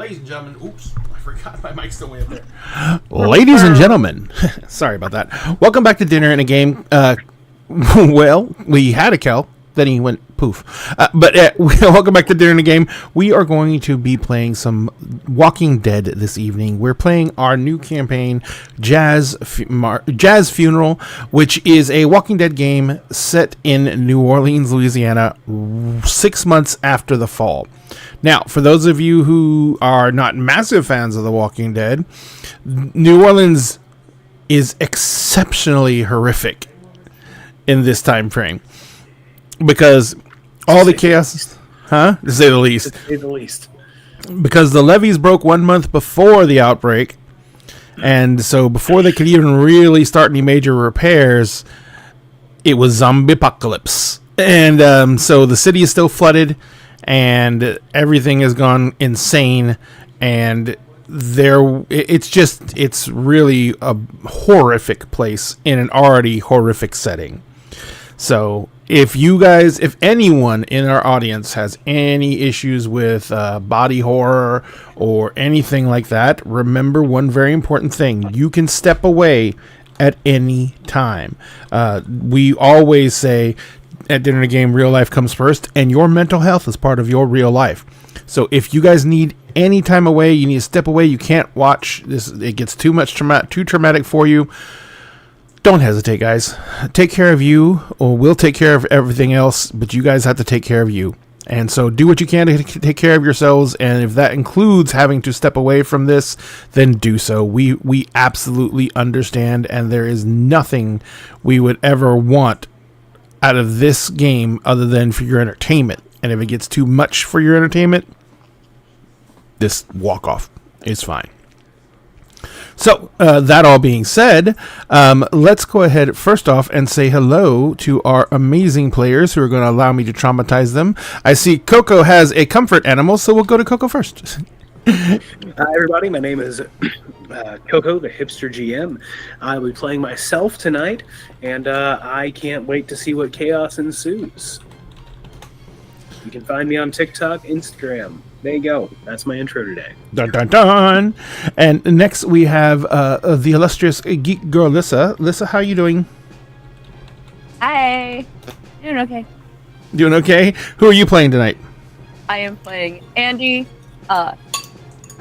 Ladies and gentlemen, oops, I forgot my mic's still way up there. Ladies and gentlemen, sorry about that. Welcome back to Dinner in a Game. Well, we had a Kel, then he went poof. Welcome back to Dinner in a Game. We are going to be playing some Walking Dead this evening. We're playing our new campaign, Jazz Funeral, which is a Walking Dead game set in New Orleans, Louisiana, 6 months after the fall. Now, for those of you who are not massive fans of The Walking Dead, New Orleans is exceptionally horrific in this time frame because all the chaos, to say the least. To say the least. Because the levees broke 1 month before the outbreak, and so before they could even really start any major repairs, it was zombie apocalypse. And so the city is still flooded, and everything has gone insane, and it's really a horrific place in an already horrific setting. So if anyone in our audience has any issues with body horror or anything like that, remember one very important thing: you can step away at any time. We always say at Dinner in a Game, real life comes first, and your mental health is part of your real life. So if you guys need any time away, you need to step away, you can't watch this, it gets too traumatic for you, don't hesitate, guys. Take care of you, or we'll take care of everything else, but you guys have to take care of you. And so do what you can to take care of yourselves, and if that includes having to step away from this, then do so. We absolutely understand, and there is nothing we would ever want out of this game other than for your entertainment. And if it gets too much for your entertainment, this walk off is fine. So that all being said, let's go ahead first off and say hello to our amazing players who are going to allow me to traumatize them. I see Coco has a comfort animal, so we'll go to Coco first. Hi everybody, my name is Coco, the hipster GM. I'll be playing myself tonight, and I can't wait to see what chaos ensues. You can find me on TikTok, Instagram. There you go. That's my intro today. Dun dun dun! And next we have the illustrious geek girl, Lissa. Lissa, how are you doing? Hi. Doing okay. Doing okay? Who are you playing tonight? I am playing Andy.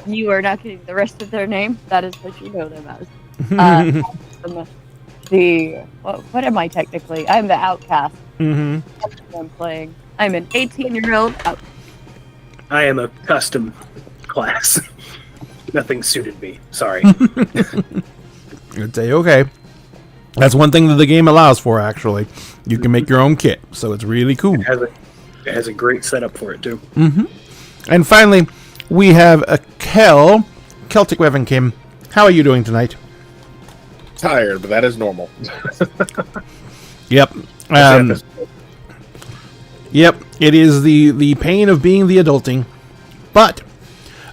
You are not getting the rest of their name. That is what you know them as. What am I technically? I'm the outcast. Mm-hmm. That's what I'm playing. I'm an 18-year-old out. I am a custom class. Nothing suited me. Sorry. I'd say okay. That's one thing that the game allows for, actually. You can make your own kit, so it's really cool. It has a great setup for it, too. Mm-hmm. And finally, we have a Celtic Weapon Kim. How are you doing tonight? Tired, but that is normal. Yep. Yep, it is the pain of being the adulting, but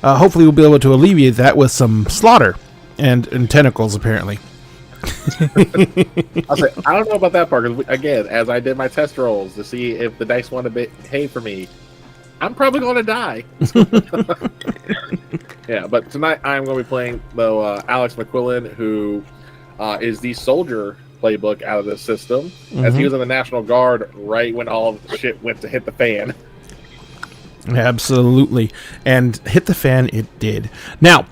hopefully we'll be able to alleviate that with some slaughter and tentacles, apparently. I'll say, I don't know about that part, because, again, as I did my test rolls to see if the dice want to behave for me, I'm probably going to die. Yeah, but tonight I'm going to be playing, though, Alex McQuillan, who is the soldier playbook out of the system, as he was in the National Guard right when all of the shit went to hit the fan. Absolutely. And hit the fan it did. Now,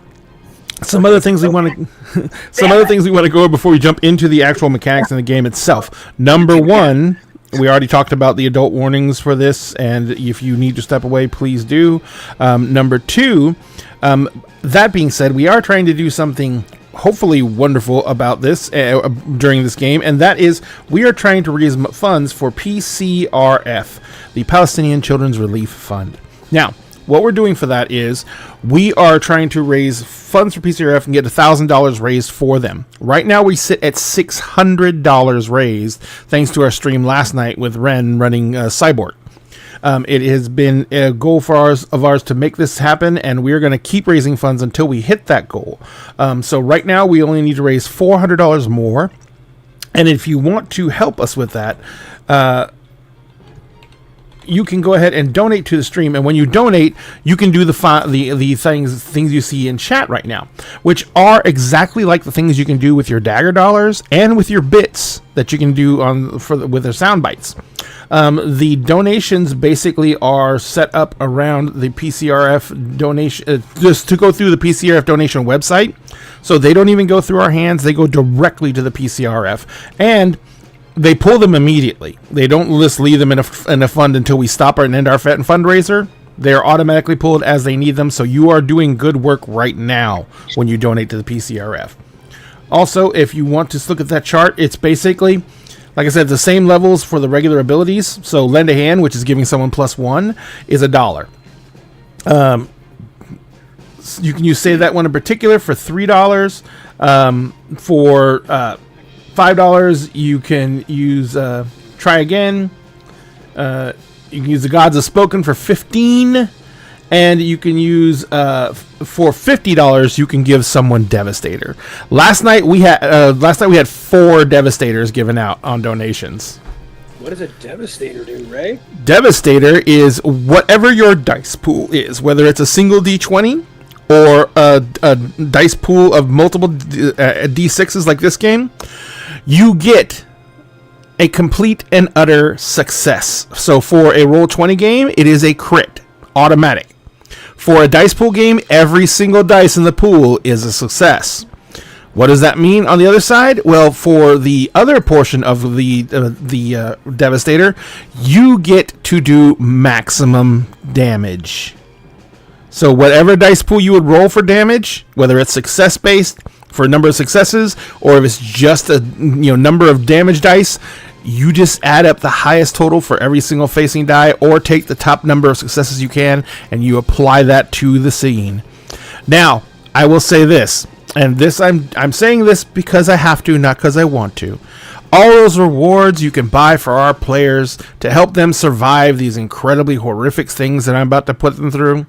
some other things we want to go over before we jump into the actual mechanics in the game itself. Number one, we already talked about the adult warnings for this, and if you need to step away, please do. Number two, that being said, we are trying to do something hopefully wonderful about this during this game, and that is we are trying to raise funds for PCRF, the Palestinian Children's Relief Fund. Now, what we're doing for that is we are trying to raise funds for PCRF and get $1,000 raised for them. Right now we sit at $600 raised thanks to our stream last night with Ren running Cyborg. It has been a goal of ours to make this happen, and we're going to keep raising funds until we hit that goal. So right now, we only need to raise $400 more. And if you want to help us with that, you can go ahead and donate to the stream, and when you donate, you can do the things you see in chat right now, which are exactly like the things you can do with your Dagger dollars and with your bits that you can do with their sound bites. The donations basically are set up around the PCRF donation, just to go through the PCRF donation website. So they don't even go through our hands; they go directly to the PCRF, and they pull them immediately. They don't just leave them in a fund until we stop and end our fundraiser. They are automatically pulled as they need them. So you are doing good work right now when you donate to the PCRF. Also, if you want to look at that chart, it's basically, like I said, the same levels for the regular abilities. So lend a hand, which is giving someone +1, is $1. You can use Save That One in particular for $3. For $5, you can use Try Again. You can use The Gods Have Spoken for $15. And you can use for $50. You can give someone Devastator. Last night we had 4 Devastators given out on donations. What does a Devastator do, Ray? Devastator is whatever your dice pool is, whether it's a single D20 or a dice pool of multiple D6s like this game. You get a complete and utter success. So for a Roll20 game, it is a crit, automatic. For a dice pool game, every single dice in the pool is a success. What does that mean on the other side? Well, for the other portion of the Devastator, you get to do maximum damage. So whatever dice pool you would roll for damage, whether it's success based for a number of successes, or if it's just a number of damage dice, you just add up the highest total for every single facing die, or take the top number of successes you can, and you apply that to the scene. Now, I will say this, and this I'm saying this because I have to, not because I want to. All those rewards you can buy for our players to help them survive these incredibly horrific things that I'm about to put them through.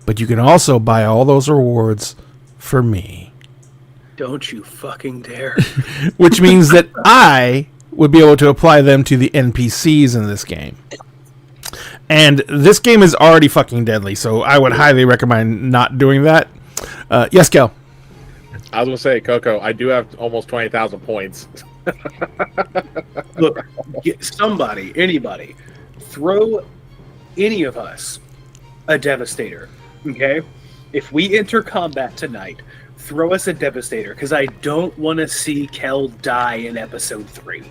But you can also buy all those rewards for me. Don't you fucking dare. Which means that I would be able to apply them to the NPCs in this game. And this game is already fucking deadly, so I would highly recommend not doing that. Yes, Kel? I was going to say, Coco, I do have almost 20,000 points. Look, anybody, throw any of us a Devastator, okay? If we enter combat tonight, throw us a Devastator, because I don't want to see Kel die in episode 3.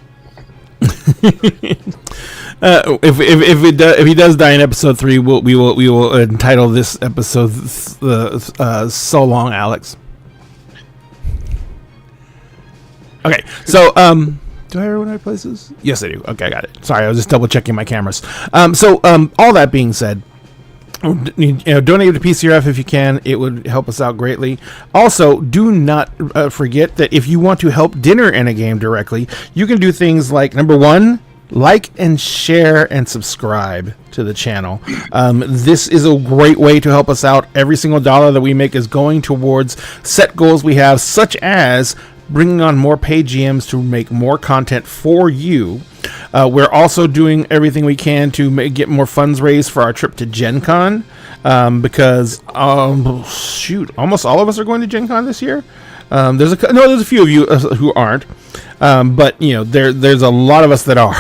If he does die in episode 3, we will entitle this episode "So Long, Alex." Okay, so do I ever run out of places? Yes, I do. Okay, I got it. Sorry, I was just double checking my cameras. All that being said, donate to PCRF if you can. It would help us out greatly. Also, do not forget that if you want to help Dinner in a Game directly, you can do things like, number 1, like and share and subscribe to the channel. This is a great way to help us out. Every single dollar that we make is going towards set goals we have, such as bringing on more paid GMs to make more content for you. We're also doing everything we can to get more funds raised for our trip to Gen Con, because almost all of us are going to Gen Con this year. There's a few of you who aren't, but there's a lot of us that are.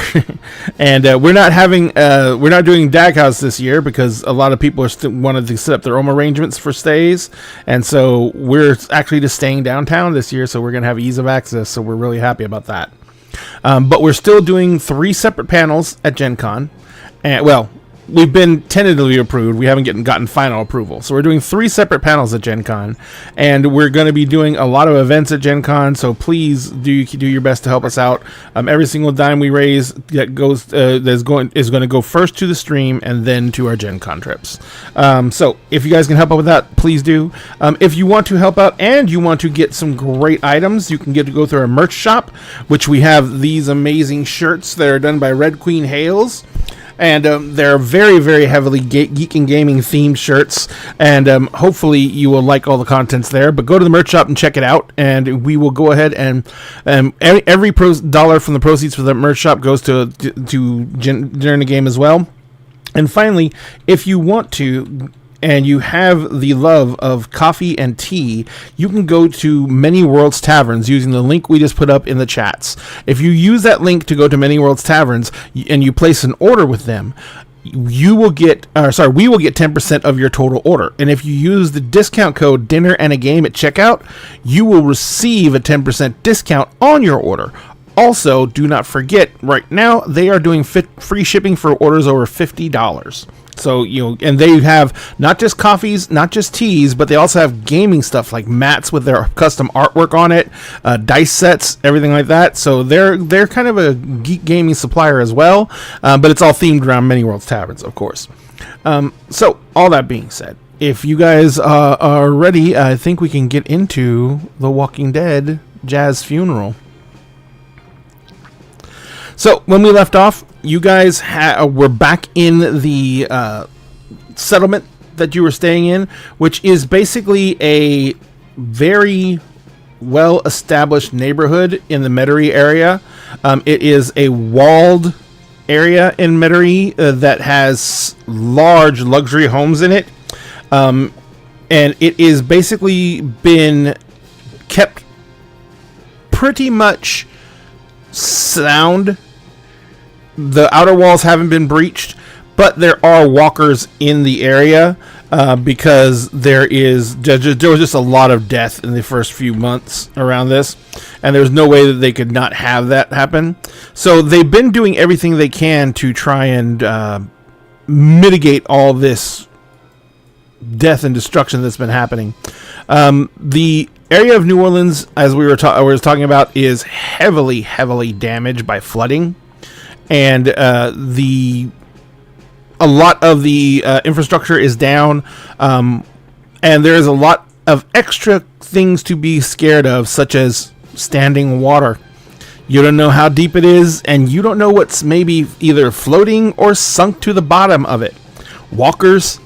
And we're not doing Dag House this year because a lot of people are wanted to set up their own arrangements for stays, and so we're actually just staying downtown this year. So we're gonna have ease of access. So we're really happy about that. But we're still doing 3 separate panels at Gen Con, and we've been tentatively approved. We haven't gotten final approval. So we're doing 3 separate panels at Gen Con, and we're going to be doing a lot of events at Gen Con, so please do your best to help us out. Every single dime we raise that goes is going to go first to the stream and then to our Gen Con trips. So if you guys can help out with that, please do. If you want to help out and you want to get some great items, you can get to go through our merch shop, which we have these amazing shirts that are done by Red Queen Hales. And they're very, very heavily geek and gaming themed shirts. And hopefully you will like all the contents there. But go to the merch shop and check it out. And we will go ahead and every dollar from the proceeds for the merch shop goes to Dinner in the Game as well. And finally, if you want to, and you have the love of coffee and tea, you can go to Many Worlds Taverns using the link we just put up in the chats. If you use that link to go to Many Worlds Taverns and you place an order with them, we will get 10% of your total order. And if you use the discount code dinner and a game at checkout, you will receive a 10% discount on your order. Also, do not forget, right now they are doing free shipping for orders over $50. So, and they have not just coffees, not just teas, but they also have gaming stuff like mats with their custom artwork on it, dice sets, everything like that. So they're kind of a geek gaming supplier as well, but it's all themed around Many Worlds Taverns, of course. So, all that being said, if you guys are ready, I think we can get into The Walking Dead Jazz Funeral. So, when we left off, you guys were back in the settlement that you were staying in, which is basically a very well-established neighborhood in the Metairie area. It is a walled area in Metairie that has large luxury homes in it. And it is basically been kept pretty much sound. The outer walls haven't been breached, but there are walkers in the area because there was just a lot of death in the first few months around this, and there's no way that they could not have that happen. So they've been doing everything they can to try and mitigate all this death and destruction that's been happening. The area of New Orleans, as we were talking about, is heavily damaged by flooding. And a lot of the infrastructure is down, and there is a lot of extra things to be scared of, such as standing water. You don't know how deep it is, and you don't know what's maybe either floating or sunk to the bottom of it. Walkers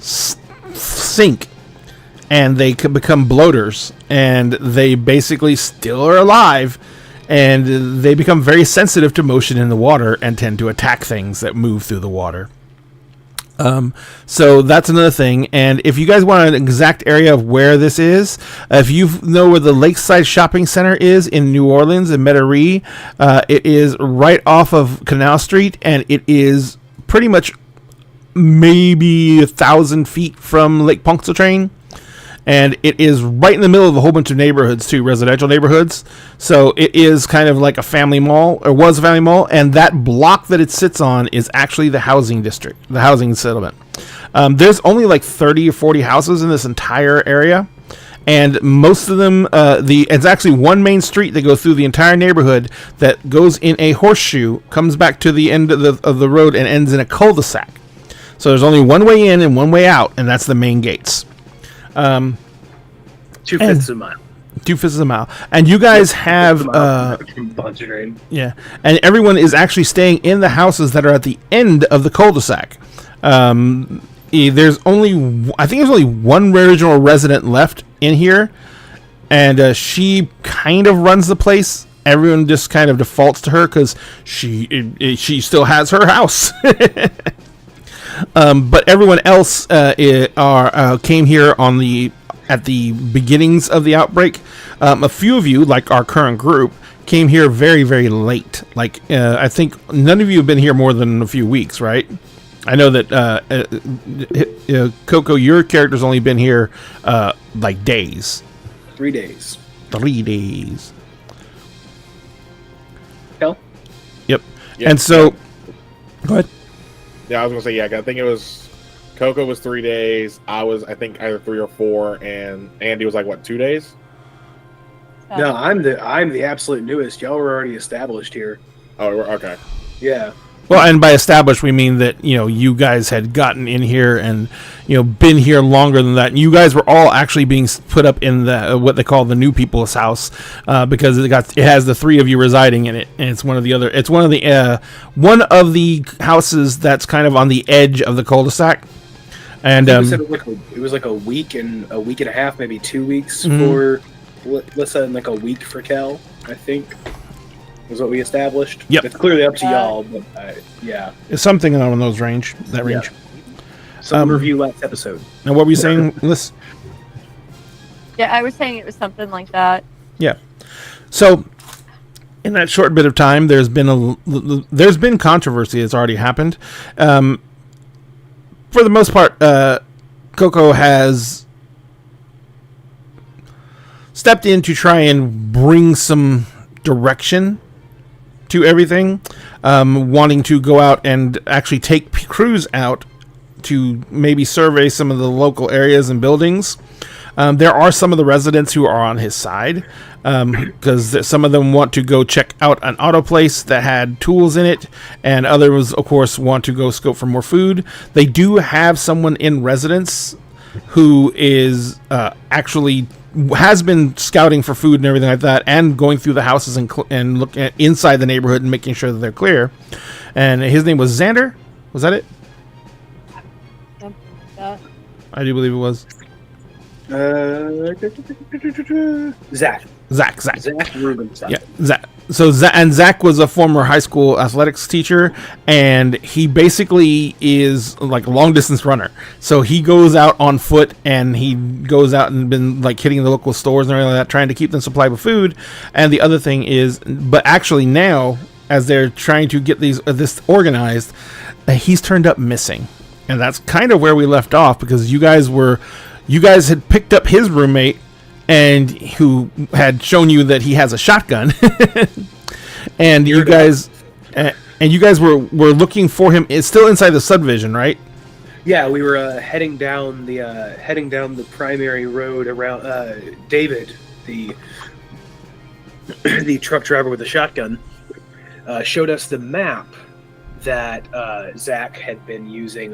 sink, and they could become bloaters, and they basically still are alive. And they become very sensitive to motion in the water and tend to attack things that move through the water. So that's another thing. And if you guys want an exact area of where this is, if you know where the Lakeside Shopping Center is in New Orleans, in Metairie, it is right off of Canal Street, and it is pretty much maybe 1,000 feet from Lake Pontchartrain. And it is right in the middle of a whole bunch of neighborhoods, too, residential neighborhoods. So it is kind of like a family mall, or was a family mall. And that block that it sits on is actually the housing district, the housing settlement. There's only like 30 or 40 houses in this entire area. And most of them, it's actually one main street that goes through the entire neighborhood that goes in a horseshoe, comes back to the end of the road, and ends in a cul-de-sac. So there's only one way in and one way out, and that's the main gates. 2/5 of a mile. 2/5 of a mile. And you guys have yeah, and everyone is actually staying in the houses that are at the end of the cul-de-sac. There's only one original resident left in here, and she kind of runs the place. Everyone just kind of defaults to her because she still has her house. But everyone else came here at the beginnings of the outbreak. A few of you, like our current group, came here very, very late. Like, I think none of you have been here more than a few weeks, right? I know that Coco, your character's only been here like days. 3 days. 3 days. Kel? Yep. Yeah. And so, go ahead. Yeah, I was gonna say, I think it was Coco was 3 days. I was, I think, either 3 or 4, and Andy was like, what, 2 days? No, I'm the absolute newest. Y'all were already established here. Oh, okay. Yeah. Well, and by established, we mean that, you guys had gotten in here and, been here longer than that. And you guys were all actually being put up in the what they call the new people's house because it has the 3 of you residing in it, and it's one of the houses that's kind of on the edge of the cul-de-sac. And it was like a week and a half, maybe 2 weeks for, let's say like a week for Kel, I think. Was what we established. Yep. It's clearly up to y'all, but yeah. It's something on that range. Yeah. Some review last episode. And what were you saying, Liz? Yeah, I was saying it was something like that. Yeah. So, in that short bit of time, there's been controversy that's already happened. For the most part, Coco has stepped in to try and bring some direction to everything, wanting to go out and actually take crews out to maybe survey some of the local areas and buildings. There are some of the residents who are on his side, because some of them want to go check out an auto place that had tools in it, and others, of course, want to go scope for more food. They do have someone in residence who is actually has been scouting for food and everything like that, and going through the houses and looking at inside the neighborhood and making sure that they're clear. And his name was Xander. Was that it? Something like that. I do believe it was. Zach Rubenstein. Yeah, Zach. So Zach was a former high school athletics teacher, and he basically is like a long distance runner. So he goes out on foot, and he goes out and been like hitting the local stores and everything like that, trying to keep them supplied with food. And the other thing is, but actually now, as they're trying to get this organized, he's turned up missing, and that's kind of where we left off, because you guys had picked up his roommate, and who had shown you that he has a shotgun, and you guys were looking for him. It's still inside the subdivision, right? Yeah, we were heading down the primary road around. David, the truck driver with the shotgun, showed us the map that Zach had been using,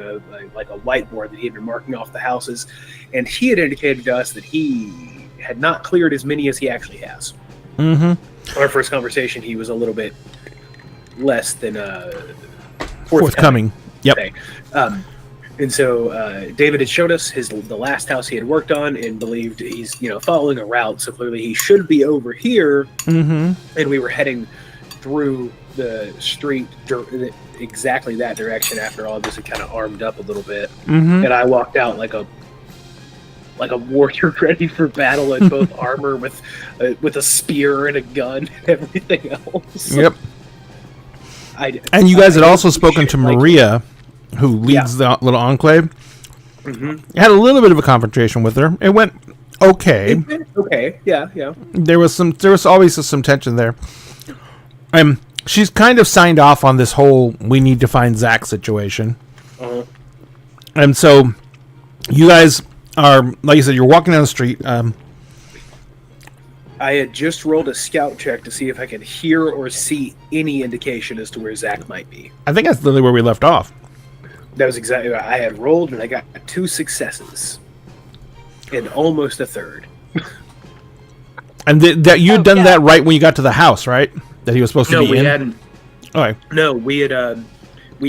like a whiteboard that he had been marking off the houses, and he had indicated to us that he had not cleared as many as he actually has. Mm-hmm. Our first conversation, he was a little bit less than forthcoming. Yep. And so David had showed us the last house he had worked on, and believed he's following a route, so clearly he should be over here. Mm-hmm. And we were heading through the street exactly that direction after all this had kind of armed up a little bit. Mm-hmm. And I walked out like a warrior ready for battle in both armor with a spear and a gun and everything else. Yep. And you guys had also spoken to Maria, who leads the little enclave. Mm-hmm. Had a little bit of a confrontation with her. It went okay. Okay. Yeah. There was always some tension there. She's kind of signed off on this whole "we need to find Zach" situation. Uh-huh. And so you guys are, like you said, you're walking down the street. I had just rolled a scout check to see if I could hear or see any indication as to where Zach might be. I think that's literally where we left off. That was exactly what I had rolled, and I got 2 successes and almost a third. And that you had done that right when you got to the house, right? That he was supposed to be in? No, we hadn't. Okay. No, we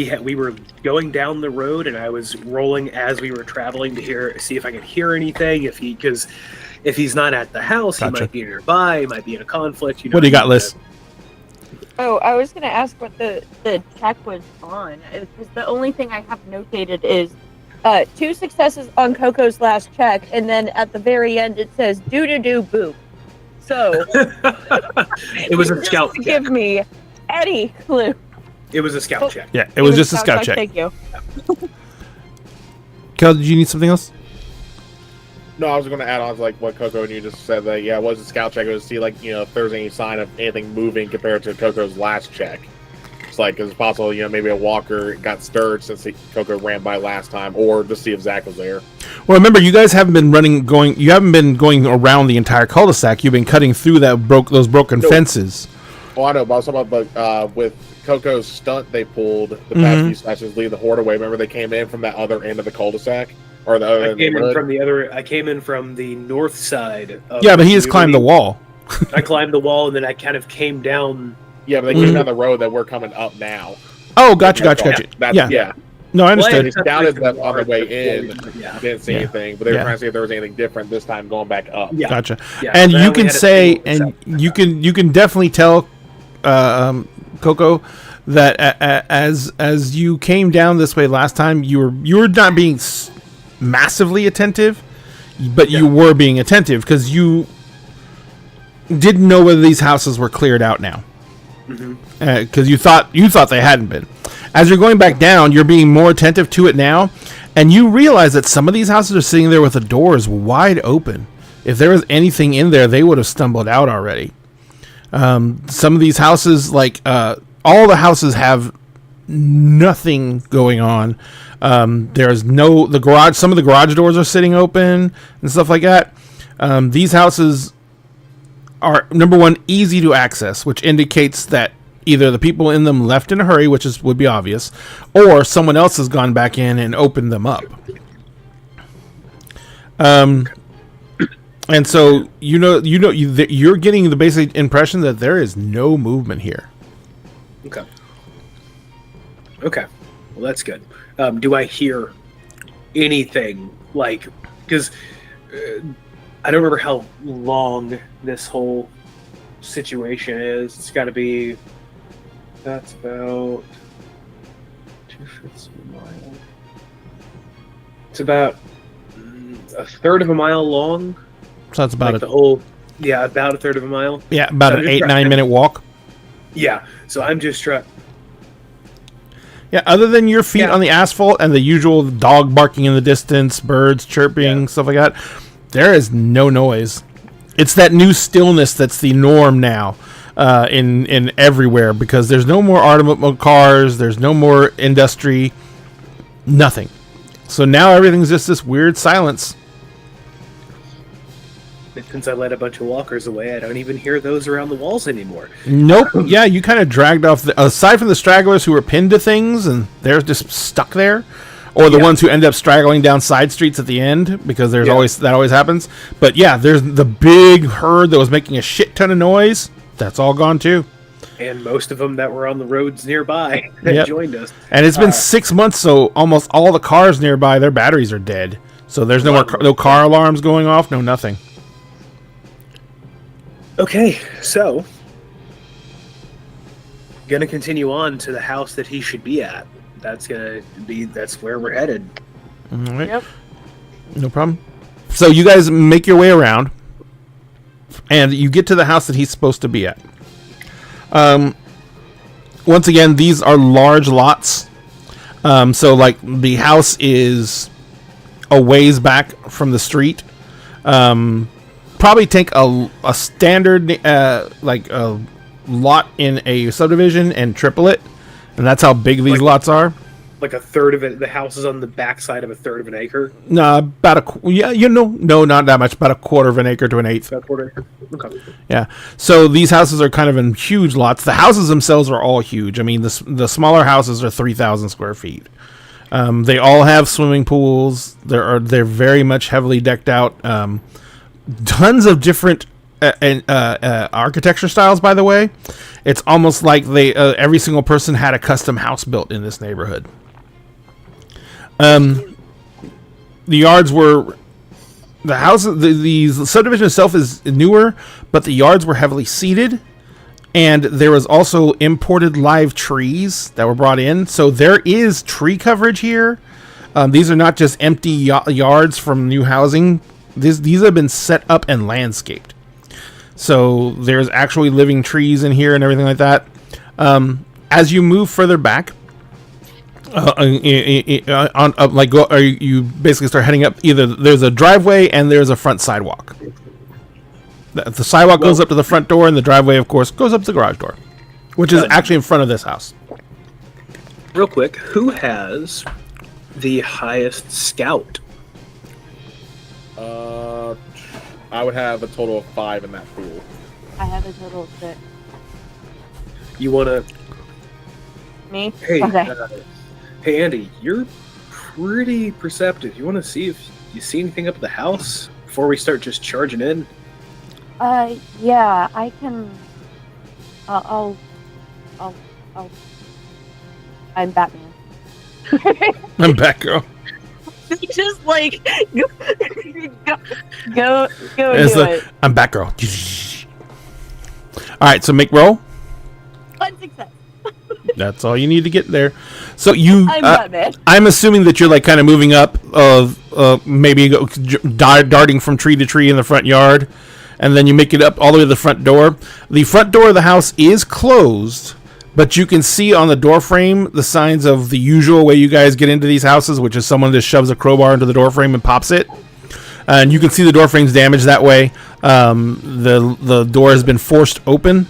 had. We were going down the road, and I was rolling as we were traveling to see if I could hear anything. Because if he's not at the house, He might be nearby. He might be in a conflict. What do you got, Liz? Oh, I was going to ask what the check was on. Because the only thing I have notated is 2 successes on Coco's last check, and then at the very end it says "do boop." So it was a scout check. Give me any clue. It was a scout check. Yeah, it was just a scout check. Thank you. Kel, did you need something else? No, I was going to add on to like what Coco and you just said, that it was a scout check. It was to see if there's any sign of anything moving compared to Coco's last check. It's like it's possible maybe a walker got stirred since Coco ran by last time, or to see if Zach was there. Well, remember, you guys haven't been you haven't been going around the entire cul-de-sac. You've been cutting through those broken fences. Oh, I know, but I was talking about with Coco's stunt they pulled the past few sessions, lead the horde away. Remember, they came in from that other end of the cul-de-sac, or the other end of the hood? I came in from the north side. Yeah, but he just climbed the wall. I climbed the wall, and then I kind of came down. Yeah, but they came down the road that we're coming up now. Oh, gotcha. Yeah. No, I understood. They scouted them on the way in. Didn't see anything, but they were trying to see if there was anything different this time going back up. Yeah. Gotcha. Yeah, and you can say, and you can definitely tell Coco that as you came down this way last time, you were not being massively attentive, but you were being attentive because you didn't know whether these houses were cleared out now, because you thought they hadn't been. As you're going back down, you're being more attentive to it now, and you realize that some of these houses are sitting there with the doors wide open. If there was anything in there, they would have stumbled out already. Some of these houses, like all the houses, have nothing going on. There's the garage. Some of the garage doors are sitting open and stuff like that. These houses are, number one, easy to access, which indicates that either the people in them left in a hurry, which would be obvious, or someone else has gone back in and opened them up. And so you're getting the basic impression that there is no movement here. Okay. Well, that's good. Do I hear anything like? Because I don't remember how long this whole situation is. It's got to be. That's about 2/5 of a mile. It's about a third of a mile long. So that's about about a third of a mile. Yeah, about So an 8-9 minute walk. Yeah. So I'm just trying. Yeah, other than your feet on the asphalt and the usual dog barking in the distance, birds chirping, stuff like that, there is no noise. It's that new stillness that's the norm now in everywhere, because there's no more automobile cars, there's no more industry, nothing. So now everything's just this weird silence. Since I let a bunch of walkers away, I don't even hear those around the walls anymore. Nope. Yeah, you kind of dragged off. Aside from the stragglers who were pinned to things and they're just stuck there, or the ones who end up straggling down side streets at the end, because there's always happens. But yeah, there's the big herd that was making a shit ton of noise. That's all gone too. And most of them that were on the roads nearby that joined us. And it's been 6 months, so almost all the cars nearby, their batteries are dead. So there's no car alarms going off, no nothing. Okay, so gonna continue on to the house that he should be at. That's where we're headed. All right. Yep. No problem. So you guys make your way around, and you get to the house that he's supposed to be at. Once again, these are large lots. So like the house is a ways back from the street. Probably take a standard like a lot in a subdivision and triple it, and that's how big these lots are. Like a third of it. The house is on the backside of a third of an acre. No, about no, not that much. About a quarter of an acre to an eighth. About a quarter acre. Okay. Yeah. So these houses are kind of in huge lots. The houses themselves are all huge. I mean, the smaller houses are 3,000 square feet. They all have swimming pools. They're very much heavily decked out. Tons of different architecture styles, by the way. It's almost like every single person had a custom house built in this neighborhood. The yards were the house. The subdivision itself is newer, but the yards were heavily seeded, and there was also imported live trees that were brought in. So there is tree coverage here. These are not just empty yards from new housing. These have been set up and landscaped. So there's actually living trees in here and everything like that. As you move further back, you basically start heading up. Either there's a driveway and there's a front sidewalk. The sidewalk goes up to the front door, and the driveway, of course, goes up to the garage door, which is actually in front of this house. Real quick, who has the highest scout? I would have a total of 5 in that pool. I have a total of 6. You wanna? Me? Hey, Okay. Hey, Andy, you're pretty perceptive. You want to see if you see anything up at the house before we start just charging in? Yeah, I can. I'll. I'm Batman. I'm back, girl. Just like go do it. I'm back, girl. All right, so make roll. 1 success. That's all you need to get there. So you, I'm Batman. I'm assuming that you're like kind of moving up, maybe darting from tree to tree in the front yard, and then you make it up all the way to the front door. The front door of the house is closed, but you can see on the door frame the signs of the usual way you guys get into these houses, which is someone just shoves a crowbar into the door frame and pops it. And you can see the door frame's damaged that way. The door has been forced open.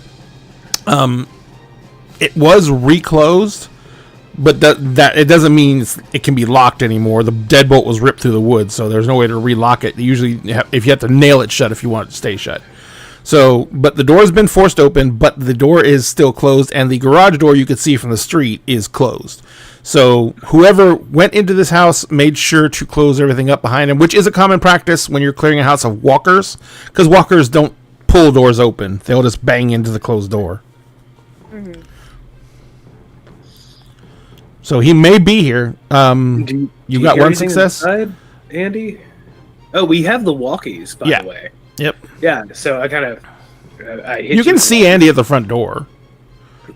It was reclosed, but that it doesn't mean it can be locked anymore. The deadbolt was ripped through the wood, so there's no way to relock it. Usually, if you have to nail it shut if you want it to stay shut. So, but the door has been forced open, but the door is still closed, and the garage door you could see from the street is closed. So whoever went into this house made sure to close everything up behind him, which is a common practice when you're clearing a house of walkers, because walkers don't pull doors open. They'll just bang into the closed door. Mm-hmm. So he may be here. You got hear one anything success? inside, Andy? Oh, we have the walkies, by Yeah. the way. Yep. Yeah, so I kind of... I hit You can with see the- Andy at the front door.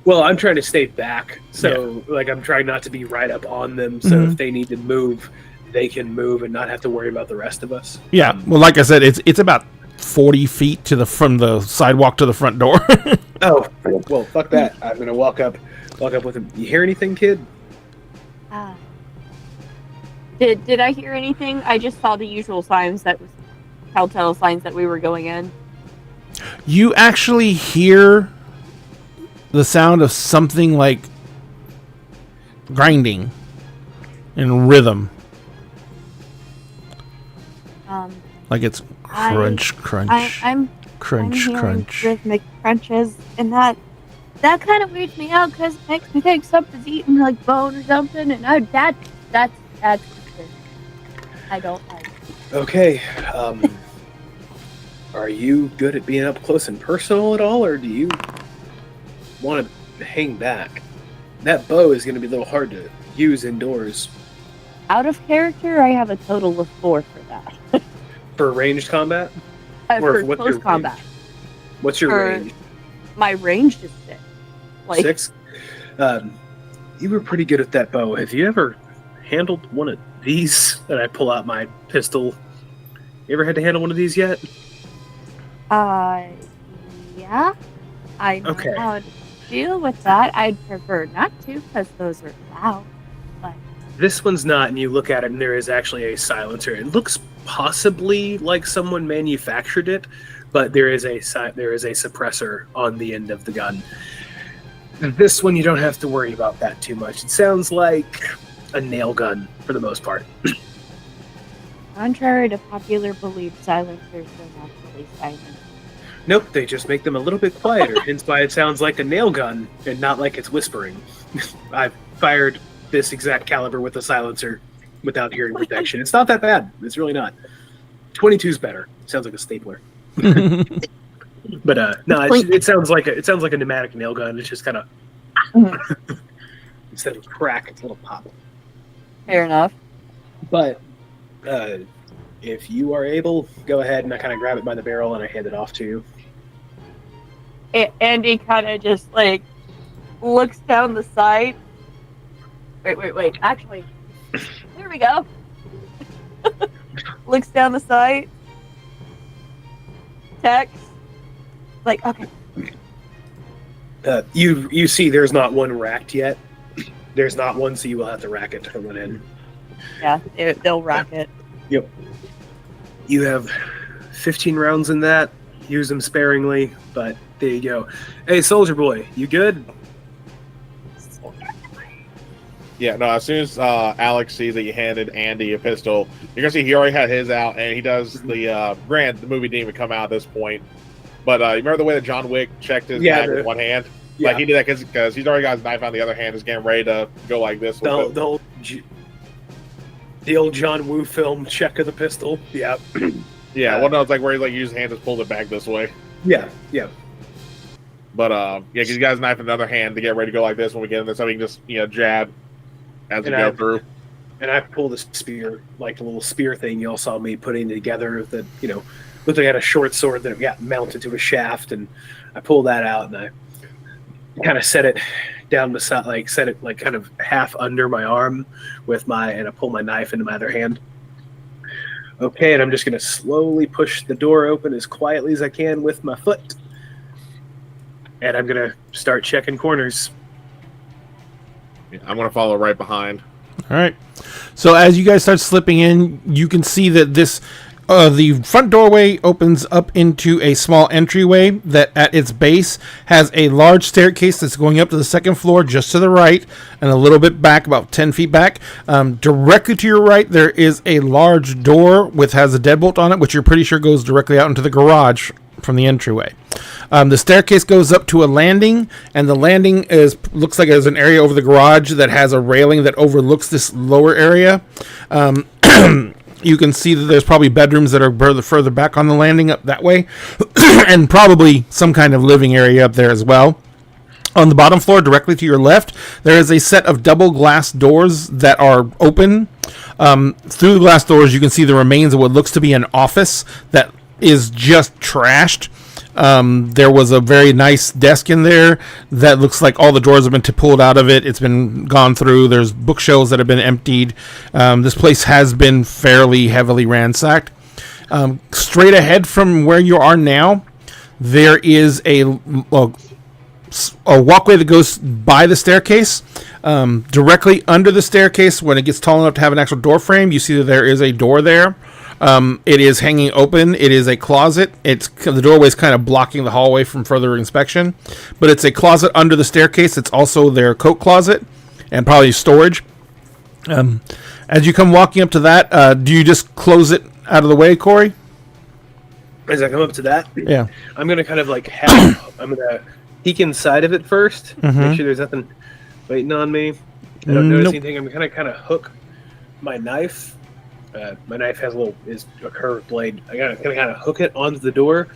Well, I'm trying to stay back, so like I'm trying not to be right up on them, so if they need to move, they can move and not have to worry about the rest of us. Yeah. Well, like I said, it's about 40 feet from the sidewalk to the front door. Oh, well, fuck that. I'm gonna walk up with him. You hear anything, kid? Did I hear anything? I just saw the usual signs that was telltale signs that we were going in. You actually hear the sound of something like grinding in rhythm. Like it's crunch, crunch, I'm crunch, hearing crunch. rhythmic crunches, and that kind of weirds me out because it makes me think something's eating like bone or something, and that's I don't like. Okay. Are you good at being up close and personal at all, or do you want to hang back? That bow is going to be a little hard to use indoors. Out of character, I have a total of 4 for that. For ranged combat? Or For what's your close combat. What's your For- range? My range is 6. Like 6? You were pretty good at that bow. Have you ever handled one of these? And I pull out my pistol. You ever had to handle one of these yet? yeah. I know Okay. how to deal with that. I'd prefer not to because those are loud. This one's not, and you look at it, and there is actually a silencer. It looks possibly like someone manufactured it, but there is a suppressor on the end of the gun. This one, you don't have to worry about that too much. It sounds like a nail gun for the most part. Contrary to popular belief, silencers are naturally silent. Nope, they just make them a little bit quieter, hence why it sounds like a nail gun and not like it's whispering. I've fired this exact caliber with a silencer without hearing protection. It's not that bad. It's really not. 22's better. Sounds like a stapler. But no, it sounds like a pneumatic nail gun. It's just kind of instead of crack, it's a little pop. Fair enough. But if you are able, go ahead, and I kind of grab it by the barrel and I hand it off to you. Andy kind of just like looks down the side. Wait. Actually, there we go. Looks down the side. Text. Like, okay. You see, there's not one racked yet. There's not one, so you will have to rack it to put one in. Yeah, they'll rack it. Yep. You have 15 rounds in that. Use them sparingly, but there you go. Hey, soldier boy, you good? Yeah, no, as soon as Alex sees that you handed Andy a pistol, you're going to see he already had his out, and he does the the movie didn't even come out at this point. But you remember the way that John Wick checked his bag with one hand? Yeah. Like, he did that because he's already got his knife on the other hand, is getting ready to go like this. With The old John Woo film, check of the pistol. Yeah. Yeah, well, no, it's like where he like used his hand to pull it back this way. Yeah. But yeah, because he's got his knife in the other hand to get ready to go like this when we get in there, so he can just jab as we go through. And I pull the spear, like the little spear thing y'all saw me putting together that, looked like I had a short sword that got mounted to a shaft, and I pull that out and I kind of set it down beside, like set it like kind of half under my arm and I pull my knife into my other hand. Okay, and I'm just going to slowly push the door open as quietly as I can with my foot. And I'm going to start checking corners. I'm going to follow right behind. All right. So as you guys start slipping in, you can see that the front doorway opens up into a small entryway that at its base has a large staircase that's going up to the second floor just to the right and a little bit back, about 10 feet back. Directly to your right, there is a large door has a deadbolt on it, which you're pretty sure goes directly out into the garage from the entryway. The staircase goes up to a landing, and the landing looks like there's an area over the garage that has a railing that overlooks this lower area. You can see that there's probably bedrooms that are further back on the landing up that way, and probably some kind of living area up there as well. On the bottom floor, directly to your left, there is a set of double glass doors that are open. Through the glass doors, you can see the remains of what looks to be an office that is just trashed. There was a very nice desk in there that looks like all the drawers have been pulled out of it. It's been gone through. There's bookshelves that have been emptied. This place has been fairly heavily ransacked. Straight ahead from where you are now, there is a walkway that goes by the staircase. Directly under the staircase, when it gets tall enough to have an actual door frame, you see that there is a door there. It is hanging open. It is a closet. The doorway is kind of blocking the hallway from further inspection, but it's a closet under the staircase. It's also their coat closet and probably storage. As you come walking up to that, do you just close it out of the way, Corey? As I come up to that, Yeah. I'm gonna kind of like I'm gonna peek inside of it first, make sure there's nothing waiting on me. I don't notice anything. I'm gonna kind of hook my knife. My knife has a curved blade. I gotta kind of hook it onto the door,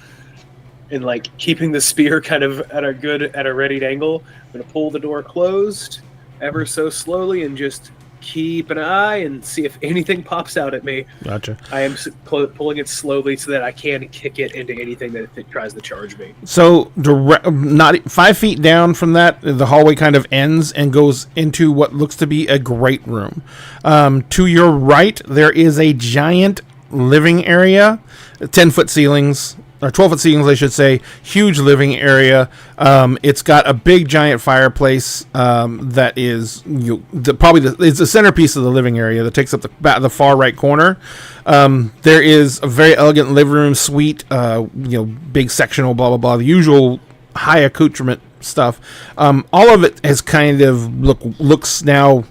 and like keeping the spear kind of at a ready angle. I'm gonna pull the door closed ever so slowly and just keep an eye and see if anything pops out at me. Gotcha. I am pulling it slowly so that I can kick it into anything that if it tries to charge me. So, not 5 feet down from that, the hallway kind of ends and goes into what looks to be a great room. To your right, there is a giant living area, 10-foot ceilings, or 12-foot ceilings, I should say. Huge living area. It's got a big, giant fireplace that is it's the centerpiece of the living area that takes up the far right corner. There is a very elegant living room suite. Big sectional, blah blah blah. The usual high accoutrement stuff. All of it has kind of looks now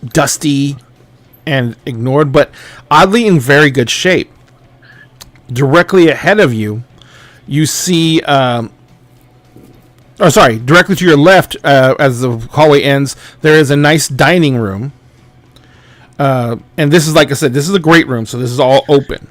dusty and ignored, but oddly in very good shape. Directly ahead of you, you see, directly to your left, as the hallway ends, there is a nice dining room. And this is, like I said, this is a great room, so this is all open.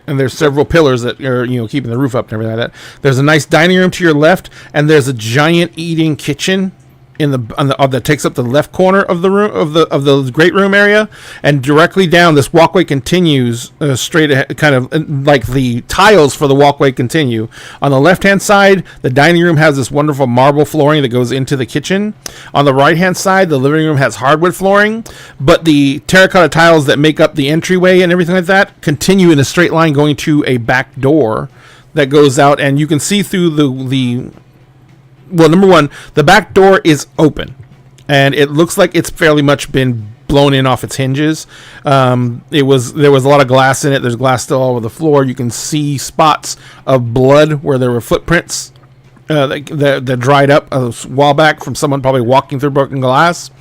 And there's several pillars that are, keeping the roof up and everything like that. There's a nice dining room to your left, and there's a giant eating kitchen that takes up the left corner of the room of the great room area, and directly down this walkway continues straight ahead, kind of like the tiles for the walkway continue. On the left hand side, the dining room has this wonderful marble flooring that goes into the kitchen. On the right hand side, the living room has hardwood flooring, but the terracotta tiles that make up the entryway and everything like that continue in a straight line going to a back door that goes out, and you can see through well, number one, the back door is open, and it looks like it's fairly much been blown in off its hinges. There was a lot of glass in it. There's glass still all over the floor. You can see spots of blood where there were footprints that dried up a while back from someone probably walking through broken glass.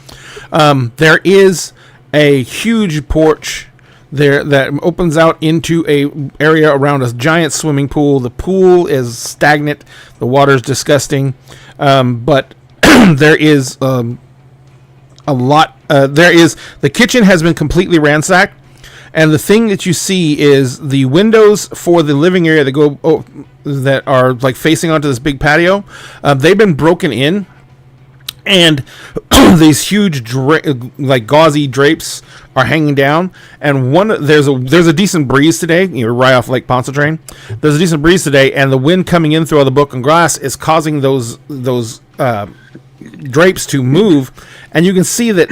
There is a huge porch there that opens out into a area around a giant swimming pool. The pool is stagnant. The water is disgusting. But there is a lot. The kitchen has been completely ransacked. And the thing that you see is the windows for the living area that are like facing onto this big patio. They've been broken in. And these huge gauzy drapes are hanging down, and there's a decent breeze today. You're right off Lake Pontchartrain. There's a decent breeze today, and the wind coming in through all the broken glass is causing those drapes to move, and you can see that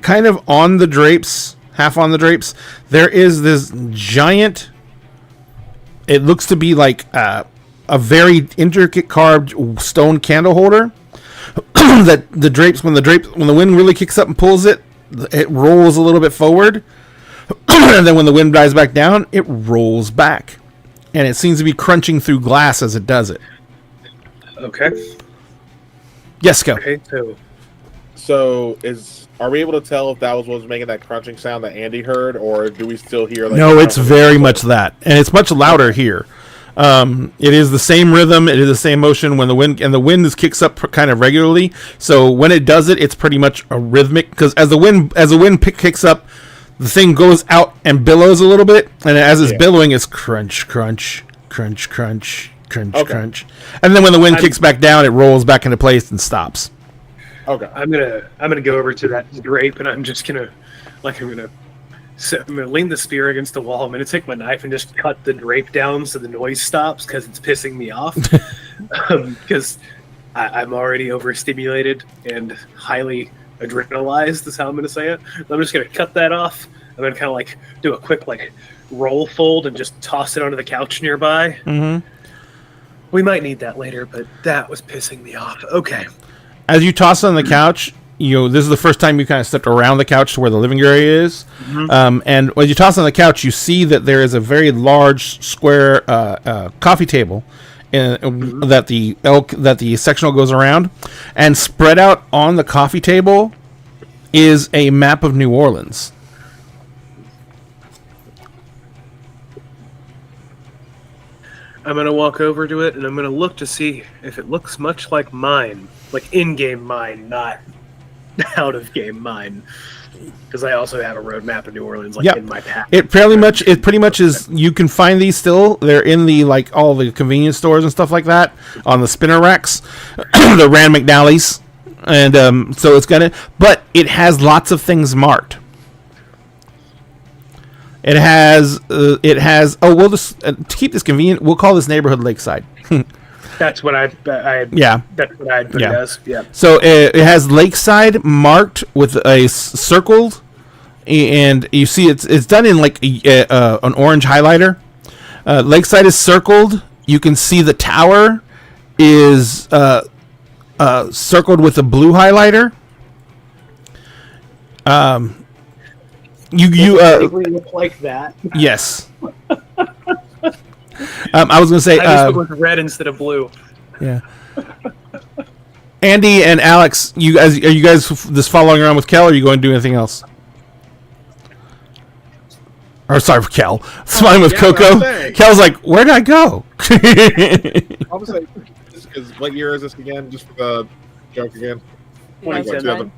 kind of on the drapes, half on the drapes, there is this giant. It looks to be like a very intricate carved stone candle holder. That the drapes, when the wind really kicks up and pulls it, it rolls a little bit forward, and then when the wind dies back down, it rolls back, and it seems to be crunching through glass as it does it. Okay. Yes, go. Okay. So are we able to tell if that was what was making that crunching sound that Andy heard, or do we still hear? Like, No, it's very much that, and it's much louder here. It is the same rhythm. It is the same motion when the wind kicks up kind of regularly. So when it does it, it's pretty much a rhythmic, because as the wind kicks up, the thing goes out and billows a little bit, and as it's billowing, it's crunch, crunch, crunch, crunch, crunch, crunch, and then when the wind kicks back down, it rolls back into place and stops. Okay. I'm gonna go over to that drape, and I'm gonna lean the spear against the wall. I'm gonna take my knife and just cut the drape down so the noise stops, because it's pissing me off. Because I'm already overstimulated and highly adrenalized. Is how I'm gonna say it. I'm just gonna cut that off. I'm gonna kind of like do a quick like roll fold and just toss it onto the couch nearby. Mm-hmm. We might need that later, but that was pissing me off. Okay. As you toss it on the couch, this is the first time you kind of stepped around the couch to where the living area is. Mm-hmm. And when you toss it on the couch, you see that there is a very large square coffee table that the sectional goes around, and spread out on the coffee table is a map of New Orleans. I'm going to walk over to it, and I'm going to look to see if it looks much like mine. Like in-game mine, not out-of-game mine. Because I also have a road map of New Orleans in my pack. It pretty much is. You can find these still. They're in the all the convenience stores and stuff like that on the spinner racks, the Rand McNally's, and so it's gonna. But it has lots of things marked. It has. Oh, we'll just to keep this convenient. We'll call this neighborhood Lakeside. That's what I Yeah. That's what I'd put it as. Yeah. So it has Lakeside marked with a circled, and you see it's done in like an orange highlighter. Lakeside is circled. You can see the tower is circled with a blue highlighter. You look like that. Yes. I was going to say... I just went with red instead of blue. Yeah. Andy and Alex, are you guys just following around with Kel, or are you going to do anything else? Or sorry for Kel. Smiling with Coco. Kel's like, where did I go? I was like, what year is this again? Just for the joke again. 2010.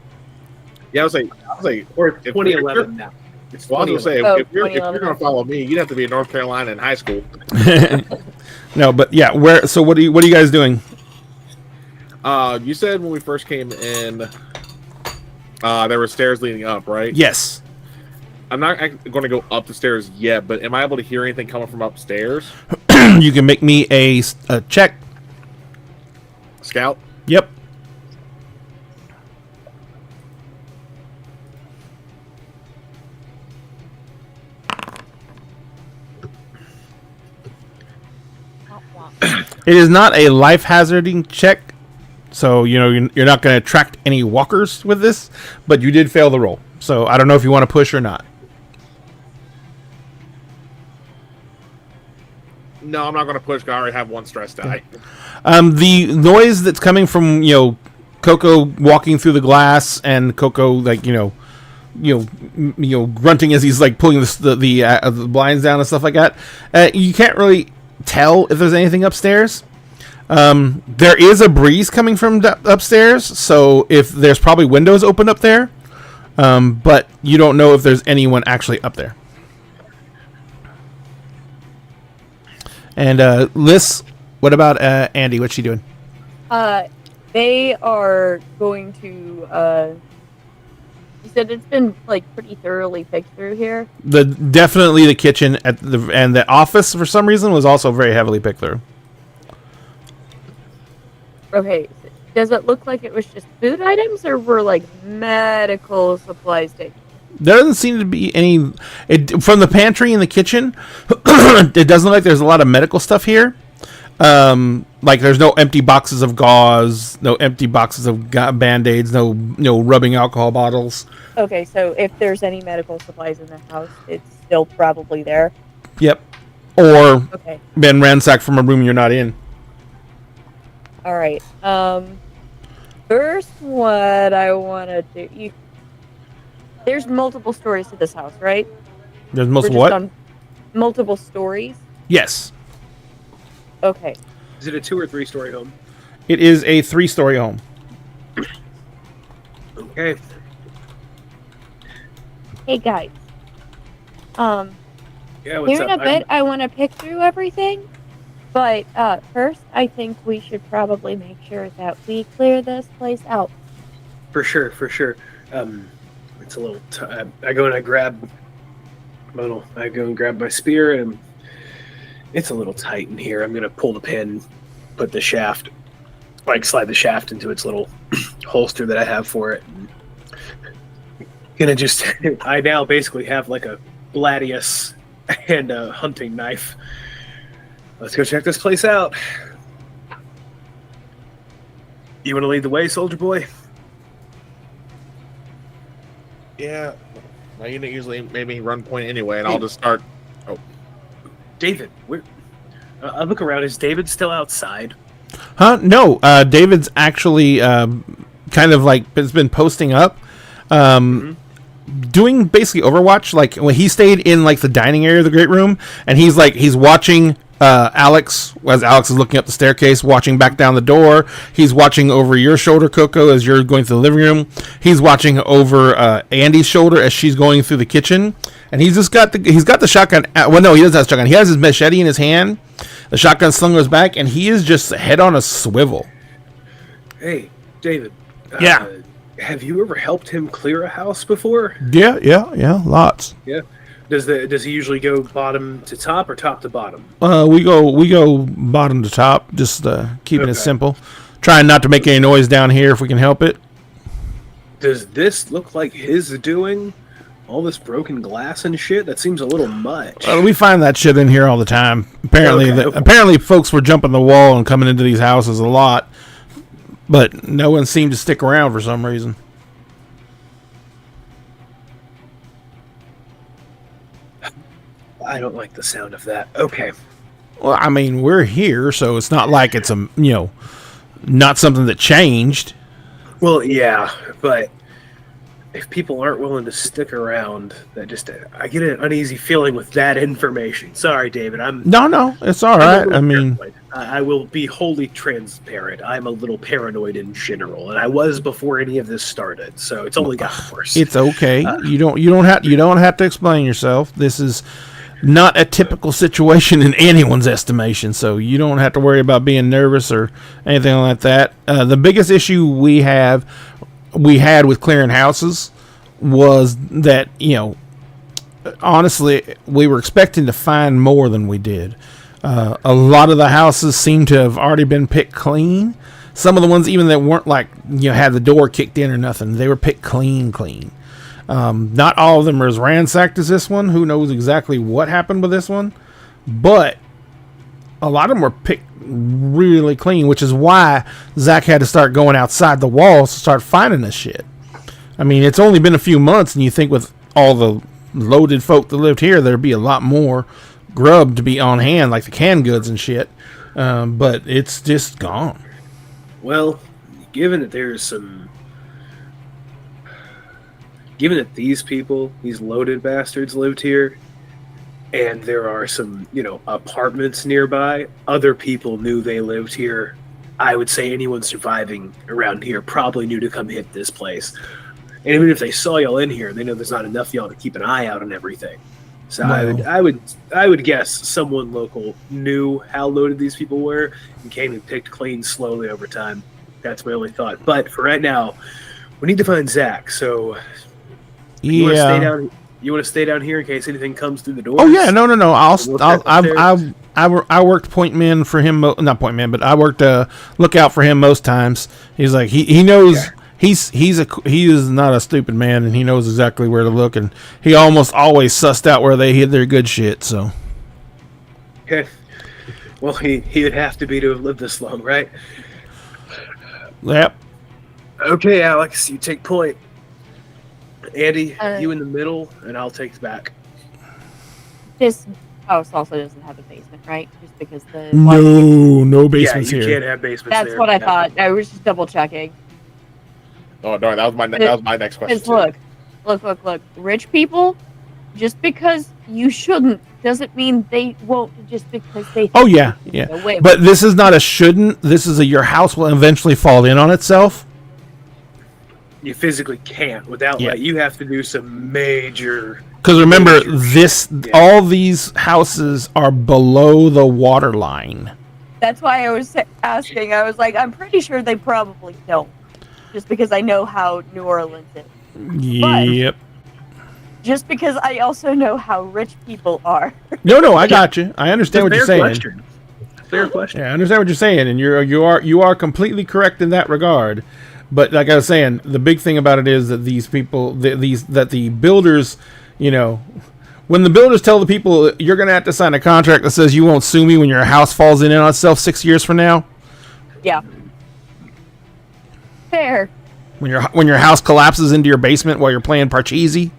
Yeah, I was like, or 2011 now. Well, I was gonna say, if you're gonna follow me, you'd have to be in North Carolina in high school. No, but yeah, so what are you guys doing? You said when we first came in, there were stairs leading up, right? Yes. I'm not going to go up the stairs yet, but am I able to hear anything coming from upstairs? You can make me a check. Scout? Yep. It is not a life hazarding check, so you're not going to attract any walkers with this, but you did fail the roll. So I don't know if you want to push or not. No, I'm not going to push. I already have one stress die. The noise that's coming from Coco walking through the glass, and Coco grunting as he's like pulling the blinds down and stuff like that. You can't really tell if there's anything upstairs. There is a breeze coming from upstairs, so if there's probably windows open up there, but you don't know if there's anyone actually up there. And Liz, what about Andy? What's she doing? They are going to. You said it's been like pretty thoroughly picked through here. Definitely the kitchen and the office for some reason was also very heavily picked through. Okay, Does it look like it was just food items, or were like medical supplies taken? There doesn't seem to be any from the pantry and the kitchen. It doesn't look like there's a lot of medical stuff here. Like there's no empty boxes of gauze, no empty boxes of band-aids, no rubbing alcohol bottles. Okay, so if there's any medical supplies in the house, it's still probably there. Yep. Or Okay. been ransacked from a room you're not in. All right. First, what I want to do, there's multiple stories to this house, right? There's We're most just what? on multiple stories. Yes. Okay. Is it a 2 or 3 story home? It is a 3-story home. Okay. Hey guys. Yeah, what's Here in up? a bit, I want to pick through everything, but first, I think we should probably make sure that we clear this place out. For sure, for sure. It's a little. I go and I grab. I go and grab my spear, and it's a little tight in here. I'm gonna pull the pin, put the shaft, like slide the shaft into its little holster that I have for it. And gonna just. I now basically have like a gladius and a hunting knife. Let's go check this place out. You want to lead the way, soldier boy? Yeah. My unit usually made me run point anyway, and I'll just start. David, I look around. Is David still outside? Huh? No. David's actually kind of like has been posting up, doing basically Overwatch. Like when he stayed in like the dining area of the great room, and he's watching Alex as Alex is looking up the staircase, watching back down the door. He's watching over your shoulder, Coco, as you're going through the living room. He's watching over Andy's shoulder as she's going through the kitchen. And he's got the shotgun. Well, no, he doesn't have a shotgun. He has his machete in his hand. The shotgun slung on his back, and he is just head on a swivel. Hey, David. Yeah. Have you ever helped him clear a house before? Yeah, lots. Yeah. Does he usually go bottom to top or top to bottom? We go bottom to top, just keeping it Okay. simple. Trying not to make any noise down here if we can help it. Does this look like his doing? All this broken glass and shit? That seems a little much. We find that shit in here all the time. Apparently, Okay. apparently, folks were jumping the wall and coming into these houses a lot, but no one seemed to stick around for some reason. I don't like the sound of that. Okay. Well, I mean, we're here, so it's not like it's not something that changed. Well, yeah, but if people aren't willing to stick around, I get an uneasy feeling with that information. Sorry, David. No, it's all I'm a right. little I mean, paranoid. I will be wholly transparent. I'm a little paranoid in general, and I was before any of this started. So it's only gotten worse. it's okay. You don't have to explain yourself. This is not a typical situation in anyone's estimation, so you don't have to worry about being nervous or anything like that. The biggest issue we had with clearing houses was that, honestly, we were expecting to find more than we did. A lot of the houses seem to have already been picked clean. Some of the ones even that weren't like, had the door kicked in or nothing, they were picked clean. Not all of them are as ransacked as this one. Who knows exactly what happened with this one, but a lot of them were picked really clean, which is why Zach had to start going outside the walls to start finding this shit. I mean, it's only been a few months, and you think with all the loaded folk that lived here, there'd be a lot more grub to be on hand, like the canned goods and shit, but it's just gone. Well, given that these people, these loaded bastards lived here, and there are some, apartments nearby, other people knew they lived here. I would say anyone surviving around here probably knew to come hit this place. And even if they saw y'all in here, they know there's not enough y'all to keep an eye out on everything. So Wow. I would guess someone local knew how loaded these people were and came and picked clean slowly over time. That's my only thought. But for right now, we need to find Zach. So you want to stay Yeah, down? You want to stay down here in case anything comes through the door? Oh yeah, no. We'll check upstairs. I worked point man for him, not point man, but I worked lookout for him most times. He's like he knows. Yeah. He is not a stupid man, and he knows exactly where to look, and he almost always sussed out where they hid their good shit. So, Okay. Well, he would have to be to have lived this long, right? yep. Okay, Alex, you take point. Andy, Uh, you in the middle, and I'll take the back. This house also doesn't have a basement, right? Just because the No basements yeah, you here. can't have basements That's there. what I No. thought. I was just double checking. Oh no, that was my next question. Because look. Rich people, just because you shouldn't doesn't mean they won't. Just because they. Oh yeah, think yeah. no, wait, But this is not a shouldn't. This is a your house will eventually fall in on itself. You physically can't without Yeah. like you have to do some major. Because remember, Yeah. all these houses are below the water line. that's why I was asking. I was like, I'm pretty sure they probably don't, just because I know how New Orleans is. Yep. Just because I also know how rich people are. No, I got you. I understand what you're saying. Question. Fair question. Yeah, I understand what you're saying, and you are completely correct in that regard. But like I was saying, the big thing about it is that these people, that the builders, you know, when the builders tell the people you're going to have to sign a contract that says you won't sue me when your house falls in on itself 6 years from now, Yeah. Fair. when your house collapses into your basement while you're playing Parcheesi.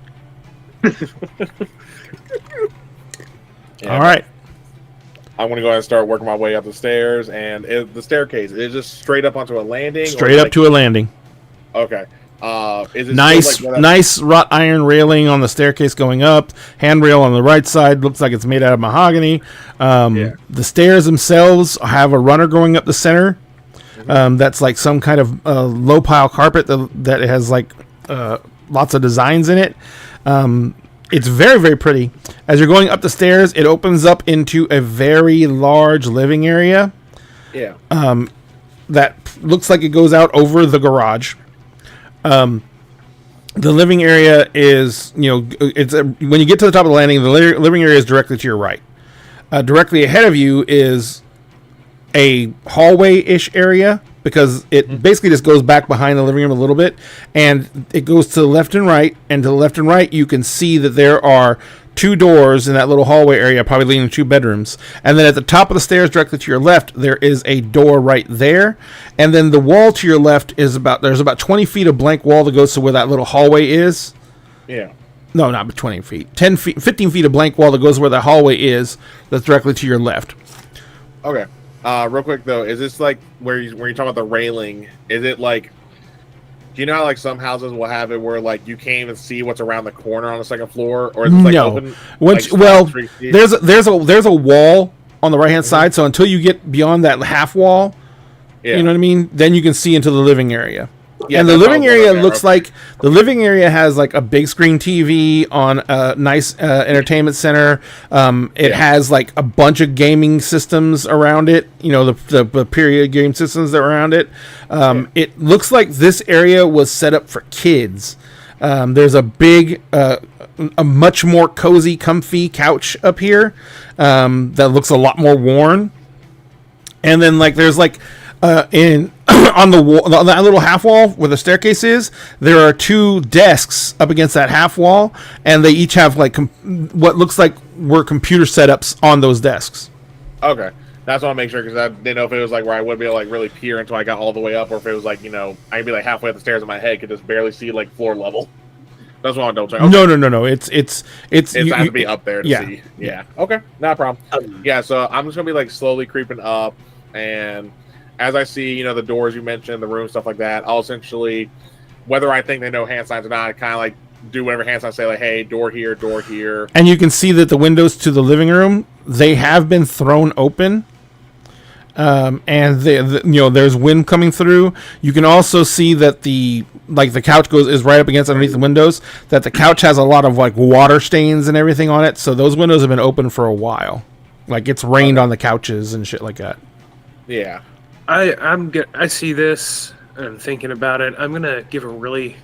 Yeah, All right. I'm gonna go ahead and start working my way up the stairs, and the staircase is just straight up onto a landing. Straight up to a landing. Okay. Is it Nice, still like nice wrought iron railing on the staircase going up. Handrail on the right side looks like it's made out of mahogany. The stairs themselves have a runner going up the center. That's like some kind of low pile carpet that has like lots of designs in it. It's very, very pretty. As you're going up the stairs, it opens up into a very large living area. Yeah. That looks like it goes out over the garage. The living area is, when you get to the top of the landing, the living area is directly to your right. Directly ahead of you is a hallway-ish area, because it basically just goes back behind the living room a little bit, and it goes to the left and right, and to the left and right you can see that there are two doors in that little hallway area, probably leading to two bedrooms. And then at the top of the stairs directly to your left, there is a door right there. And then the wall to your left is there's about 20 feet of blank wall that goes to where that little hallway is. Yeah. No, not 20 feet. 10 feet, 15 feet of blank wall that goes where the hallway is, that's directly to your left. Okay. Real quick though, is this like where you talk about the railing? Is it like, do you know how like some houses will have it where like you can't even see what's around the corner on the second floor, or is it like No. open? Once, like, well, street view? there's a wall on the right hand side, so until you get beyond that half wall, Yeah. you know what I mean, then you can see into the living area. Yeah, And the that's living what I was area looking at, looks like the living area has like a big screen TV on a nice entertainment center. It has like a bunch of gaming systems around it. You know, the period game systems that are around it. It looks like this area was set up for kids. There's a big, a much more cozy, comfy couch up here that looks a lot more worn. And then like there's like on the wall, that little half wall where the staircase is, there are two desks up against that half wall, and they each have like what looks like were computer setups on those desks. Okay. That's what I want to make sure, because I didn't know if it was like where I wouldn't be able to like really peer until I got all the way up, or if it was like, I'd be like halfway up the stairs in my head, could just barely see like floor level. That's what I want to double check. Okay. No. It's It has to be up there to yeah. see. Yeah. Okay. Not a problem. Yeah. So I'm just gonna be like slowly creeping up, and as I see, the doors you mentioned, the room, stuff like that, I'll essentially, whether I think they know hand signs or not, kind of like do whatever hand signs say, like, hey, door here, door here. And you can see that the windows to the living room, they have been thrown open. And there's wind coming through. You can also see that the couch is right up against underneath the windows, that the couch has a lot of like water stains and everything on it. So those windows have been open for a while. Like it's rained on the couches and shit like that. Yeah. I see this and I'm thinking about it. I'm gonna give a really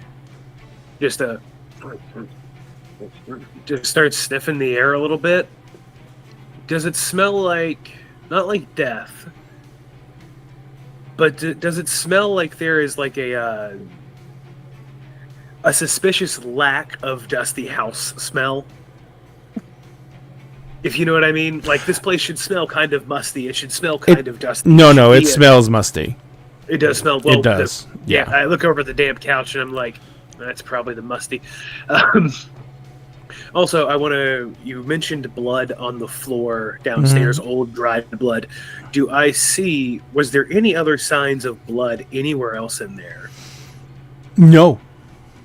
just a just start sniffing the air a little bit. Does it smell like, not like death, but does it smell like there is like a suspicious lack of dusty house smell? If you know what I mean. Like, this place should smell kind of musty. It should smell kind of dusty. No, it smells musty. It does smell. Well, it does. Yeah. I look over the damp couch and I'm like, that's probably the musty. Also, you mentioned blood on the floor downstairs, old dried blood. Was there any other signs of blood anywhere else in there? No.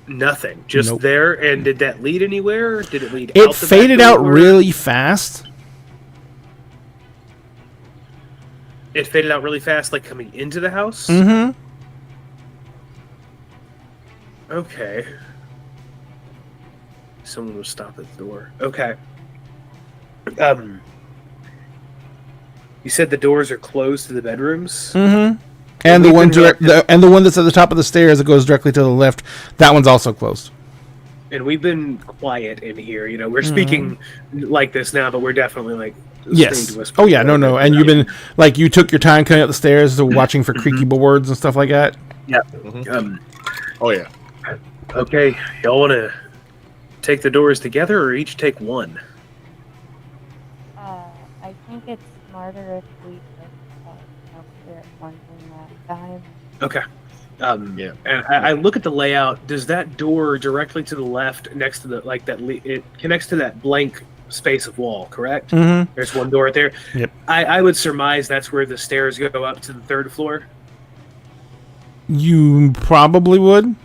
Nothing. Just Nope. there. And did that lead anywhere? Did it lead out? It the faded back out door? really fast. It faded out really fast, like coming into the house? Mm-hmm. Okay. Someone will stop at the door. Okay. You said the doors are closed to the bedrooms? Mm-hmm. And the one that's at the top of the stairs that goes directly to the left, that one's also closed. And we've been quiet in here. You know, we're speaking like this now, but we're definitely like Yes. stage whisper. Oh yeah, no. And you've been like, you took your time coming up the stairs to watching for creaky boards and stuff like that. Yeah. Oh yeah. Okay, y'all want to take the doors together or each take one? I think it's smarter if we just up there at one thing at a time. Okay. Yeah. And I look at the layout. Does that door directly to the left, next to the it connects to that blank space of wall? Correct. Mm-hmm. There's one door right there. Yep. I would surmise that's where the stairs go up to the third floor. You probably would.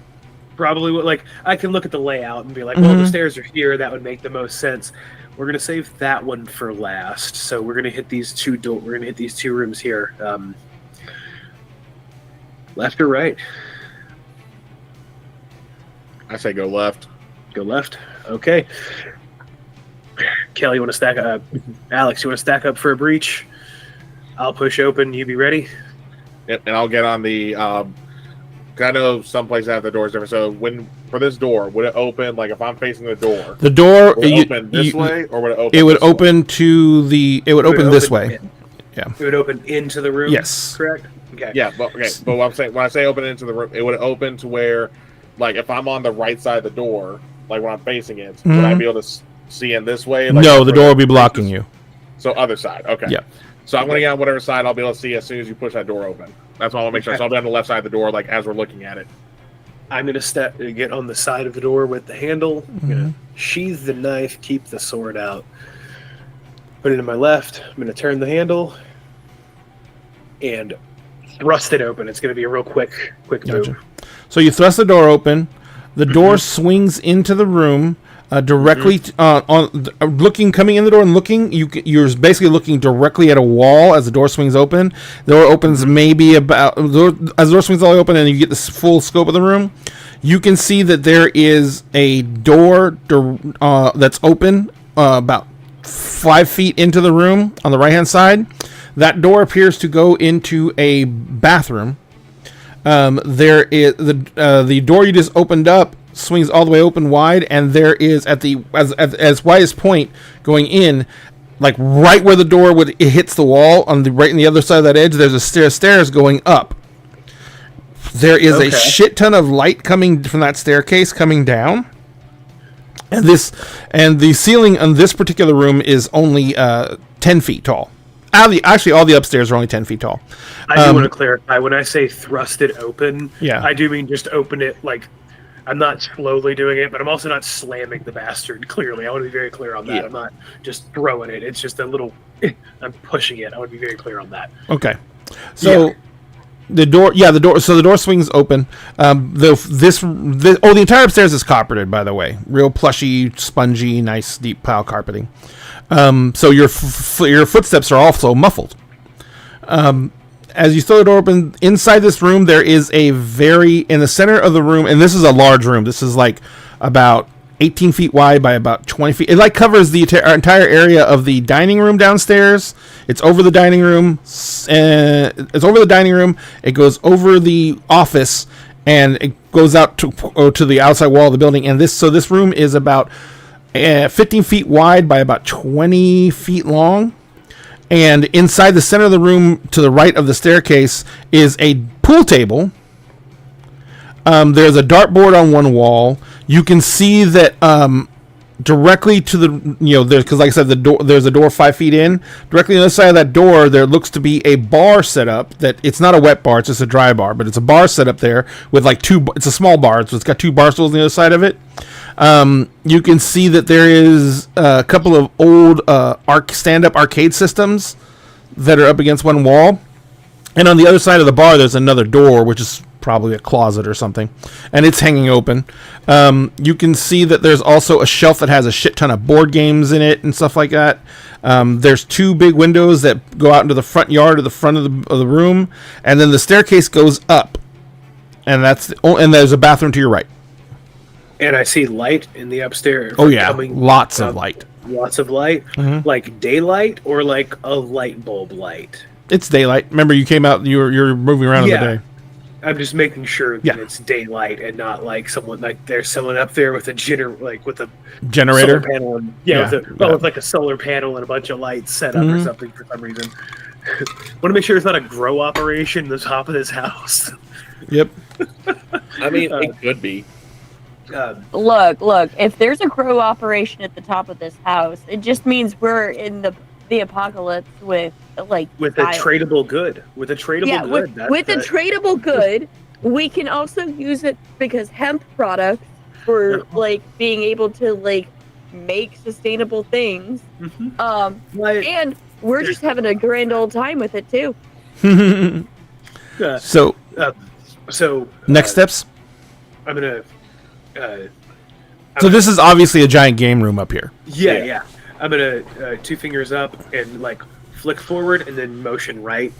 Probably would. Like, I can look at the layout and be like, well, the stairs are here. That would make the most sense. We're gonna save that one for last. So we're gonna hit these two We're gonna hit these two rooms here. Left or right? I say go left. Go left. Okay. Kelly, you want to stack up? Alex, you want to stack up for a breach? I'll push open. You be ready? Yep, and I'll get on the. 'Cause I know some places have the doors different. So for this door, would it open like if I'm facing the door? The door Would it open this way, or would it open? It would this way? open to the. It would open this way. in. Yeah. It would open into the room. Yes. Correct. Okay. Yeah, but what I'm saying, when I say open into the room, it would open to where, like, if I'm on the right side of the door, like when I'm facing it, would I be able to see in this way? Like, No, the door will be blocking you. So other side, okay. Yeah. So I'm going to get on whatever side I'll be able to see as soon as you push that door open. That's all I want to make sure. So I'll be on the left side of the door, like as we're looking at it. I'm gonna get on the side of the door with the handle. I'm gonna sheathe the knife, keep the sword out, put it in my left. I'm gonna turn the handle and thrust it open. It's gonna be a real quick Gotcha. move. So you thrust the door open. The door swings into the room directly coming in the door and looking. You're basically looking directly at a wall as the door swings open. The door opens maybe about as the door swings all the way open, and you get the full scope of the room. You can see that there is a door that's open about 5 feet into the room on the right hand side. That door appears to go into a bathroom. There is the door you just opened up swings all the way open wide, and there is at the as widest point going in, like right where the door it hits the wall on the right on the other side of that edge. There's a stairs going up. There is a shit ton of light coming from that staircase coming down, and the ceiling on this particular room is only 10 feet tall. Actually, all the upstairs are only 10 feet tall. I do want to clarify, when I say thrust it open, Yeah. I do mean just open it. Like, I'm not slowly doing it, but I'm also not slamming the bastard, clearly. I want to be very clear on that. Yeah. I'm not just throwing it. It's just a little, I'm pushing it. I want to be very clear on that. Okay, so the door. So the door swings open. The entire upstairs is carpeted, by the way, real plushy, spongy, nice, deep pile carpeting. So your footsteps are also muffled. As you throw the door open, inside this room, there is in the center of the room, and this is a large room. This is like about 18 feet wide by about 20 feet. It like covers the entire area of the dining room downstairs. It's over the dining room. It goes over the office, and it goes out to the outside wall of the building. And this room is about 15 feet wide by about 20 feet long. And inside the center of the room to the right of the staircase is a pool table. There's a dartboard on one wall. You can see that directly to the, because like I said, there's a door 5 feet in. Directly on the other side of that door, there looks to be a bar set up. That it's not a wet bar, it's just a dry bar, but it's a bar set up there with like it's a small bar, so it's got 2 bar stools on the other side of it. You can see that there is a couple of old stand-up arcade systems that are up against one wall. And on the other side of the bar, there's another door, which is probably a closet or something, and it's hanging open. You can see that there's also a shelf that has a shit ton of board games in it and stuff like that. There's 2 big windows that go out into the front yard or the front of the room, and then the staircase goes up, and and there's a bathroom to your right. And I see light in the upstairs. Oh yeah, lots of light. Lots of light, like daylight or like a light bulb light. It's daylight. Remember, you came out. You're moving around in the day. I'm just making sure that it's daylight and not like there's someone up there with a with a generator solar panel and with like a solar panel and a bunch of lights set up or something for some reason. Want to make sure it's not a grow operation in the top of this house. Yep. I mean, it could be. Look, if there's a grow operation at the top of this house, it just means we're in the apocalypse with a tradable good. With a tradable good. With a tradable good, we can also use it because hemp products for being able to make sustainable things. And we're just having a grand old time with it too. So next steps? I'm gonna so this is obviously a giant game room up here. Yeah. I'm gonna 2 fingers up and flick forward and then motion right.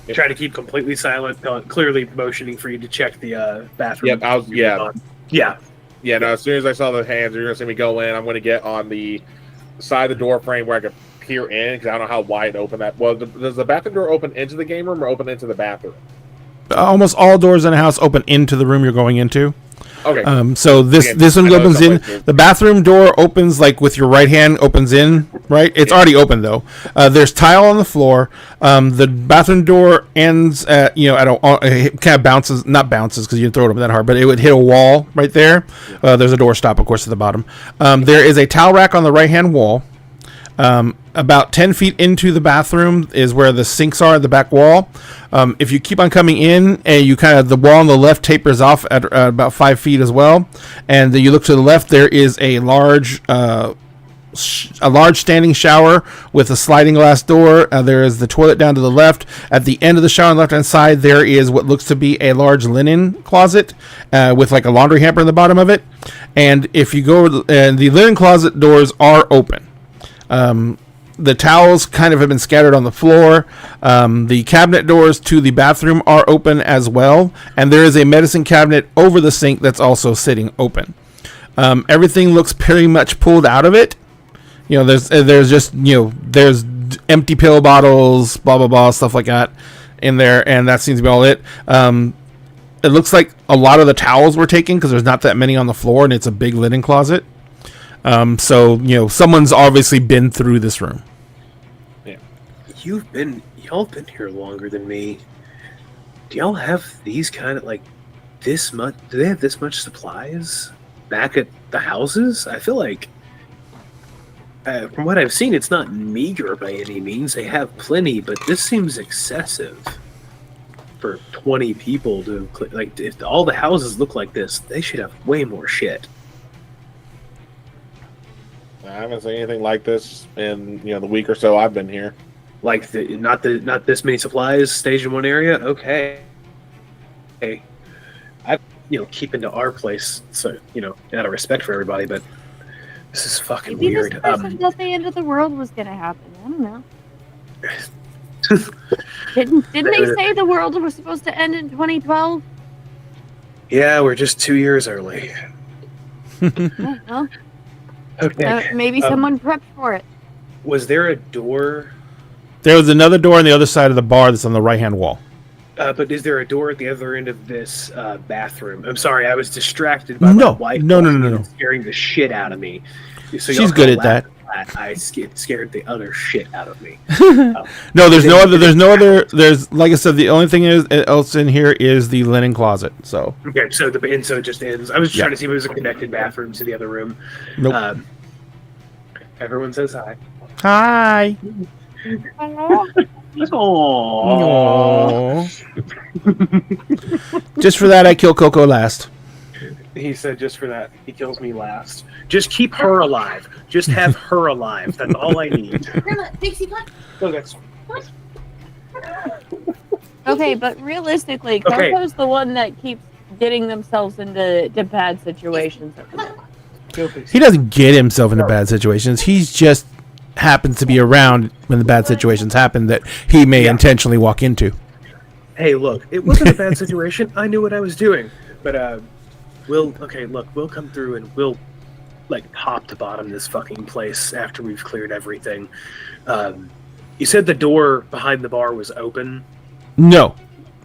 Try to keep completely silent, clearly motioning for you to check the bathroom. Yeah. No, as soon as I saw the hands, you're gonna see me go in. I'm gonna get on the side of the door frame where I can peer in because I don't know how wide open that. Well, does the bathroom door open into the game room or open into the bathroom? Almost all doors in a house open into the room you're going into. Okay. So this one opens in. The bathroom door opens with your right hand opens in. Right. It's already open though. There's tile on the floor. The bathroom door ends at it kind of bounces, not bounces because you didn't throw it over that hard, but it would hit a wall right there. There's a door stop, of course, at the bottom. There is a towel rack on the right hand wall. About 10 feet into the bathroom is where the sinks are at the back wall. If you keep on coming in, and the wall on the left tapers off at about 5 feet as well. And then you look to the left, there is a large standing shower with a sliding glass door. There is the toilet down to the left. At the end of the shower on the left-hand side, there is what looks to be a large linen closet with a laundry hamper in the bottom of it. And if you go, and the linen closet doors are open. The towels kind of have been scattered on the floor. The cabinet doors to the bathroom are open as well. And there is a medicine cabinet over the sink that's also sitting open. Everything looks pretty much pulled out of it. There's just, there's empty pill bottles, blah, blah, blah, stuff like that in there. And that seems to be all it. It looks like a lot of the towels were taken because there's not that many on the floor and it's a big linen closet. So someone's obviously been through this room. Yeah, y'all have been here longer than me. Do y'all have these kind of this much? Do they have this much supplies back at the houses? I feel like, from what I've seen, it's not meager by any means. They have plenty, but this seems excessive for 20 people to if all the houses look like this, they should have way more shit. I haven't seen anything like this in the week or so I've been here. Not this many supplies staged in one area. Okay. Hey, I keep into our place, so out of respect for everybody, but this is fucking Maybe weird. This person thought the end of the world was gonna happen. I don't know. Didn't they say the world was supposed to end in 2012? Yeah, we're just 2 years early. Yeah, well. Okay. Maybe someone prepped for it. Was there a door? There was another door on the other side of the bar that's on the right-hand wall. But is there a door at the other end of this bathroom? I'm sorry, I was distracted by No. my wife. No. Scaring the shit out of me. So She's good at that. I scared the other shit out of me. No, there's no other. There's like I said. The only thing else in here is the linen closet. So Okay, so it just ends. I was just Yeah. trying to see if it was a connected bathroom to the other room. nope. Everyone says hi. Hi. Hello? Aww. Aww. Just for that, I kill Coco last. He said, just for that, he kills me last. Just keep her alive. Just have her alive. That's all I need. Dixie cut. Okay. Okay, but realistically, Okay. Coco's the one that keeps getting themselves into bad situations. He doesn't get himself into bad situations. He's just happens to be around when the bad situations happen that he may intentionally walk into. Hey, look, it wasn't a bad situation. I knew what I was doing. But, we'll come through and we'll, like, top to bottom this fucking place after we've cleared everything. You said the door behind the bar was open. No,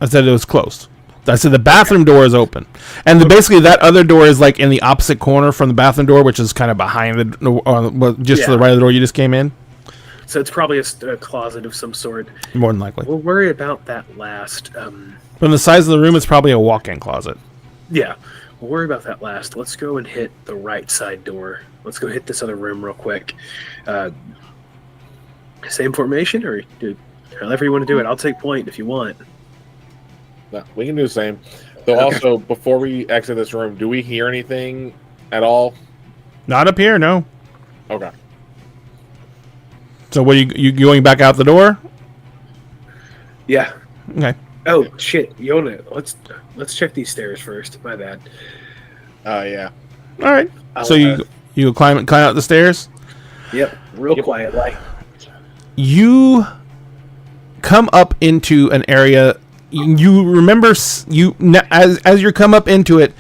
I said it was closed. I said the bathroom door is open, and basically that other door is like in the opposite corner from the bathroom door, which is kind of behind the, just to the right of the door you just came in. So it's probably a closet of some sort. More than likely. We'll worry about that last. From the size of the room, it's probably a walk-in closet. Yeah, we'll worry about that last. Let's go and hit the right side door. Let's go hit this other room real quick. Same formation, or however you want to do it. I'll take point if you want. No, we can do the same. Though also, before we exit this room, do we hear anything at all? Not up here, no. Okay. So what, you going back out the door? Yeah. Okay. Oh shit, Yona. Let's check these stairs first. My bad. Yeah. All right. So you climb out the stairs? Yep. Real quiet, like. You come up into an area. You remember as you come up into it,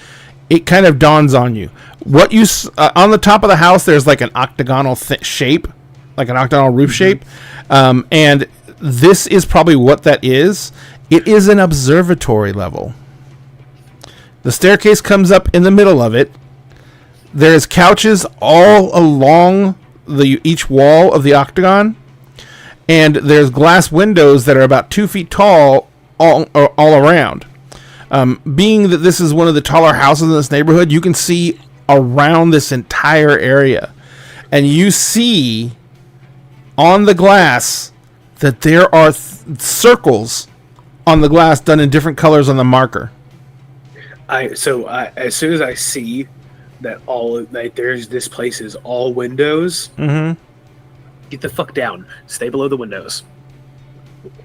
it kind of dawns on you. What you on the top of the house, there's like an octagonal shape, like an octagonal roof shape, and this is probably what that is. It is an observatory level. The staircase comes up in the middle of it. There's couches all along each wall of the octagon, and there's glass windows that are about 2 feet tall all around. Being that this is one of the taller houses in this neighborhood, you can see around this entire area, and you see on the glass that there are circles on the glass done in different colors on the marker. As soon as I see that this place is all windows, get the fuck down. Stay below the windows.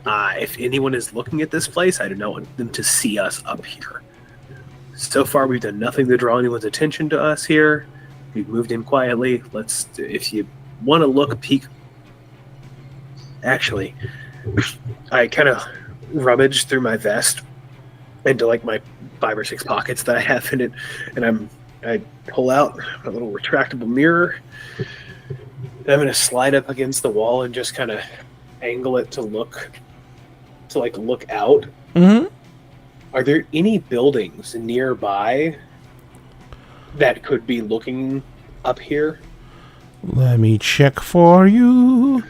If anyone is looking at this place, I do not want them to see us up here. So far, we've done nothing to draw anyone's attention to us here. We've moved in quietly. If you want to look, peek. Actually, I kind of rummage through my vest into like my 5 or 6 pockets that I have in it, and I pull out a little retractable mirror. And I'm gonna slide up against the wall and just kind of angle it to look out. Mm-hmm. Are there any buildings nearby that could be looking up here? Let me check for you.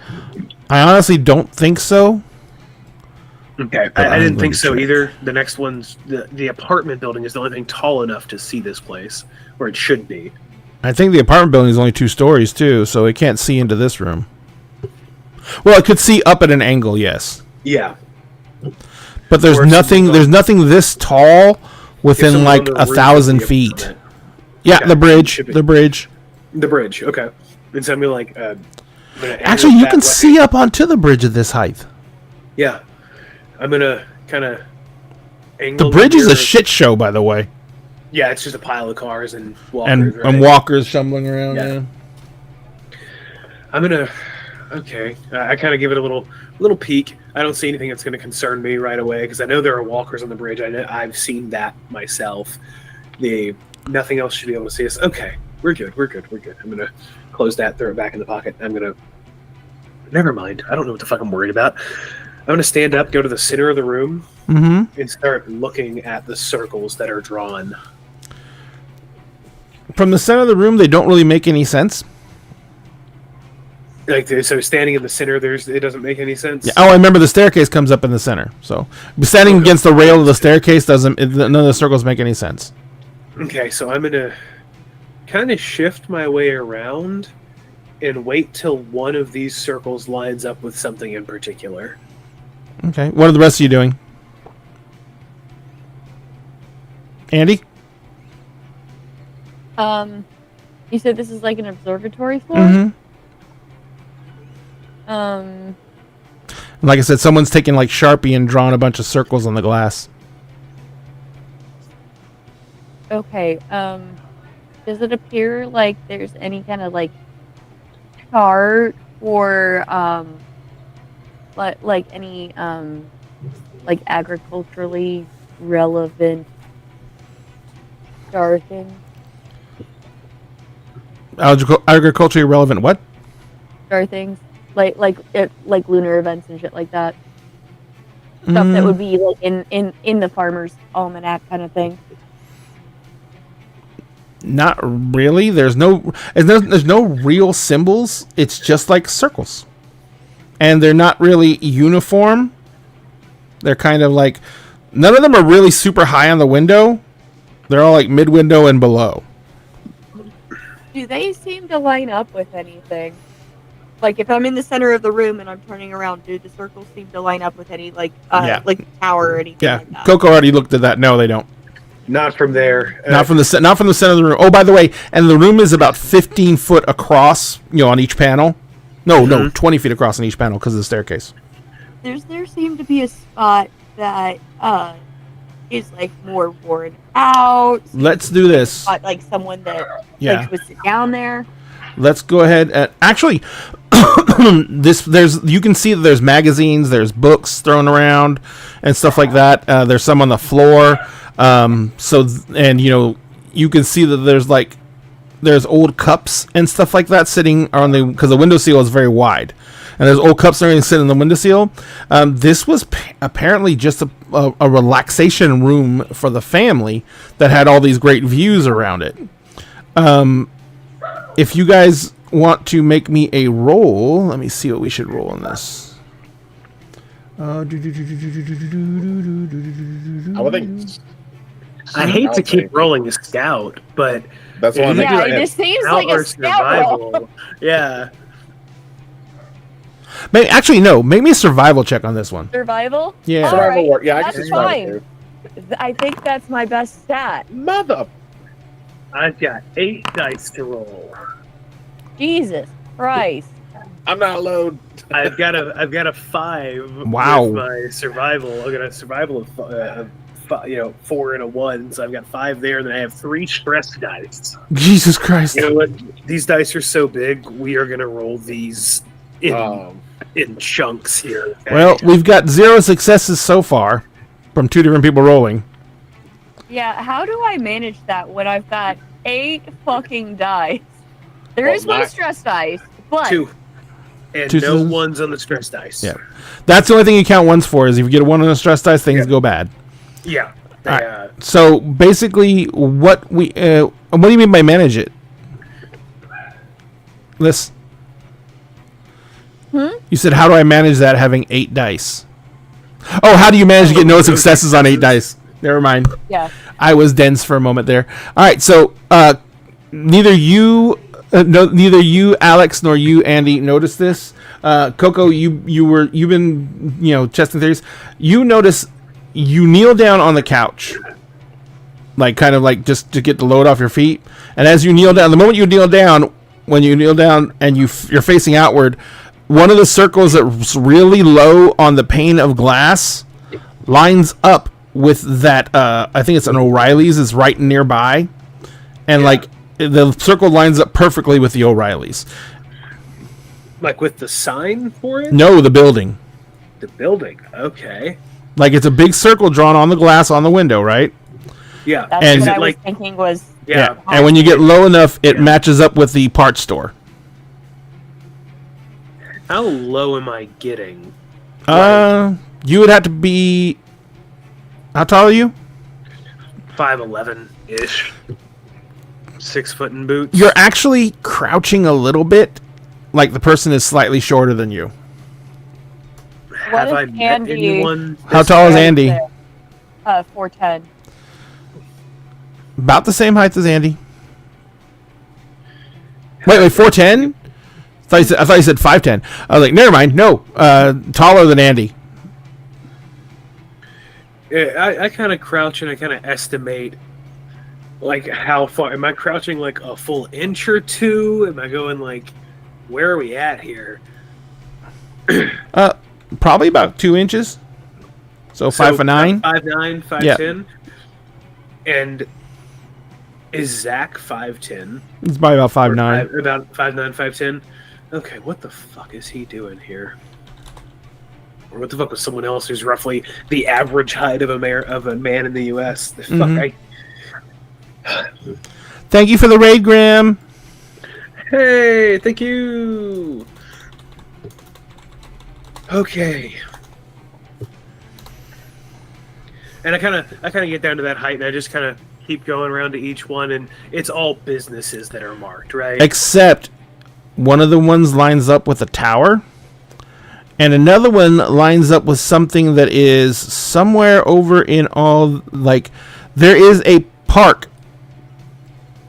I honestly don't think so. Okay, I didn't think so either. The next one's the apartment building is the only thing tall enough to see this place, or it should be. I think the apartment building is only 2 stories too, so it can't see into this room. Well, it could see up at an angle, yes. Yeah, But there's Or if nothing. someone's There's nothing this tall within someone like on the roof 1,000 of the feet. apartment. Yeah, Okay, the bridge. should be. The bridge. The bridge. Okay, and so I'm gonna like. I'm gonna angle Actually, it you that can way. see up onto the bridge at this height. Yeah, I'm gonna kind of The angle. bridge is a mirror- shit show, by the way, Yeah, it's just a pile of cars and walkers. and right? and walkers stumbling around. Yeah. Yeah. I'm gonna. Okay, I kind of give it a little peek. I don't see anything that's going to concern me right away because I know there are walkers on the bridge. I've seen that myself. Nothing else should be able to see us. Okay, we're good. I'm gonna close that, throw it back in the pocket. Never mind. I don't know what the fuck I'm worried about. going to stand up, go to the center of the room, Mm-hmm. and start looking at the circles that are drawn. From the center of the room, they don't really make any sense. Like, so standing in the center, it doesn't make any sense. Yeah. Oh, I remember the staircase comes up in the center. So standing against the rail of the staircase none of the circles make any sense. Okay, so I'm going to kind of shift my way around and wait till one of these circles lines up with something in particular. Okay. What are the rest of you doing? Andy? You said this is like an observatory floor? Mm-hmm. Like I said, someone's taken like Sharpie and drawn a bunch of circles on the glass. Okay, does it appear like there's any kind of like chart or like any like agriculturally relevant star thing? Agriculturally relevant what? Star things? Like lunar events and shit like that. Stuff that would be like in the farmer's almanac kind of thing. Not really. There's no real symbols. It's just like circles. And they're not really uniform. They're kind of like, none of them are really super high on the window. They're all like mid-window and below. Do they seem to line up with anything? Like if I'm in the center of the room and I'm turning around, do the circles seem to line up with any like tower or anything Yeah, like that? Coco already looked at that. No, they don't. Not from there. Not from the center of the room. Oh, by the way, and the room is about 15 foot across, on each panel. No, 20 feet across on each panel because of the staircase. There seemed to be a spot that is like more worn out. Let's do this. Like someone that Yeah. would sit down there. Let's go ahead and actually you can see that there's magazines, there's books thrown around and stuff like that. There's some on the floor. You can see that there's old cups and stuff like that sitting on because the window seal is very wide. And there's old cups and everything sitting in the window seal. This was apparently just a relaxation room for the family that had all these great views around it. If you guys want to make me a roll, let me see what we should roll in this. I would think. I hate to keep rolling a scout, but That's one thing. Yeah, it just seems like a scout roll. Yeah. No. Make me a survival check on this one. Survival? Yeah. All Survival right, work. Yeah, I that's can survival fine. too. I think that's my best stat. Mother. I've got 8 dice to roll. Jesus Christ. I'm not alone. I've got a 5. Wow. With my survival. I've got a survival of 4 and a 1, so I've got 5 there, and then I have 3 stress dice. Jesus Christ. You know what? These dice are so big, we are gonna roll these in chunks here. Okay? Well, we've got 0 successes so far from 2 different people rolling. Yeah, how do I manage that when I've got 8 fucking dice? There is one stress dice, but 2. And 2 no successes? ones on the stress dice. Yeah. That's the only thing you count ones for, is if you get a 1 on a stress dice, things go bad. Yeah. All right. So basically, what do you mean by manage it? Listen. You said, how do I manage that having 8 dice? Oh, how do you manage to get no successes on 8 dice? Never mind. yeah. I was dense for a moment there. All right, so neither you, Alex, nor you, Andy, noticed this. Coco, you've been testing theories. You notice you kneel down on the couch, kind of just to get the load off your feet. And as you kneel down, the moment you kneel down, when you kneel down and you're facing outward, one of the circles that's really low on the pane of glass lines up with that. I think it's an O'Reilly's is right nearby, and the circle lines up perfectly with the O'Reilly's. Like with the sign for it? No, the building. The building. Okay. It's a big circle drawn on the glass on the window, right? Yeah. That's And- what I was like- thinking was. Yeah. And when you get low enough, it Yeah. matches up with the parts store. How low am I getting? You would have to be. How tall are you? 5'11" ish. 6 foot in boots. You're actually crouching a little bit, like the person is slightly shorter than you. Have What I is met Andy? anyone? How tall is Andy? 4'10". About the same height as Andy. Wait, 4'10"? I thought you said 5'10". I was like, never mind. No, taller than Andy. Yeah, I kind of crouch and I kind of estimate, like, how far. Am I crouching like a full inch or two? Am I going like, where are we at here? Probably about 2 inches. So 5'9". 5'9", 5'10". And is Zach 5'10"? He's probably about 5'9". About 5'9", 5'10". Okay, what the fuck is he doing here? Or what the fuck was someone else who's roughly the average height of a man in the U.S.? The fuck, Thank you for the raid, Graham. Hey, thank you. Okay. And I kind of get down to that height, and I just kind of keep going around to each one, and it's all businesses that are marked, right? Except one of the ones lines up with a tower, and another one lines up with something that is somewhere over in all, like, there is a park.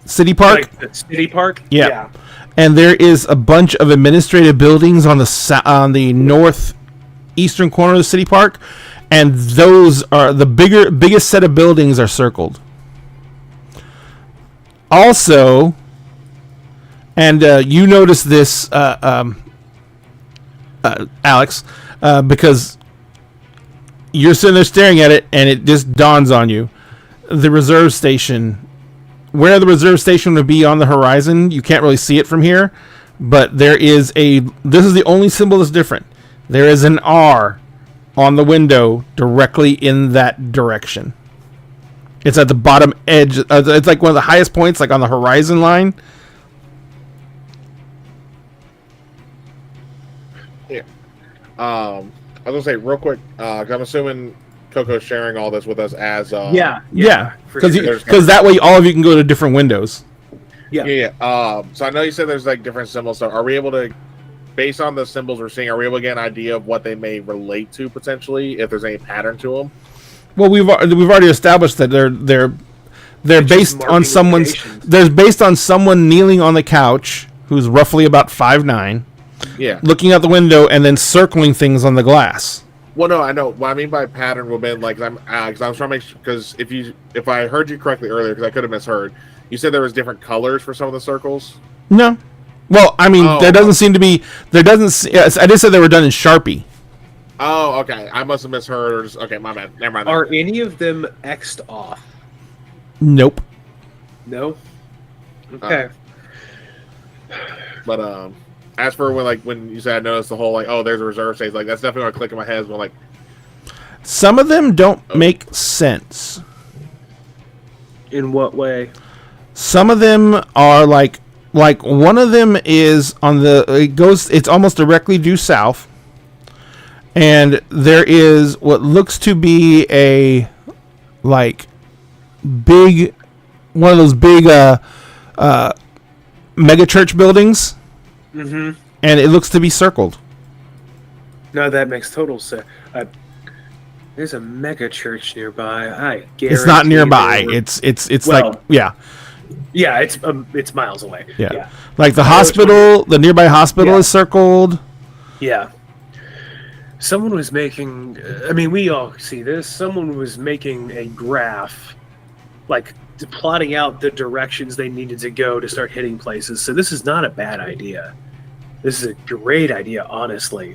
City Park? Like the city park? Yeah. And there is a bunch of administrative buildings on the northeastern corner of the city park, and those are the biggest set of buildings are circled. Also, and you notice this, Alex, because you're sitting there staring at it, and it just dawns on you. The reserve station, where the reserve station would be on the horizon, you can't really see it from here, but this is the only symbol that's different. There is an R on the window directly in that direction. It's at the bottom edge. It's like one of the highest points, like on the horizon line. Yeah. I was gonna say real quick, because I'm assuming Coco's sharing all this with us as Yeah, for sure. because that way all of you can go to different windows. Yeah. So I know you said there's like different symbols. So are we able to, based on the symbols we're seeing, are we able to get an idea of what they may relate to potentially, if there's any pattern to them? Well, we've already established that they're based on someone's. They're based on someone kneeling on the couch who's roughly about 5'9", Yeah. looking out the window and then circling things on the glass. Well, no, I know. What I mean by pattern would be like, I'm trying to make sure, because if I heard you correctly earlier, because I could have misheard, you said there was different colors for some of the circles. No, well, I mean, there doesn't seem to be. There doesn't. Yes, I did say they were done in Sharpie. Oh, okay. I must have misheard. Or just, okay, my bad. Never mind. Are any of them X'd off? Nope. No. Okay. But as for when you said I noticed the whole like, oh, there's a reserve stage, like that's definitely gonna click in my head. When like some of them don't make sense. In what way? Some of them are like one of them is on the it's almost directly due south, and there is what looks to be a like big one of those big mega church buildings. Mm-hmm. And it looks to be circled. No, that makes total sense. There's a mega church nearby. I guarantee it's not nearby. It's well, like yeah. Yeah, it's miles away. Yeah. Like the hospital, the nearby hospital is circled. Yeah. Someone was making. I mean, we all see this. Someone was making a graph, like plotting out the directions they needed to go to start hitting places. So this is not a bad idea. This is a great idea, honestly.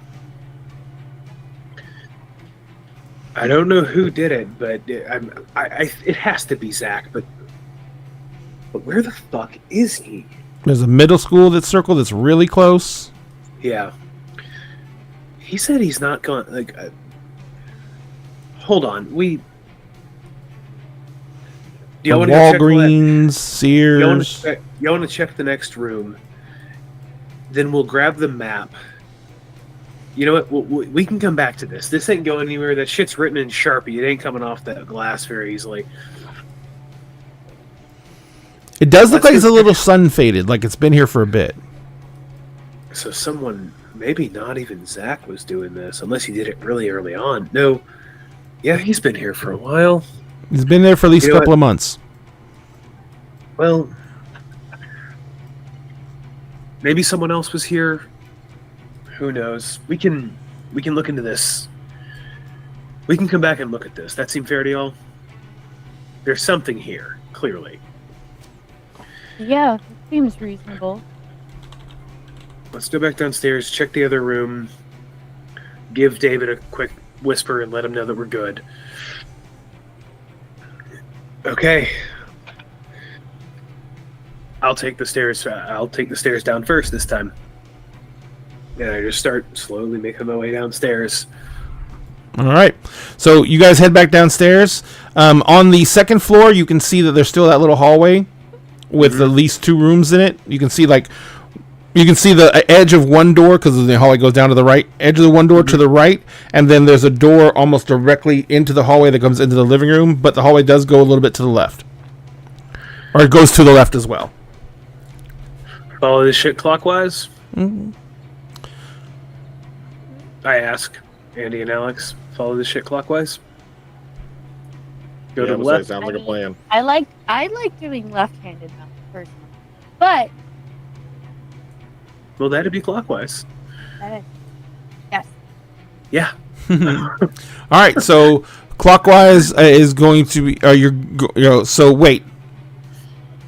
I don't know who did it, but it has to be Zach. But where the fuck is he? There's a middle school that's circled that's really close. Yeah. He said he's not going. Like, hold on. Walgreens, Sears. You want to check the next room? Then we'll grab the map, You know what? We can come back to this. This ain't going anywhere. That shit's written in Sharpie. It ain't coming off that glass very easily. It does look Let's like it's a go- little sun faded, like it's been here for a bit. So someone, maybe not even Zach, was doing this, unless he did it really early on. No. Yeah, he's been here for a while. He's been there for at least You a know couple of months. Well, maybe someone else was here. Who knows? We can look into this. We can come back and look at this. That seem fair to y'all? There's something here, clearly. Yeah, it seems reasonable. Let's go back downstairs, check the other room, give David a quick whisper and let him know that we're good. Okay. I'll take the stairs down first this time. And I just start slowly making my way downstairs. All right. So you guys head back downstairs. On the second floor, you can see that there's still that little hallway with at least 2 rooms in it. You can see the edge of one door because the hallway goes down to the right. Edge of the one door to the right, and then there's a door almost directly into the hallway that comes into the living room. But the hallway does go a little bit to the left, or it goes to the left as well. Follow this shit clockwise? I ask Andy and Alex. Follow this shit clockwise? Go Yeah, to I the would say left? sounds like a plan. I like doing left-handed now, personally. But Well, that'd be clockwise. yes. Yeah. All right. So clockwise is going to be. So wait.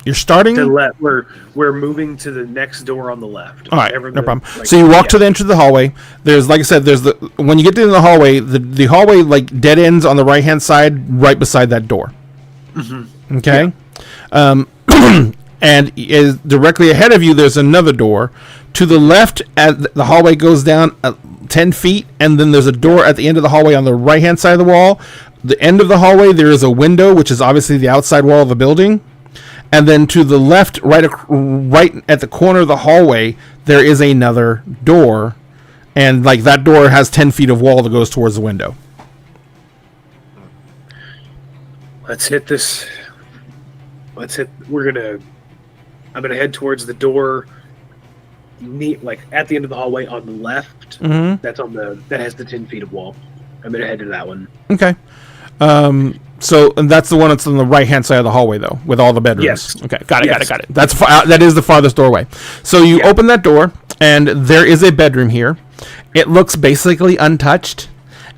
You're starting. To the left. We're moving to the next door on the left. All right, Whatever no the- problem. like, So you walk yeah. to the entrance of the hallway. There's, like I said, when you get to the hallway, the hallway like dead ends on the right hand side, right beside that door. Mm-hmm. Okay, and is directly ahead of you. There's another door. To the left, the hallway goes down 10 feet, and then there's a door at the end of the hallway on the right hand side of the wall. The end of the hallway, there is a window, which is obviously the outside wall of the building. And then to the left, right at the corner of the hallway, there is another door. And like that door has 10 feet of wall that goes towards the window. Let's hit this. I'm gonna head towards the door, like at the end of the hallway on the left. Mm-hmm. That has the 10 feet of wall. I'm gonna head to that one. Okay. And that's the one that's on the right hand side of the hallway, though, with all the bedrooms. Yes. Okay. Got it. Yes. Got it. That is the farthest doorway. So you open that door, and there is a bedroom here. It looks basically untouched.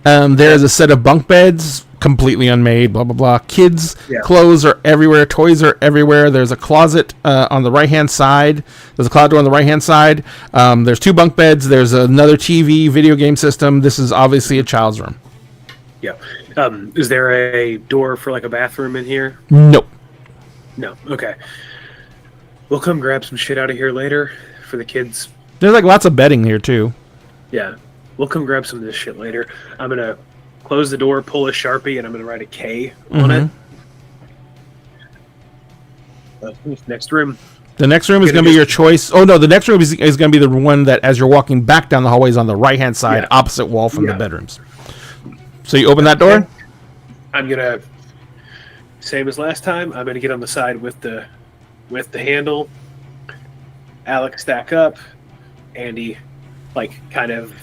There is a set of bunk beds, completely unmade. Blah blah blah. Kids' clothes are everywhere. Toys are everywhere. There's a closet on the right hand side. There's a closet door on the right hand side. There's 2 bunk beds. There's another TV, video game system. This is obviously a child's room. Yeah. Is there a door for like a bathroom in here? Nope. No. Okay. We'll come grab some shit out of here later for the kids. There's like lots of bedding here too. Yeah. We'll come grab some of this shit later. I'm gonna close the door, pull a Sharpie, and I'm gonna write a K on it. Next room. The next room is going to be your choice. Oh no, the next room is going to be the one that, as you're walking back down the hallway, is on the right hand side, opposite wall from the bedrooms. So you open that door. I'm gonna, same as last time. I'm gonna get on the side with the handle. Alex stack up. Andy, like kind of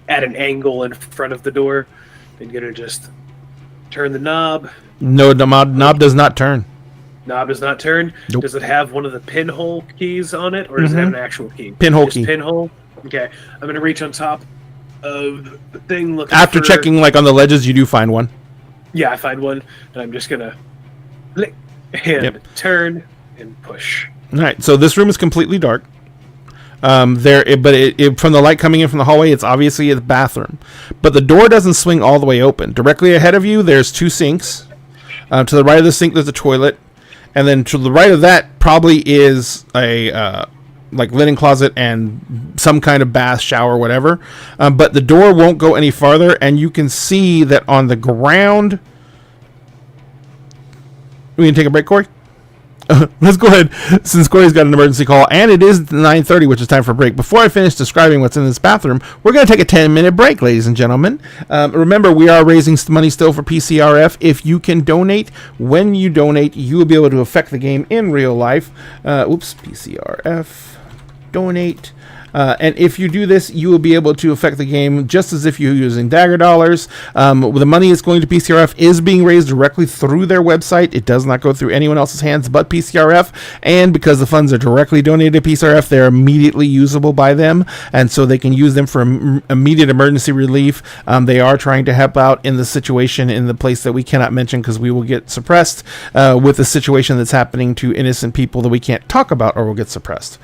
at an angle in front of the door. Then gonna just turn the knob. No, the knob does not turn. Knob does not turn. Nope. Does it have one of the pinhole keys on it, or does it have an actual key? Pinhole Just key. Pinhole. Okay. I'm gonna reach on top of the thing. Looking After for- checking like on the ledges, you do find one. Yeah, I find one, and I'm just gonna flick and turn and push. All right. So this room is completely dark. From the light coming in from the hallway, it's obviously a bathroom, but the door doesn't swing all the way open. Directly ahead of you, there's 2 sinks. To the right of the sink, there's a toilet, and then to the right of that probably is a like linen closet and some kind of bath, shower, whatever. But the door won't go any farther, and you can see that on the ground. We can take a break, Corey. let's go ahead, since Corey's got an emergency call, and it is 9:30, which is time for a break. Before I finish describing what's in this bathroom, we're going to take a 10-minute break, ladies and gentlemen. Remember, we are raising money still for PCRF. If you can donate, when you donate, you will be able to affect the game in real life. PCRF, donate. And if you do this, you will be able to affect the game just as if you're using Dagger Dollars. The money is going to PCRF is being raised directly through their website. It does not go through anyone else's hands but PCRF. And because the funds are directly donated to PCRF, they're immediately usable by them. And so they can use them for immediate emergency relief. They are trying to help out in the situation in the place that we cannot mention because we will get suppressed with the situation that's happening to innocent people that we can't talk about or will get suppressed.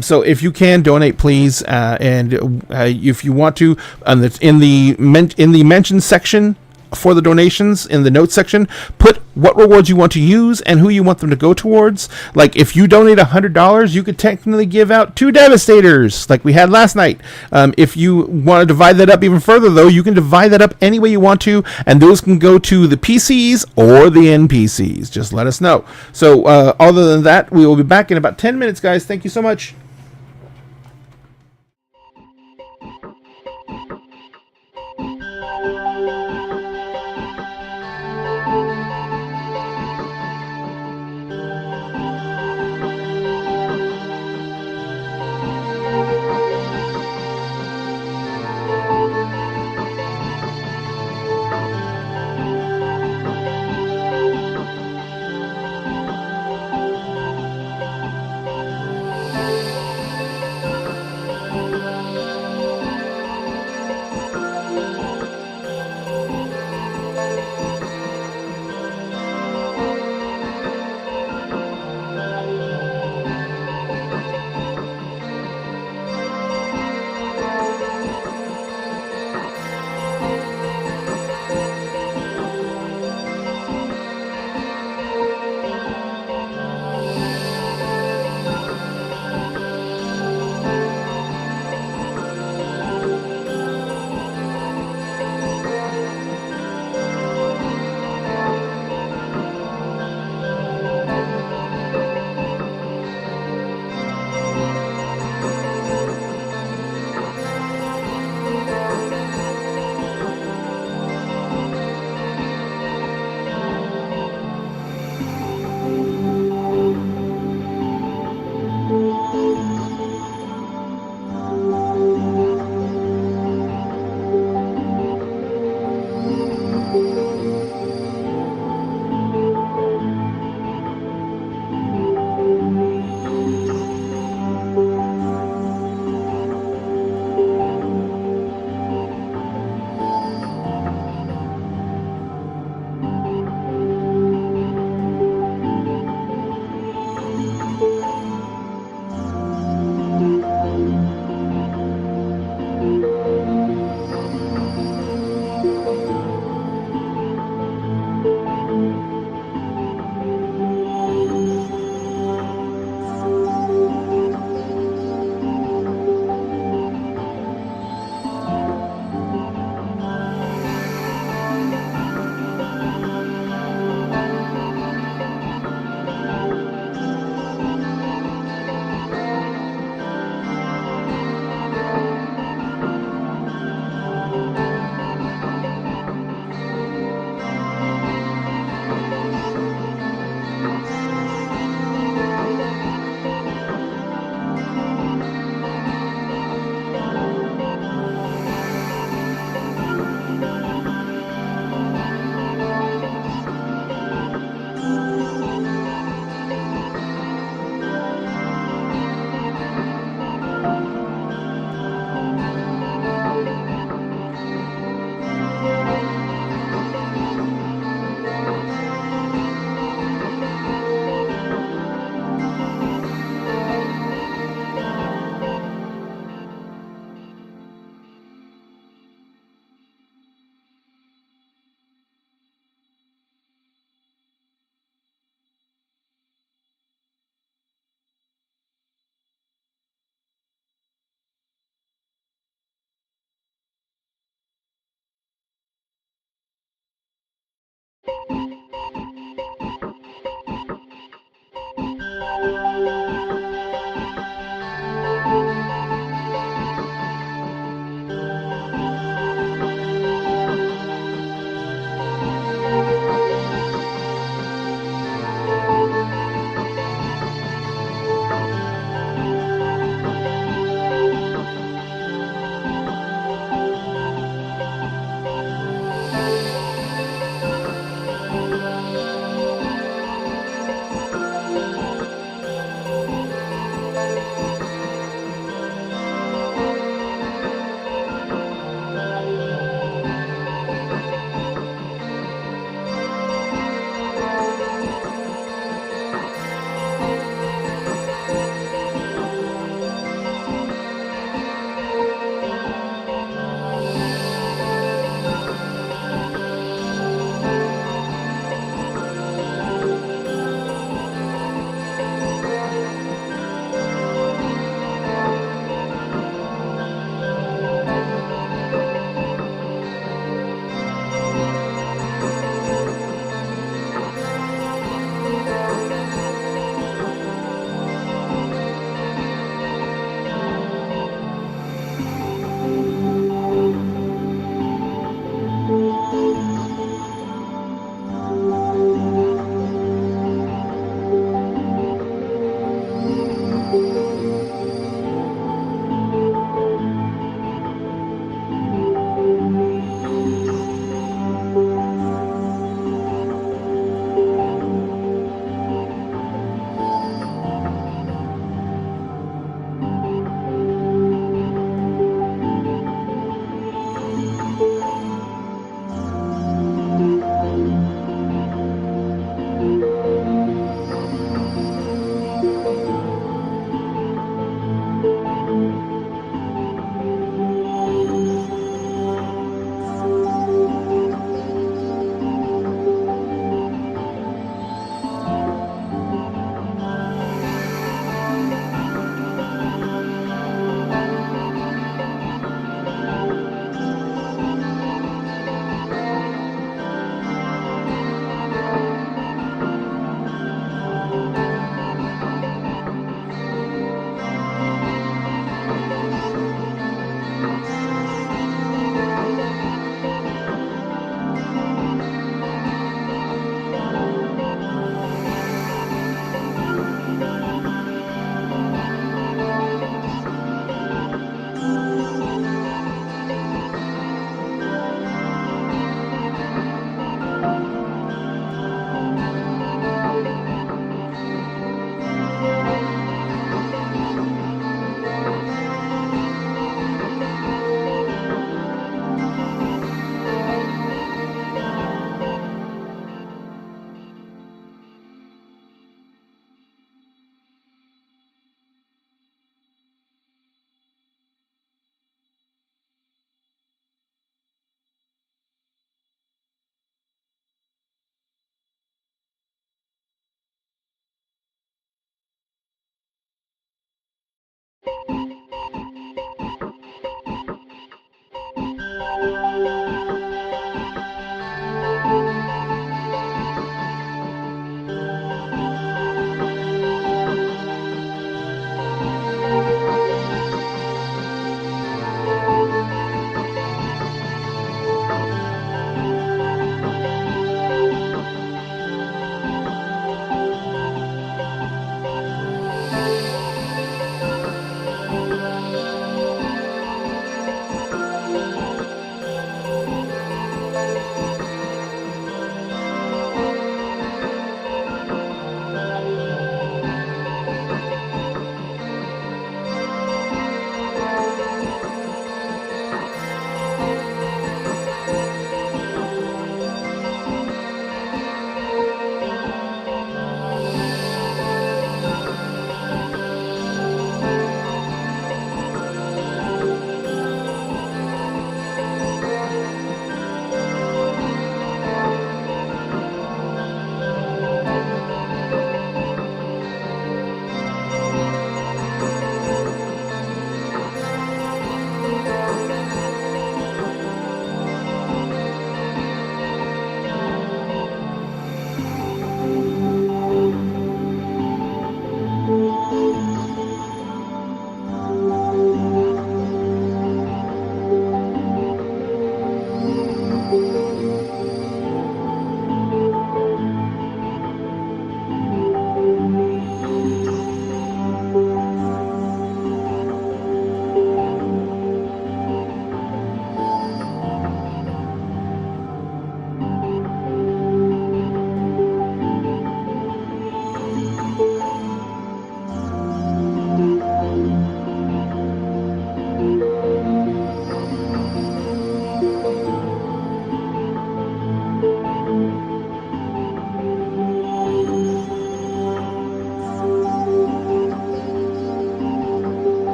So if you can donate, please, and if you want to, in the mention section for the donations, in the notes section, put what rewards you want to use and who you want them to go towards. Like if you donate $100, you could technically give out 2 Devastators, like we had last night. If you want to divide that up even further, though, you can divide that up any way you want to, and those can go to the PCs or the NPCs. Just let us know. So other than that, we will be back in about 10 minutes, guys. Thank you so much.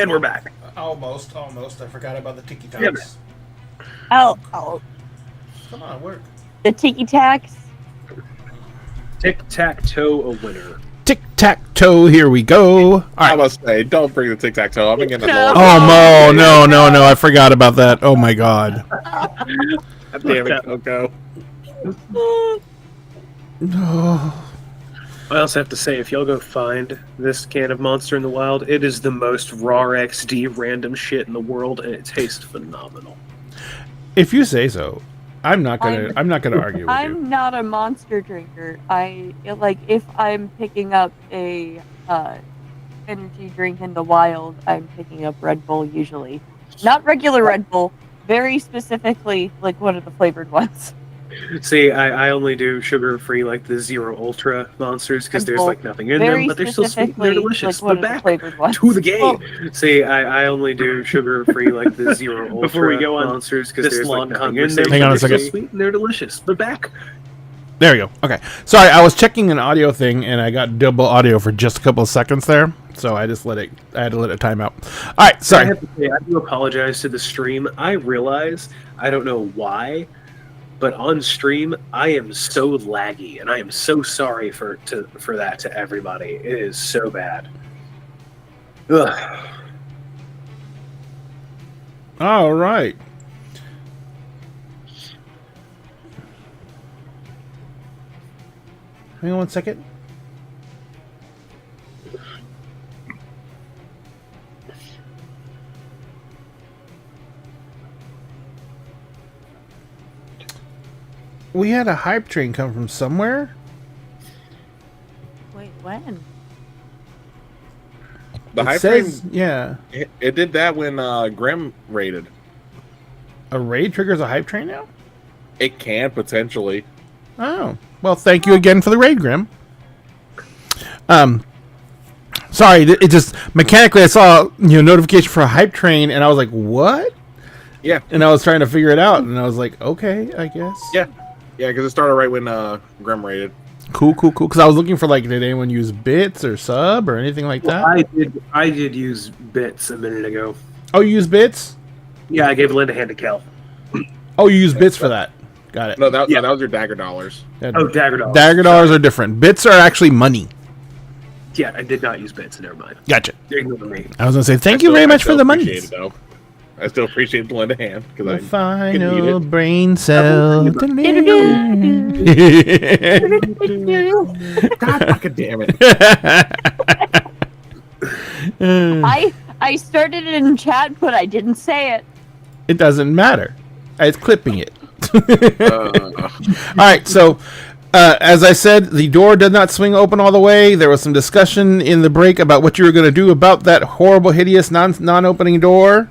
And we're back. Almost. I forgot about the tiki Yeah, talks. Oh, Come on, work. the tiki tacks. Tic-tac-toe a winner. Tic-tac-toe, here we go. All I right. must say, don't bring the tic tac toe. I've been getting that. Oh, no, I forgot about that. Oh, my God. Damn it, Coco. No. I also have to say, if y'all go find this can of Monster in the Wild, it is the most raw XD random shit in the world, and it tastes phenomenal. If you say so, I'm not gonna argue with I'm you. not a monster drinker. If I'm picking up a energy drink in the wild, I'm picking up Red Bull usually. Not regular Red Bull, very specifically like one of the flavored ones. See, I only do sugar-free, like the Zero Ultra Monsters, because there's like nothing in them, Very but they're still sweet and they're specifically delicious. like one But of the back flavored ones. to the game. Well, See, I only do sugar-free, like the Zero Ultra Before we go on Monsters, because this there's long like nothing in them. conversation- Hang on a but they're second. still sweet and they're delicious. But back. There we go. Okay. Sorry, I was checking an audio thing and I got double audio for just a couple of seconds there. So I had to let it time out. All right, I sorry. have to say, I do apologize to the stream. I realize, I don't know why, but on stream, I am so laggy, and I am so sorry for that to everybody. It is so bad. Ugh. All right. Hang on one second. We had a hype train come from somewhere. wait, when? The It hype says, train, yeah. it did that when Grim raided. A raid triggers a hype train now? It can potentially. Oh. Well, thank you again for the raid, Grim. Sorry, it just mechanically I saw notification for a hype train and I was like, what? Yeah, And I was trying to figure it out and I was like, okay, I guess. yeah, because it started right when Grim raided. Cool. Because I was looking for like, did anyone use bits or sub or anything like that? I did use bits a minute ago. Oh, you use bits? Yeah, I gave Linda a hand to Kel. Oh, you use bits for that. Got it. No, that Yeah. was your dagger dollars. Oh, Dagger Dollars. Dagger dollars are different. Bits are actually money. Yeah, I did not use bits. Never mind. Gotcha. Ignore me. I was gonna say thank I you still- very I much for still the appreciate money. it, though. I still appreciate the Linda hand The because I final need it. brain cell. God fucking damn it. I started it in chat, but I didn't say it. It doesn't matter. It's clipping it. Uh, All right, so as I said, the door did not swing open all the way. There was some discussion in the break about what you were going to do about that horrible, hideous, non-opening door.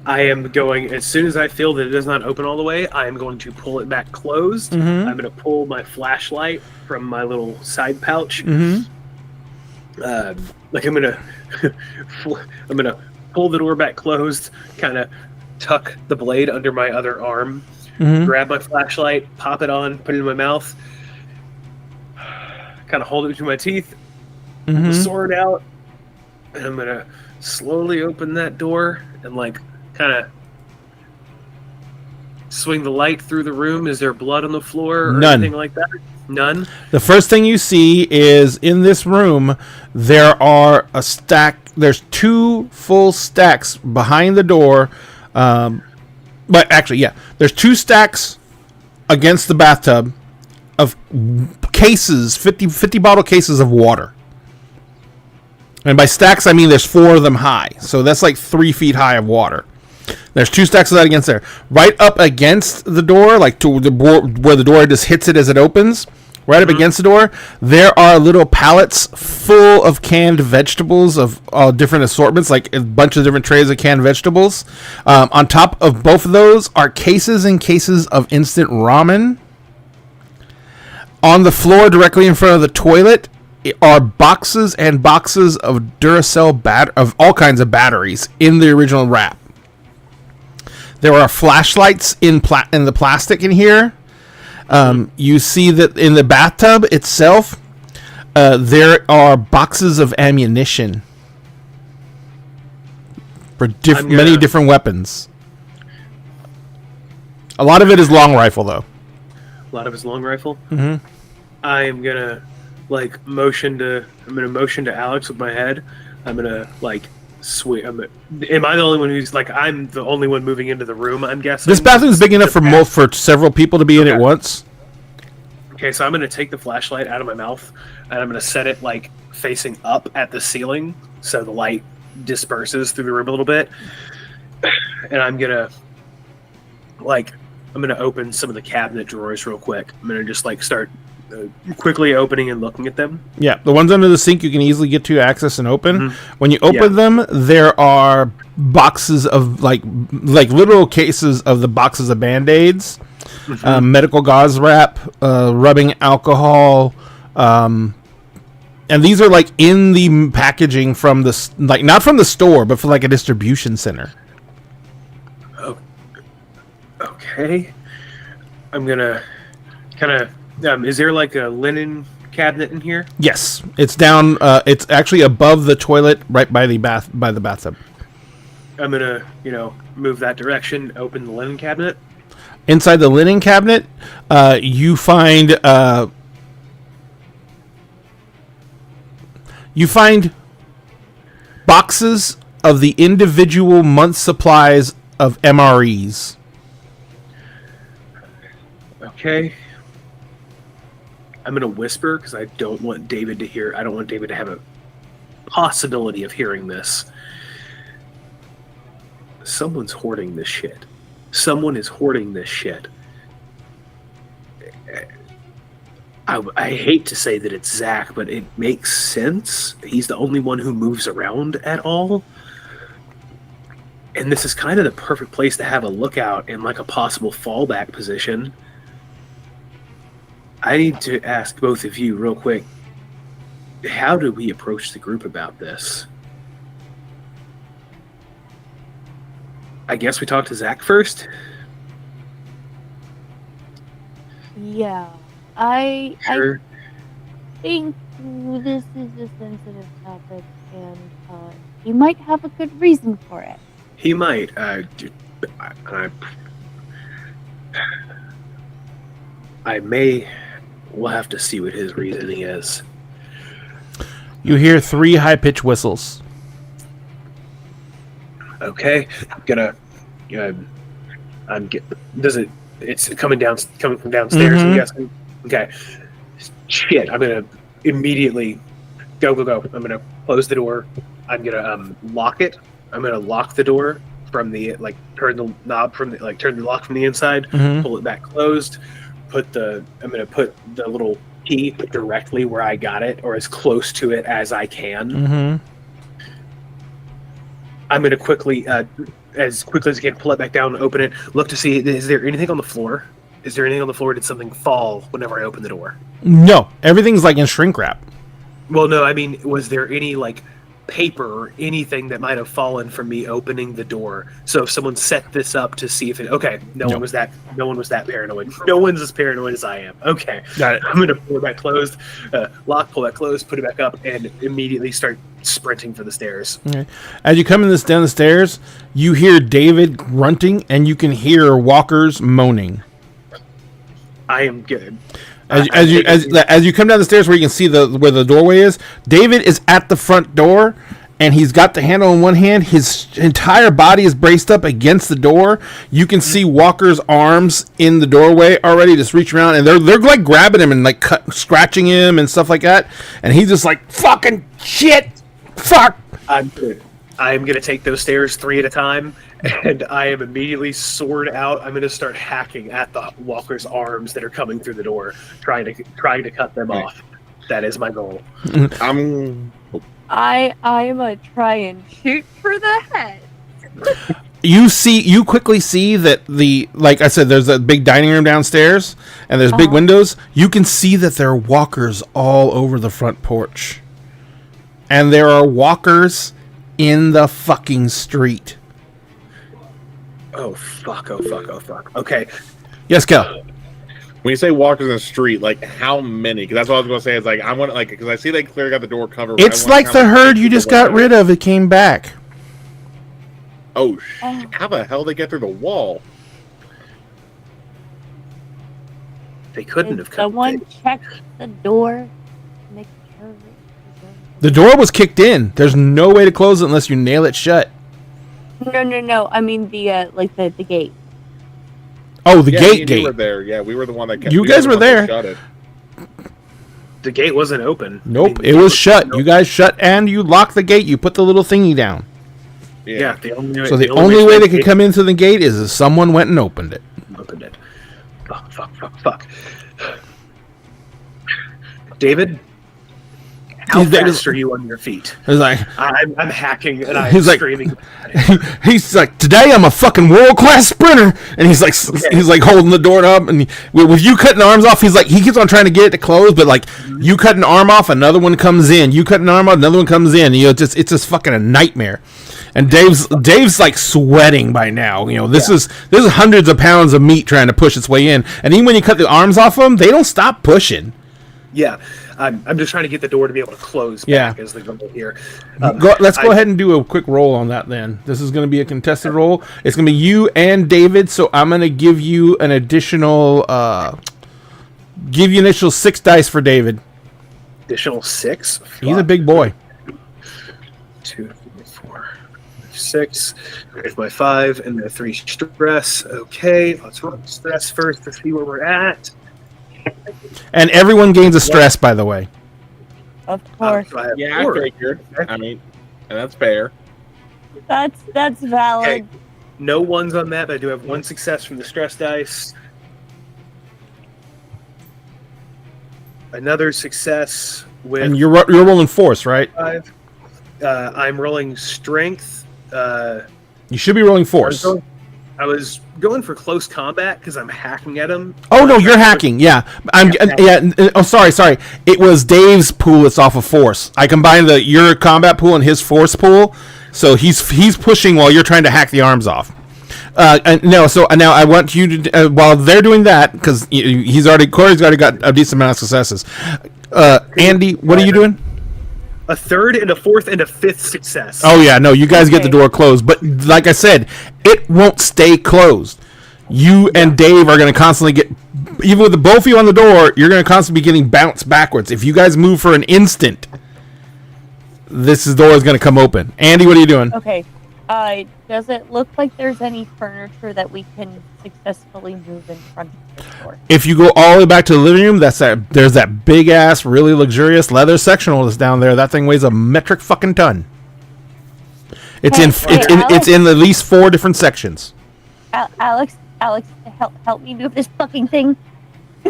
I am going, as soon as I feel that it does not open all the way, I am going to pull it back closed. Mhm. I'm going to pull my flashlight from my little side pouch. Mm-hmm. Like I'm going to pull the door back closed, kind of tuck the blade under my other arm, Mm-hmm. grab my flashlight, pop it on, put it in my mouth, kind of hold it between my teeth, the Mm-hmm. sword out, and I'm gonna slowly open that door and like kind of swing the light through the room. Is there blood on the floor or None. anything like that? None. The first thing you see is in this room there are a stack. There's two full stacks behind the door. But actually, yeah, there's two stacks against the bathtub of cases, 50 bottle cases of water. And by stacks, I mean there's 4 of them high. So that's like 3 feet high of water. There's 2 stacks of that against there. Right up against the door, like to the where the door just hits it as it opens, right up against the door, there are little pallets full of canned vegetables of all different assortments, like a bunch of different trays of canned vegetables. On top of both of those are cases and cases of instant ramen. On the floor directly in front of the toilet are boxes and boxes of Duracell of all kinds of batteries in the original wrap. There are flashlights in the plastic in here. You see that in the bathtub itself, there are boxes of ammunition. for I'm gonna- many different weapons. A lot of it is long rifle, though. A lot of his long rifle. Mm-hmm. I am gonna motion to Alex with my head. I'm gonna am I the only one who's I'm the only one moving into the room? I'm guessing This bathroom's big enough for several people to be in Okay. at once. Okay, so I'm gonna take the flashlight out of my mouth and I'm gonna set it facing up at the ceiling so the light disperses through the room a little bit. And I'm gonna open some of the cabinet drawers real quick. I'm gonna just start quickly opening and looking at them. Yeah, the ones under the sink you can easily get to access and open. Mhm. When you open them, there are boxes of like literal cases of the boxes of Band-Aids, medical gauze wrap, rubbing alcohol, and these are in the packaging from the not from the store, but from a distribution center. Okay. I'm gonna kind of. Is there a linen cabinet in here? Yes, it's down. It's actually above the toilet, right by the bathtub. I'm gonna, move that direction. Open the linen cabinet. Inside the linen cabinet, you find boxes of the individual month supplies of MREs. Okay. I'm gonna whisper because I don't want David to hear. I don't want David to have a possibility of hearing this. Someone's hoarding this shit. Someone is hoarding this shit. I hate to say that it's Zach, but it makes sense. He's the only one who moves around at all. And this is kind of the perfect place to have a lookout and a possible fallback position. I need to ask both of you real quick. How do we approach the group about this? I guess we talk to Zach first. Yeah, I Sure. think this is a sensitive topic, and you might have a good reason for it. He might. I may. We'll have to see what his reasoning is. You hear 3 high-pitched whistles. Okay, It's coming from downstairs. I'm guessing. Okay. Shit, I'm gonna immediately go. I'm gonna close the door. I'm gonna lock it. I'm gonna lock the door from the turn the knob from the turn the lock from the inside. Mhm. Pull it back closed. I'm gonna put the little key directly where I got it, or as close to it as I can. Mm-hmm. I'm gonna quickly as quickly as I can, pull it back down, open it, look to see, is there anything on the floor? Is there anything on the floor? Did something fall whenever I opened the door? No, everything's in shrink wrap. Well, no, I mean, was there any paper or anything that might have fallen from me opening the door? So if someone set this up to see if it, no one was that paranoid. No one's as paranoid as I am. Okay, Got it. I'm gonna pull it back closed, pull that closed, put it back up, and immediately start sprinting for the stairs. Okay. As you come down the stairs, you hear David grunting, and you can hear walkers moaning. I am good. As you come down the stairs where you can see where the doorway is, David is at the front door, and he's got the handle in one hand. His entire body is braced up against the door. You can see Walker's arms in the doorway already, just reaching around, and they're grabbing him and scratching him and stuff like that. And he's just fucking shit, fuck. I'm good. I am going to take those stairs 3 at a time, and I am immediately sword out. I'm going to start hacking at the walker's arms that are coming through the door, trying to cut them off. That is my goal. I'm I'm a try and shoot for the head. You quickly see that like I said, there's a big dining room downstairs, and there's big windows. You can see that there are walkers all over the front porch, and there are walkers in the fucking street. Oh fuck! Okay, Yes, Kel. when you say walkers in the street, how many? Because that's what I was going to say. Is I want because I see they clearly got the door covered. It's like the herd you just got rid of. It came back. Oh, how the hell did they get through the wall? They couldn't Did have come. someone check the door? Make sure. The door was kicked in. There's no way to close it unless you nail it shut. No. I mean the like the gate. Oh, the Yeah, me and gate. You were there. Yeah, we were the one that kept. You we guys were the one that there. Shut it. The gate wasn't open. Nope, I mean, it the was gate shut. open. You guys shut and you locked the gate. You put the little thingy down. Yeah, the only So the only way they could come in through the gate is if someone went and opened it. opened it. Fuck. David, how He's- fast are you on your feet? It's like I'm hacking and I'm He's like- screaming. he's like, today I'm a fucking world class sprinter, and he's like holding the door up, and with you cutting arms off, he's like he keeps on trying to get it to close, but like you cut an arm off, another one comes in. You cut an arm off, another one comes in. You know, it's just fucking a nightmare. And Dave's like sweating by now. You know, this is hundreds of pounds of meat trying to push its way in, and even when you cut the arms off them, they don't stop pushing. Yeah, I'm just trying to get the door to be able to close back as they go here. Let's go ahead and do a quick roll on that then. This is going to be a contested roll. It's going to be you and David, so I'm going to give you an additional 6 dice for David. Additional 6. He's a big boy. 2, 3, 4, 6. There's my 5 and the 3 stress. Okay, let's roll stress first to see where we're at. And everyone gains a stress, by the way. Of course, So I have Yeah, 4. I figured. I mean, and that's fair. that's valid. Okay. No ones on that, but I do have 1 success from the stress dice. Another success with And you're rolling force, right? 5. I'm rolling strength. You should be rolling force. I was going for close combat because I'm hacking at him. Oh no, you're hacking. Yeah, Oh, sorry. It was Dave's pool. It's off of force. I combined your combat pool and his force pool, so he's pushing while you're trying to hack the arms off. So now I want you to while they're doing that because Corey's already got a decent amount of successes. Andy, what are you doing? A 3rd and a 4th and a 5th success. Oh yeah, no, you guys get the Okay. door closed, but like I said, it won't stay closed. You and Dave are going to constantly get, even with the both of you on the door, you're going to constantly be getting bounced backwards. If you guys move for an instant, this door is going to come open. Andy, what are you doing? Okay. Does it look like there's any furniture that we can successfully move in front of the door? If you go all the way back to the living room, there's that big ass, really luxurious leather sectional that's down there. That thing weighs a metric fucking ton. It's Alex? in at least 4 different sections. Alex, help me move this fucking thing.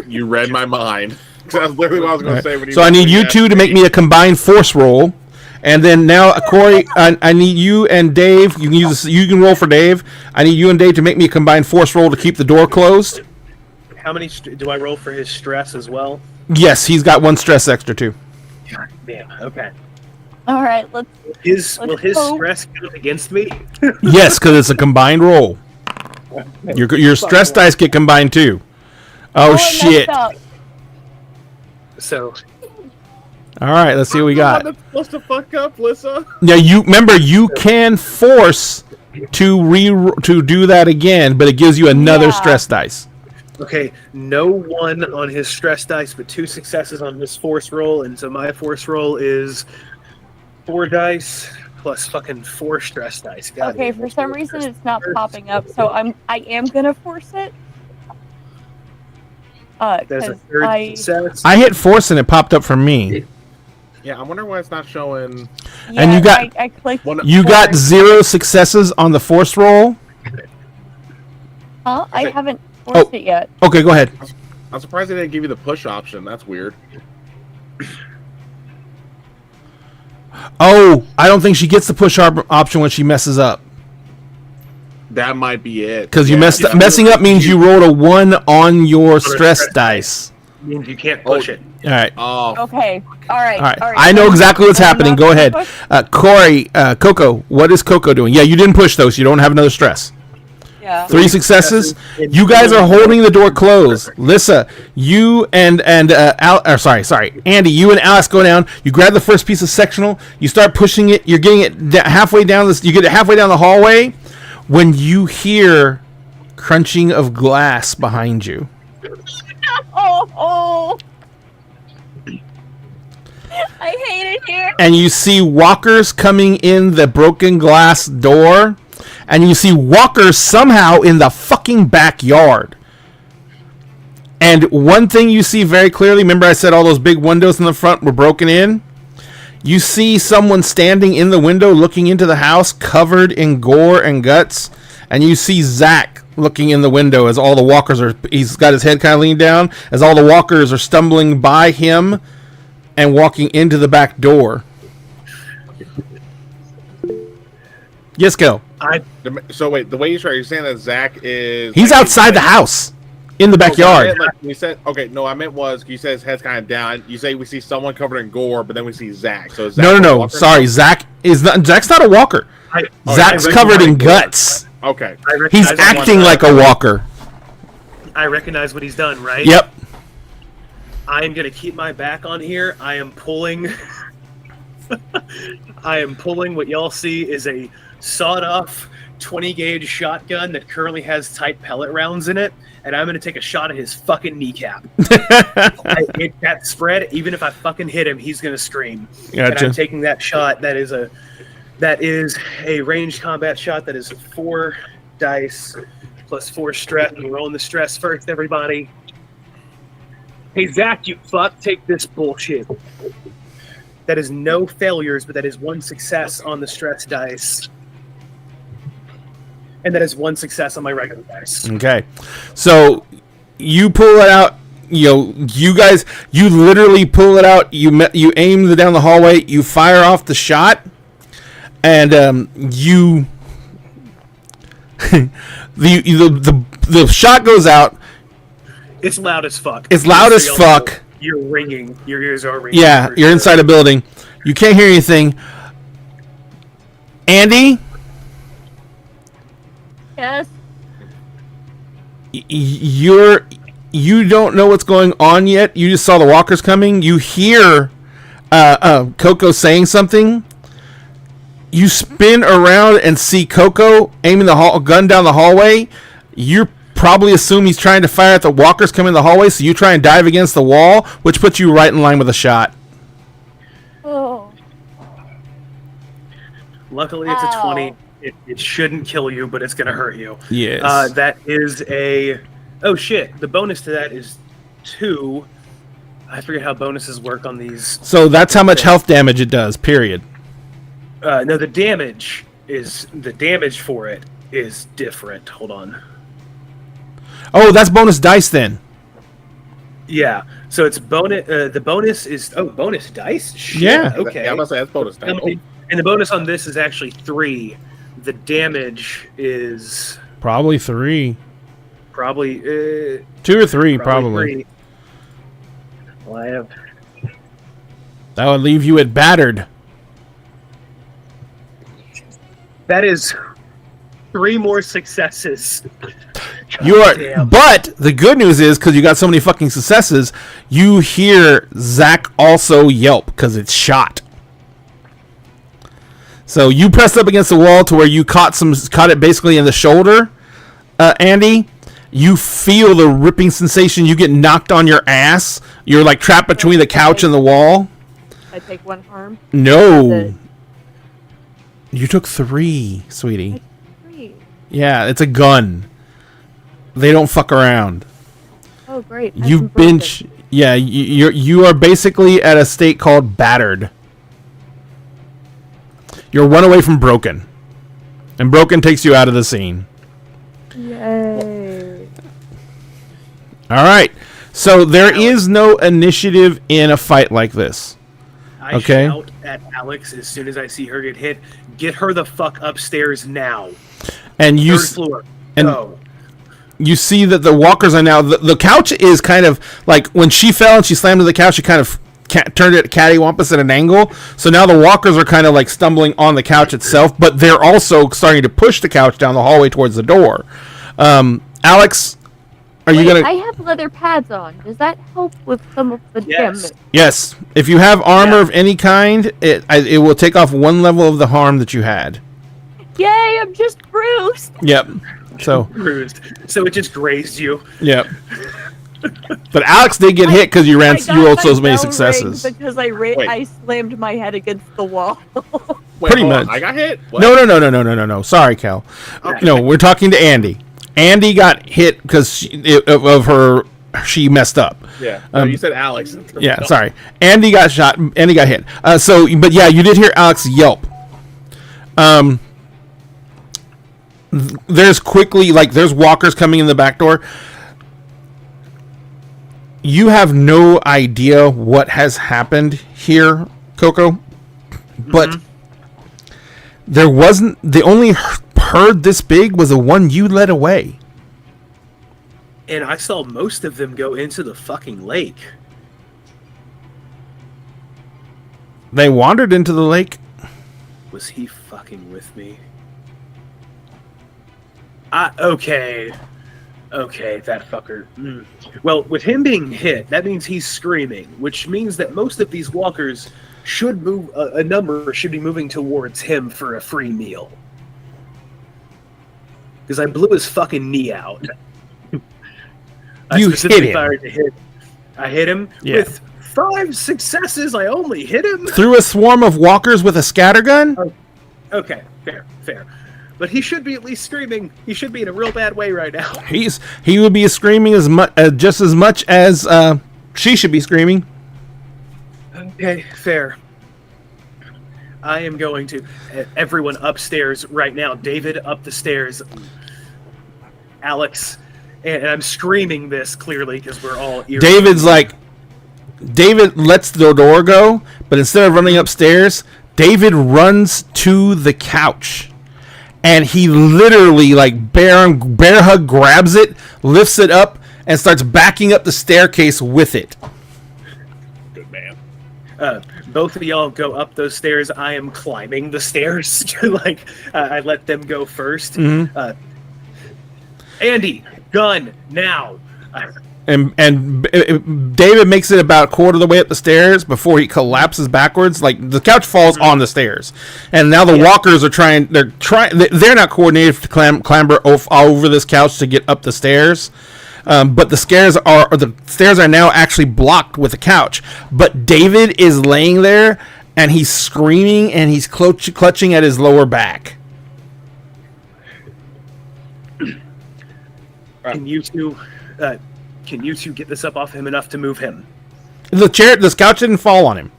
You read my mind. That's literally what I was going to say. When you So I need you that. two to make me a combined force roll, and then now Corey, I need you and Dave. You can use this, you can roll for Dave. I need you and Dave to make me a combined force roll to keep the door closed. How many do I roll for his stress as well? Yes, he's got 1 stress extra too. God damn. Okay. All right, let's. Will his go. stress count against me? Yes, because it's a combined roll. Your stress dice get combined too. Oh I shit! messed up. So All right, let's see what we got. I'm supposed to fuck up, Lissa. Now you remember you can force to do that again, but it gives you another Yeah. stress dice. okay, no 1 on his stress dice, but 2 successes on his force roll, and so my force roll is 4 dice plus fucking 4 stress dice. God Okay, damn, for some reason it's not popping up, so I am gonna force it. There's a Because 3rd success. I hit force and it popped up for me. Yeah, I wonder why it's not showing. And you got- I clicked. You got force. 0 successes on the force roll. Huh? I haven't forced it yet. Okay, go ahead. I'm surprised they didn't give you the push option. That's weird. Oh, I don't think she gets the push option when she messes up. That might be it. Because you Yeah, messed up. yeah. Messing up means you rolled a 1 on your stress dice. Means you can't push it. All right. Oh, Okay. All right. All right. I know exactly what's happening. Go ahead. Corey, Coco, what is Coco doing? Yeah, you didn't push those. So you don't have another stress. Yeah. 3 successes. You guys are holding the door closed. Lissa, you and Andy, you and Alex go down. You grab the first piece of sectional. You start pushing it. You're getting it halfway down this. You get it halfway down the hallway. when you hear crunching of glass behind you. Oh. I hate it here. And you see walkers coming in the broken glass door, and you see walkers somehow in the fucking backyard. And one thing you see very clearly, remember I said all those big windows in the front were broken in? You see someone standing in the window looking into the house covered in gore and guts, and you see Zach looking in the window as all the walkers are, he's got his head kind of leaned down, as all the walkers are stumbling by him and walking into the back door. Yes, go. So wait, the way you're saying that Zach is... He's outside the house, in the backyard. You said, okay, no, I meant was, you said his head's kind of down. You say we see someone covered in gore, but then we see Zach. So is Zach No. Sorry, Zach is not. Zach's not a walker. Zach's covered in guts. Okay. He's acting like a walker. I recognize what he's done, right? Yep. I am going to keep my back on here. I am pulling... I am pulling what y'all see is a sawed-off 20-gauge shotgun that currently has tight pellet rounds in it, and I'm going to take a shot at his fucking kneecap. That spread, even if I fucking hit him, he's going to scream. Gotcha. And I'm taking that shot. That is a ranged combat shot. That is 4 dice plus 4 stress. We're rolling the stress first, everybody. Hey, Zach, you fuck, take this bullshit. That is no failures, but that is 1 success on the stress dice. And that is 1 success on my regular dice. Okay. So you pull it out. You guys, you literally pull it out. You aim down the hallway. You fire off the shot, and the shot goes out. It's loud as fuck. It's loud as fuck. You're ringing. Your ears are ringing. Yeah, you're inside a building. You can't hear anything. Andy? Yes. You don't know what's going on yet. You just saw the walkers coming. You hear Coco saying something. You spin around and see Coco aiming the gun down the hallway. You probably assume he's trying to fire at the walkers coming in the hallway, so you try and dive against the wall, which puts you right in line with a shot. Oh. Luckily, it's a 20. It shouldn't kill you, but it's going to hurt you. Yes. That is a... Oh, shit. The bonus to that is 2. I forget how bonuses work on these. So that's how much health damage it does, period. No, the damage for it is different. Hold on. Oh, that's bonus dice then. Yeah. So it's bonus. The bonus is bonus dice. Shit. Yeah. Okay. Yeah, I'm gonna say that's bonus dice. And the bonus on this is actually 3. The damage is Probably 3. probably 2 or 3, probably. 3. Well, I have. That would leave you at battered. That is 3 more successes. You are, damn. but the good news is because you got so many fucking successes, you hear Zach also yelp because it's shot. So you pressed up against the wall to where you caught it basically in the shoulder, Andy. You feel the ripping sensation. You get knocked on your ass. You're like trapped between the couch and the wall. I take 1 harm. No, you took 3, sweetie. 3. Yeah, it's a gun. They don't fuck around. Oh, great. You've been, you are basically at a state called battered. You're one away from broken, and broken takes you out of the scene. Yay. All right, so there is no initiative in a fight like this. I Okay. shout at Alex as soon as I see her get hit. Get her the fuck upstairs now. And you 3rd floor. and- Go. you see that the walkers are now the couch is kind of like when she fell and she slammed to the couch, she kind of turned it cattywampus at an angle. So now the walkers are kind of like stumbling on the couch itself, but they're also starting to push the couch down the hallway towards the door. Alex, are you gonna? I have leather pads on. Does that help with some of the Yes. damage? Yes. If you have armor Yeah. of any kind, it will take off 1 level of the harm that you had. Yay! I'm just bruised. Yep. So, Bruised. So it just grazed you. yep. But Alex did get hit because you I ran. got You rolled my so many bell ring successes. because Wait. I slammed my head against the wall. Wait, Pretty hold on, much. I got hit. What? No. Sorry, Cal. No, we're talking to Andy. Andy got hit because of her. She messed up. Yeah. No, you said Alex. Yeah, sorry. Andy got shot. Andy got hit. But yeah, you did hear Alex yelp. There's quickly there's walkers coming in the back door. You have no idea what has happened here, Coco, but there wasn't. The only herd this big was the one you led away. And I saw most of them go into the fucking lake. They wandered into the lake. Was he fucking with me? Okay, that fucker. Well, with him being hit, that means he's screaming, which means that most of these walkers should move. A number should be moving towards him for a free meal. Because I blew his fucking knee out. I You specifically hit him. fired to hit. I hit him with 5 successes. I only hit him. Through a swarm of walkers with a scattergun? Okay, fair. But he should be at least screaming. He should be in a real bad way right now. He would be screaming just as much as she should be screaming. Okay, fair. I am going to everyone upstairs right now. David up the stairs. Alex, and I'm screaming this clearly because we're all ears. David lets the door go, but instead of running upstairs, David runs to the couch. And he literally, bear hug, grabs it, lifts it up, and starts backing up the staircase with it. Good man. Both of y'all go up those stairs. I am climbing the stairs. I let them go first. Andy, gun now. And David makes it about a quarter of the way up the stairs before he collapses backwards. The couch falls on the stairs, and now the walkers are trying. They're not coordinated to clamber over this couch to get up the stairs. But the stairs are now actually blocked with the couch. But David is laying there, and he's screaming, and he's clutching at his lower back. Can you two get this up off him enough to move him? The couch didn't fall on him.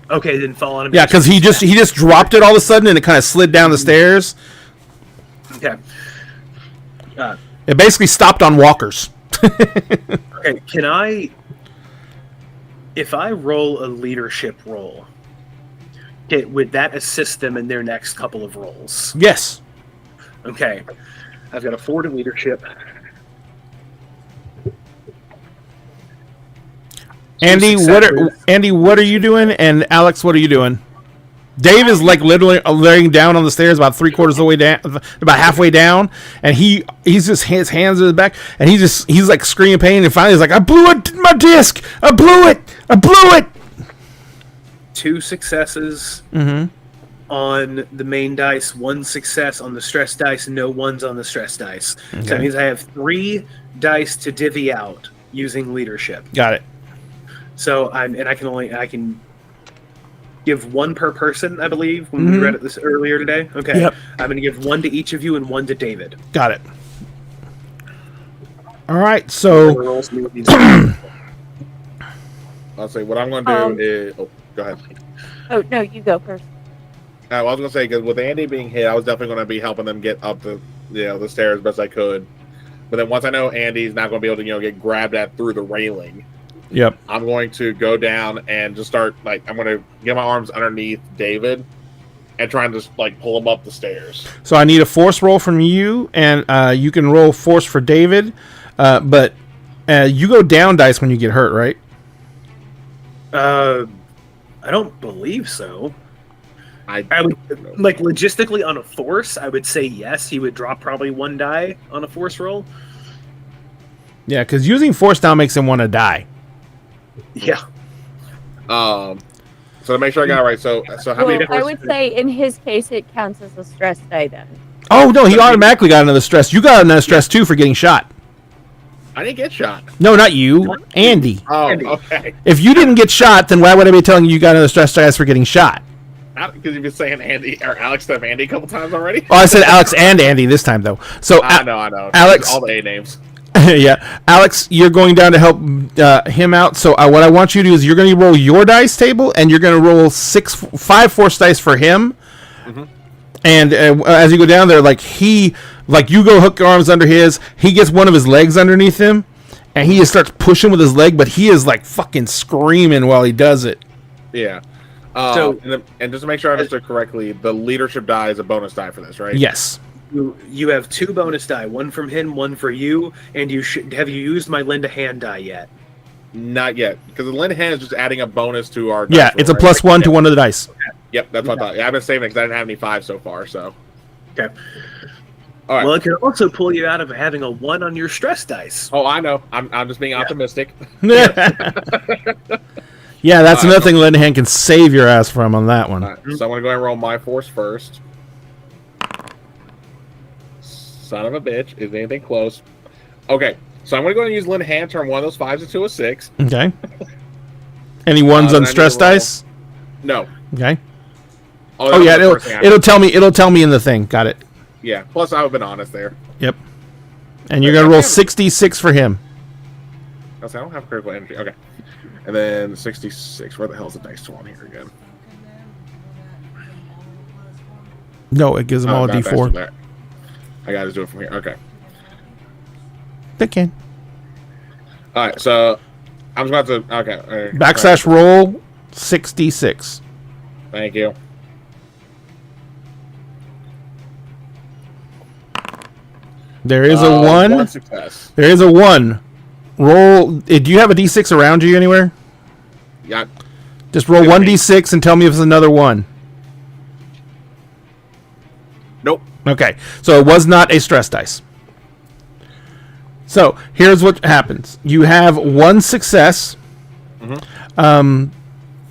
Okay, it didn't fall on him. Yeah, because he just dropped it all of a sudden, and it kind of slid down the stairs. Okay. It basically stopped on walkers. Okay, if I roll a leadership roll, would that assist them in their next couple of rolls? Yes. Okay. I've got a 4 to leadership. Andy, what are you doing? And Alex, what are you doing? Dave is literally laying down on the stairs about 3/4 of the way down, about halfway down, and he's just his hands in his back, and he's screaming pain, and finally he's like, "I blew my disc! I blew it!" 2 successes on the main dice, 1 success on the stress dice, no ones on the stress dice. Okay. So that means I have 3 dice to divvy out using leadership. Got it. So I can give 1 per person, I believe, when we read it this earlier today. Okay. Yep. I'm going to give 1 to each of you and 1 to David. Got it. All right, so I'll say what I'm going to do is. Oh, go ahead. Oh no, you go first. I was going to say, because with Andy being hit, I was definitely going to be helping them get up the stairs as best I could. But then once I know Andy's not going to be able to get grabbed at through the railing, yep, I'm going to go down and just start I'm going to get my arms underneath David and try and just pull him up the stairs. So I need a force roll from you, and you can roll force for David, but you go down dice when you get hurt, right? I don't believe so. I would logistically on a force, I would say yes. He would drop probably 1 die on a force roll. Yeah, because using force down makes him want to die. Yeah. So to make sure I got it right, so how Well, many? I would say in his case it counts as a stress die then. Oh no, he automatically got another stress. You got another stress too for getting shot. I didn't get shot. No, not you, Andy. Oh, Andy. okay. If you didn't get shot, then why would I be telling you got another stress dice for getting shot? Because you've been saying Andy or Alex to Andy a couple times already. Oh, I said Alex and Andy this time though. So I know. Alex- all the A names. yeah, Alex, you're going down to help him out. So what I want you to do is you're going to roll your dice table, and you're going to roll 5 force dice for him. Mm-hmm. And as you go down there, you go hook your arms under his. He gets one of his legs underneath him, and he just starts pushing with his leg. But he is like fucking screaming while he does it. Yeah. So- and just to make sure I understood correctly, the leadership die is a bonus die for this, right? Yes. You have 2 bonus die, one from him, one for you, and have you used my lend a hand die yet? Not yet, because the Lend Hand is just adding a bonus to our. Yeah, dice roll, it's a right? plus 1 to one of the dice. Yep, that's what I thought. Yeah, I've been saving it because I didn't have any 5 so far. So. Okay. All right. Well, it can also pull you out of having a 1 on your stress dice. Oh, I know. I'm just being optimistic. Yeah, that's All another right, thing Lindenhand can save your ass from on that one. All right, so I'm gonna go ahead and roll my force first. Son of a bitch! Is anything close? Okay, so I'm gonna go ahead and use Lend Hand, turn one of those 5s into a 6. Okay. Any ones then on I need stress to roll- dice? No. Okay. that Oh was yeah, the first thing I- it'll tell me in the thing. Got it. Yeah. Plus, I've been honest there. Yep. And you're gonna roll 66 for him. I don't have critical energy. Okay. And then 66. Where the hell's the dice one here again? No, it gives them all a not dice one D4. there. I gotta do it from here. Okay. They can. All right. So I'm just about to. Okay. all right. Backslash roll 66. Thank you. There is a One 1. success. There is a 1. Roll. Do you have a D6 around you anywhere? Yeah. Just roll Give me. 1d6 and tell me if it's another 1. Nope. Okay, so it was not a stress dice. So here's what happens: you have 1 success.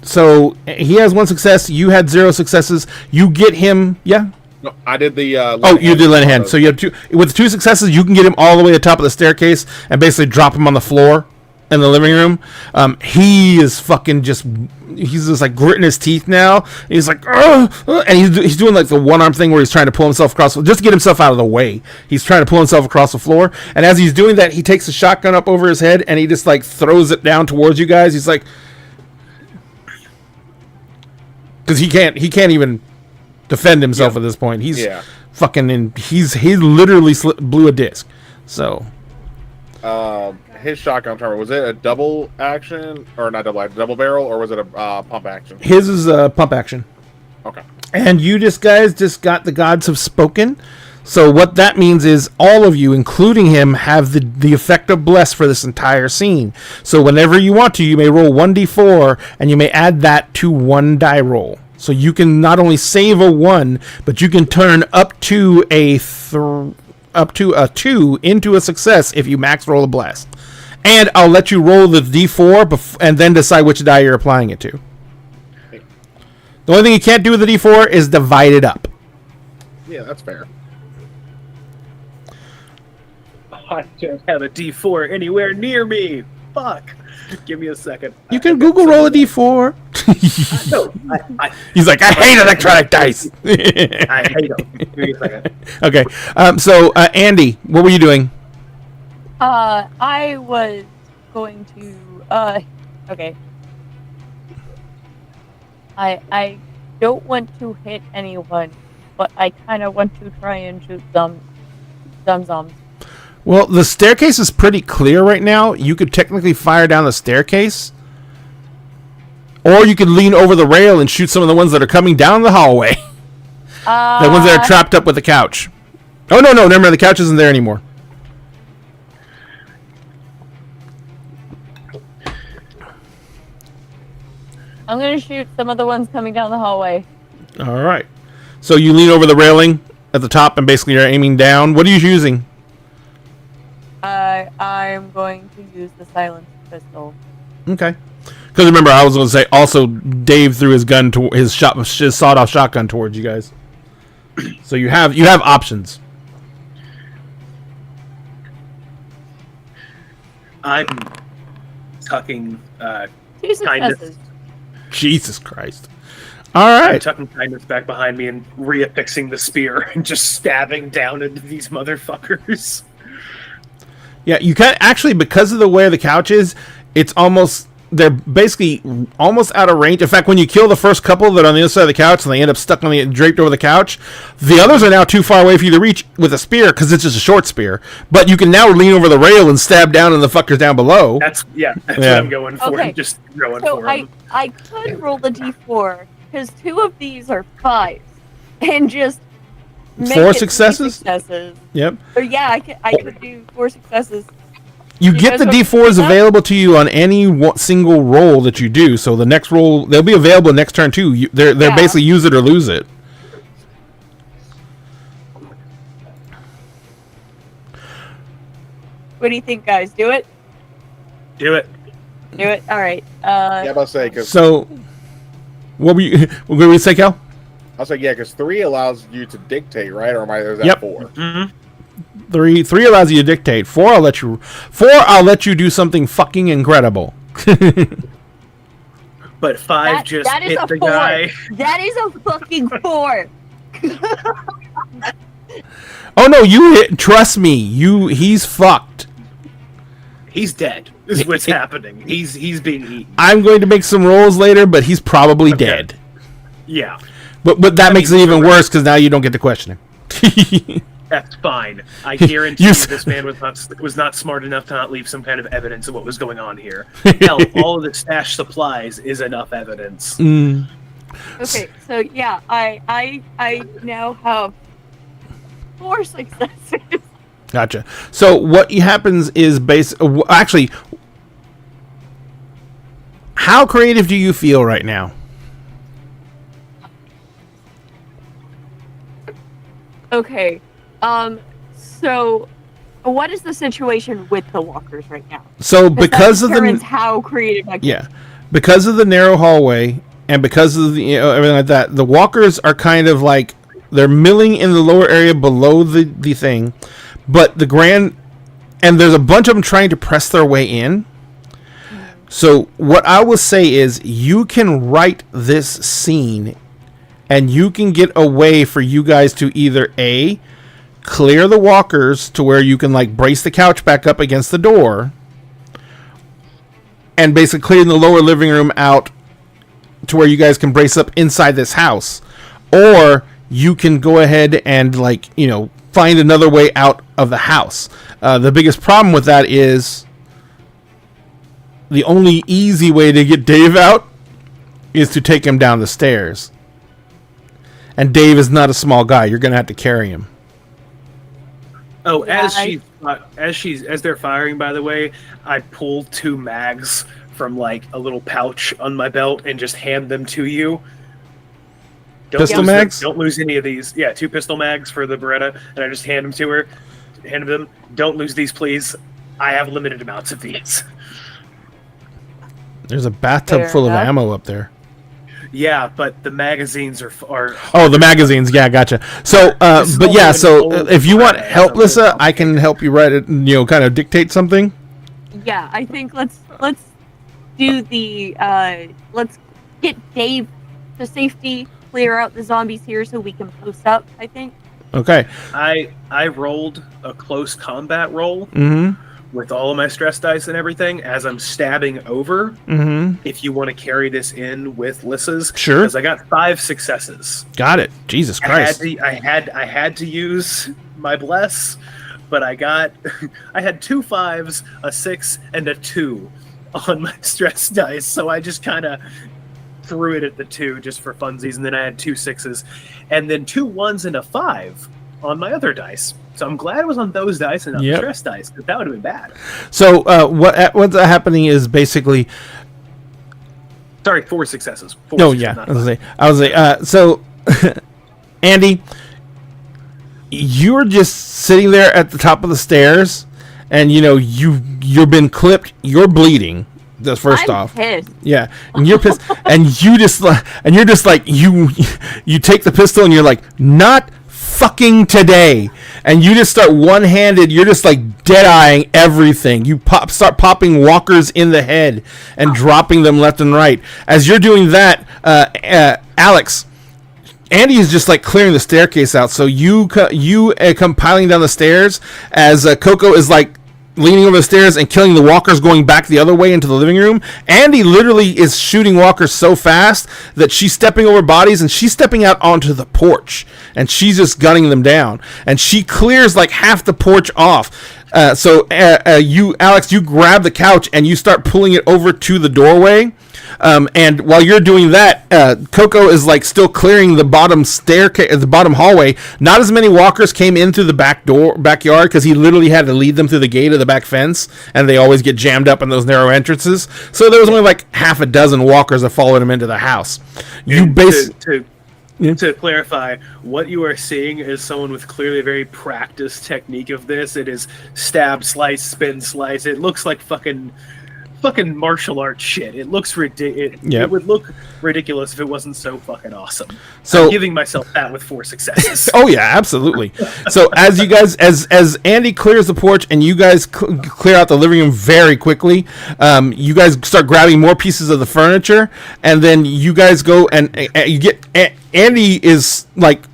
So he has 1 success. You had 0 successes. You get him. Yeah. No, I did the. Oh, you did Lend a Hand. So you have 2. With 2 successes, you can get him all the way to the top of the staircase and basically drop him on the floor in the living room. He is fucking just. He's just like gritting his teeth now. He's like, and he's doing like the one arm thing where he's trying to pull himself across, just to get himself out of the way. He's trying to pull himself across the floor, and as he's doing that, he takes the shotgun up over his head and he just like throws it down towards you guys. He's like, because he can't even defend himself at this point. He's fucking in. He literally blew a disc. So. His shotgun turret, was it a double action or not double barrel, or was it a pump action? His is pump action. Okay. And you guys just got the gods have spoken. So what that means is all of you, including him, have the effect of bless for this entire scene. So whenever you want to, you may roll 1d4 and you may add that to 1 die roll. So you can not only save a 1, but you can turn up to a 2 into a success if you max roll a bless. And I'll let you roll the d4 and then decide which die you're applying it to. The only thing you can't do with the d4 is divide it up. Yeah, that's fair. I don't have a D4 anywhere near me. Fuck. Give me a second. You can Google roll a d4. No, He's like, I hate electronic dice. I hate them. Give me a second. Okay. So, Andy, what were you doing? I was going to okay. I don't want to hit anyone, but I kind of want to try and shoot some zombies. Well, the staircase is pretty clear right now. You could technically fire down the staircase. Or you could lean over the rail and shoot some of the ones that are coming down the hallway. The ones that are trapped up with the couch. Oh, no, never mind. The couch isn't there anymore. I'm gonna shoot some of the ones coming down the hallway. All right. So you lean over the railing at the top and basically you're aiming down. What are you using? I'm going to use the silenced pistol. Okay. Because remember, I was going to say also Dave threw his gun to his sawed-off shotgun towards you guys. So you have options. I'm tucking Two Kindness. successes. Jesus Christ! All I'm right. tucking kindness back behind me and reaffixing the spear and just stabbing down into these motherfuckers. Yeah, you can actually, because of the way the couch is, it's almost, they're basically almost out of range. In fact, when you kill the first couple that are on the other side of the couch and they end up stuck on the draped over the couch, the others are now too far away for you to reach with a spear because it's just a short spear. But you can now lean over the rail and stab down on the fuckers down below. That's Yeah. what I'm going for. Okay. I'm just going So for I him. I could roll the d4 because 2 of these are 5s, and just make 4 it 3 successes? successes. Yep. Or yeah, I could do 4 successes. You You get guys the want me to D4s do that? available to you on any single roll that you do. So the next roll, they'll be available next turn too. They're Yeah. basically use it or lose it. What do you think, guys? Do it. Do it. Do it. All right. Yeah, I'm about to say because So, what were you? What were you say, Cal? I was like, yeah, because 3 allows you to dictate, right? Or am I? Is that Yep. 4? Mm-hmm. Three allows you to dictate. 4 I'll let you. 4 I'll let you do something fucking incredible. But 5 That- just that is hit a the 4. guy. That is a fucking 4. Oh no, you hit. Trust me, he's fucked. He's dead. This is what's happening. He's being eaten. I'm going to make some rolls later, but he's probably Okay. dead. Yeah, But that makes it mean, even correct. worse because now you don't get to question him. that's fine. I guarantee You you s- this man was not smart enough to not leave some kind of evidence of what was going on here. Hell, all of the stash supplies is enough evidence. Mm. Okay, so yeah, I now have 4 successes. Gotcha. So what happens is actually, how creative do you feel right now? Okay, so what is the situation with the walkers right now? So That because of determines the how creative I can. yeah, because of the narrow hallway and because of the everything like that, the walkers are kind of like they're milling in the lower area below the thing, but and there's a bunch of them trying to press their way in. So what I will say is you can write this scene and you can get a way for you guys to either A, clear the walkers to where you can like brace the couch back up against the door and basically clearing the lower living room out to where you guys can brace up inside this house. Or you can go ahead and find another way out of the house. The biggest problem with that is the only easy way to get Dave out is to take him down the stairs. And Dave is not a small guy. You're going to have to carry him. Oh, Yeah, as they're firing, by the way, I pull 2 mags from like a little pouch on my belt and just hand them to you. Pistol lose them- mags? Don't lose any of these. Yeah, 2 pistol mags for the Beretta, and I just hand them to her. Hand them. Don't lose these, please. I have limited amounts of these. There's a bathtub Fair full enough. of ammo up there. Yeah, but the magazines are Oh, the magazines. Yeah, gotcha. So, This is but only yeah, an so old if you want guy. help, Lissa, I can help you write it, kind of dictate something. Yeah, I think let's do the let's get Dave to safety, clear out the zombies here so we can post up, I think. Okay. I rolled a close combat roll Mm-hmm. with all of my stress dice and everything as I'm stabbing over. Mm-hmm. If you want to carry this in with Lissa's, Sure. because I got 5 successes. Got it. Jesus Christ. I had to use my bless, but I had 2 5s, a 6, and a 2 on my stress dice, so I just kind of threw it at the 2 just for funsies, and then I had 2 6s, and then 2 1s and a 5 on my other dice. So I'm glad it was on those dice and not Yep. the stress dice, because that would have been bad. So what's happening is basically. Sorry, 4 successes. 4 No, successes, yeah. not I was like, so, Andy, you're just sitting there at the top of the stairs, and you've been clipped. You're bleeding, That's first I'm off. pissed. Yeah, and you're pissed, and you're just like you take the pistol and you're like, not fucking today, and you just start one-handed. You're just like dead-eyeing everything. You start popping walkers in the head and dropping them left and right. As you're doing that, Alex, Andy is just like clearing the staircase out. So you come piling down the stairs as Coco is like leaning over the stairs and killing the walkers going back the other way into the living room. Andy literally is shooting walkers so fast that she's stepping over bodies and she's stepping out onto the porch and she's just gunning them down. And she clears like half the porch off. So you, Alex, you grab the couch and you start pulling it over to the doorway. And while you're doing that, Coco is like still clearing the bottom staircase, the bottom hallway. Not as many walkers came in through the backyard, because he literally had to lead them through the gate of the back fence, and they always get jammed up in those narrow entrances. So there was only like half a dozen walkers that followed him into the house. To clarify, what you are seeing is someone with clearly a very practiced technique of this. It is stab, slice, spin, slice. It looks like fucking martial arts shit. It looks ridiculous. Yep. It would look ridiculous if it wasn't so fucking awesome. So I'm giving myself that with 4 successes. Oh yeah, absolutely. So as you guys, as Andy clears the porch and you guys clear out the living room very quickly, you guys start grabbing more pieces of the furniture, and then you guys go and you get Andy is like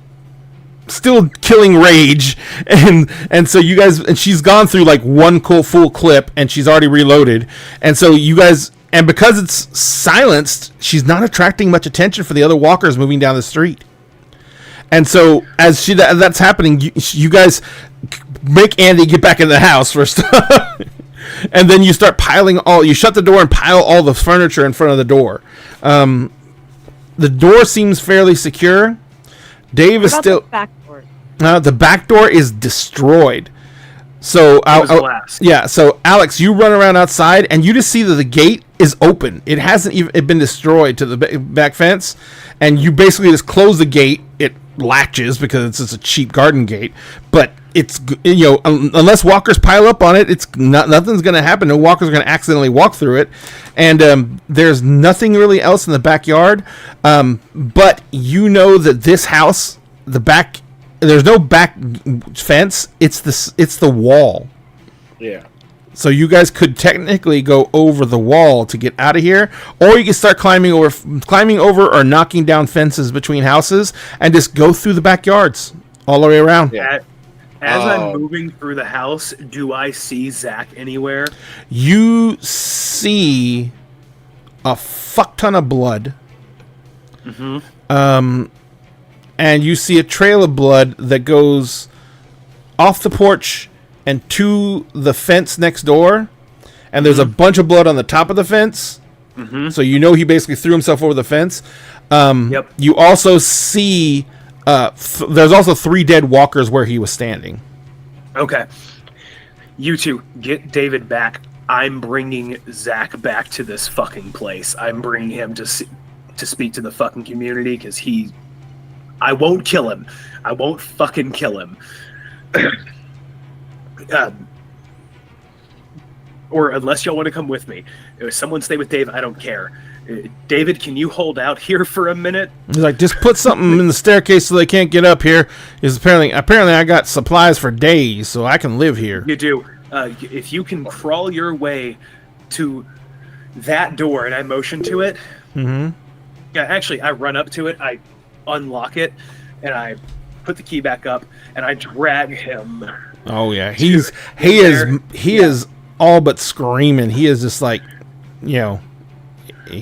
still killing rage, and so you guys, and she's gone through like one full clip and she's already reloaded, and so you guys, and because it's silenced, she's not attracting much attention for the other walkers moving down the street. And so as that's happening, you guys make Andy get back in the house first. And then you start you shut the door and pile all the furniture in front of the door. The door seems fairly secure. Dave is still. The back door? The back door is destroyed. So yeah. So Alex, you run around outside and you just see that the gate is open. It hasn't even been destroyed to the back fence, and you basically just close the gate. It latches because it's just a cheap garden gate, but it's, unless walkers pile up on it, nothing's going to happen. No walkers are going to accidentally walk through it, and there's nothing really else in the backyard. But you know that this house, there's no back fence. It's the wall. Yeah. So you guys could technically go over the wall to get out of here, or you can start climbing over or knocking down fences between houses and just go through the backyards all the way around. Yeah. As I'm moving through the house, do I see Zach anywhere? You see a fuck ton of blood. Mm-hmm. And you see a trail of blood that goes off the porch and to the fence next door. And there's a bunch of blood on the top of the fence. Mm-hmm. So you know he basically threw himself over the fence. Yep. You also see there's also 3 dead walkers where he was standing. Okay. You two, get David back. I'm bringing Zach back to this fucking place. I'm bringing him to speak to the fucking community, because I won't kill him. I won't fucking kill him. Or unless y'all want to come with me. If someone stay with Dave, I don't care. David, can you hold out here for a minute? He's like, just put something in the staircase so they can't get up here. Is apparently I got supplies for days, so I can live here. You do. If you can crawl your way to that door, and I motion to it. Mm-hmm. Yeah, actually, I run up to it, I unlock it, and I put the key back up, and I drag him. Oh yeah, he is all but screaming. He is just like,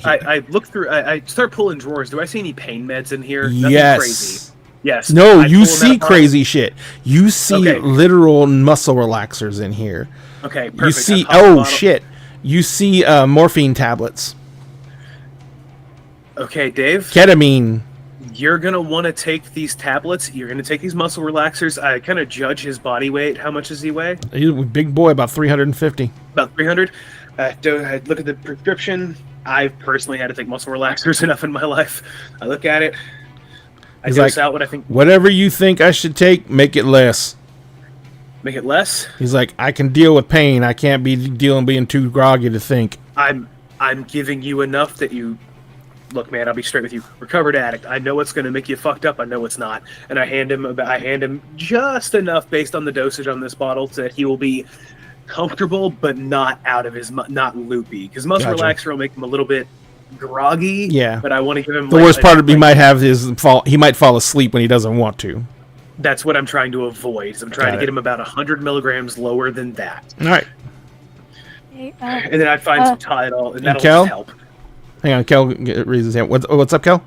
I look through. I start pulling drawers. Do I see any pain meds in here? Nothing yes. Crazy. Yes. No, you pull them see out. crazy shit. You see literal muscle relaxers in here. Okay. Perfect. You see. Shit. You see morphine tablets. Okay, Dave. Ketamine. You're gonna want to take these tablets. You're gonna take these muscle relaxers. I kind of judge his body weight. How much does he weigh? He's a big boy, about 350. About 300. I look at the prescription. I've personally had to take muscle relaxers enough in my life. I look at it. I dose out what I think. Whatever you think I should take, make it less. Make it less? He's like, I can deal with pain. I can't be being too groggy to think. I'm I'm giving you enough that you look, man. I'll be straight with you. Recovered addict. I know what's going to make you fucked up. I know it's not. And I hand him just enough based on the dosage on this bottle so that he will be comfortable, but not out of his not loopy. Because muscle Gotcha. relaxer will make him a little bit groggy. Yeah. But I want to give him The worst part of he might have is he might fall asleep when he doesn't want to. That's what I'm trying to avoid. Is I'm trying Got to it. get him about 100 milligrams lower than that. All right. Hey, And then I find some Tylenol, and that'll Kel? just help. Hang on, Kel raises his hand. What's up, Kel?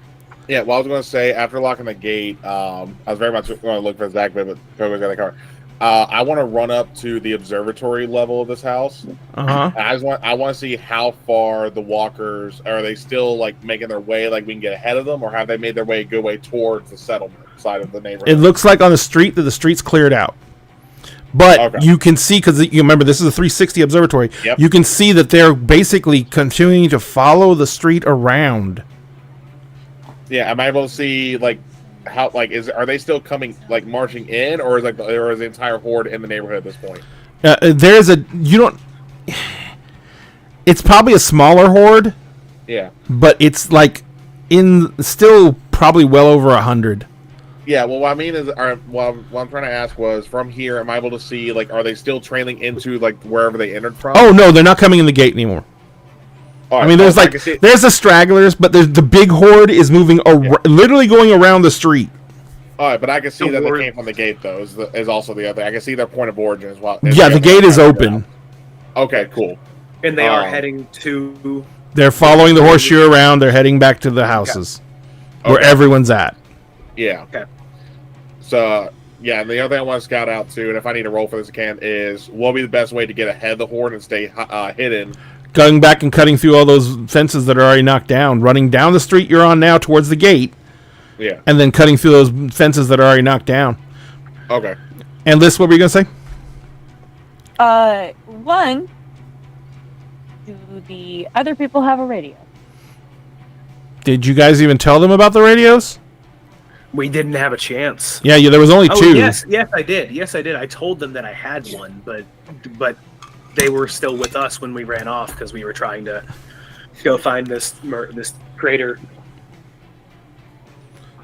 Yeah, well, I was going to say, after locking the gate, I was very much going to look for Zach, but Coco's got the car. I want to run up to the observatory level of this house. Uh-huh. I want to see how far the walkers are they still like making their way, like we can get ahead of them, or have they made their way a good way towards the settlement side of the neighborhood? It looks like on the street that the street's cleared out. But Okay. you can see, because you remember this is a 360 observatory, Yep. you can see that they're basically continuing to follow the street around. Yeah, am I able to see like how like are they still coming like marching in, or is the entire horde in the neighborhood at this point? It's probably a smaller horde, Yeah. but it's like still probably well over 100. Yeah, well, what I mean is, what I'm trying to ask was, from here, am I able to see, like, are they still trailing into, like, wherever they entered from? Oh no, they're not coming in the gate anymore. All right, I mean, there's I like can see- there's the stragglers, but there's the big horde is moving literally going around the street. all right, but I can see The that they horde- came from the gate, though, is also the other thing. I can see their point of origin as well. Yeah, the gate is open. Okay, cool. And they are Oh. heading to. They're following the horseshoe around. They're heading back to the houses where Okay. everyone's at. Yeah. Okay. So, yeah, and the other thing I want to scout out, too, and if I need to roll for this, I can, is what will be the best way to get ahead of the horde and stay hidden? Going back and cutting through all those fences that are already knocked down, running down the street you're on now towards the gate, Yeah. and then cutting through those fences that are already knocked down. Okay. And Liz, what were you going to say? One, do the other people have a radio? Did you guys even tell them about the radios? We didn't have a chance. Yeah, there was only Oh two. yes, I did. Yes, I did. I told them that I had one, but they were still with us when we ran off because we were trying to go find this crater.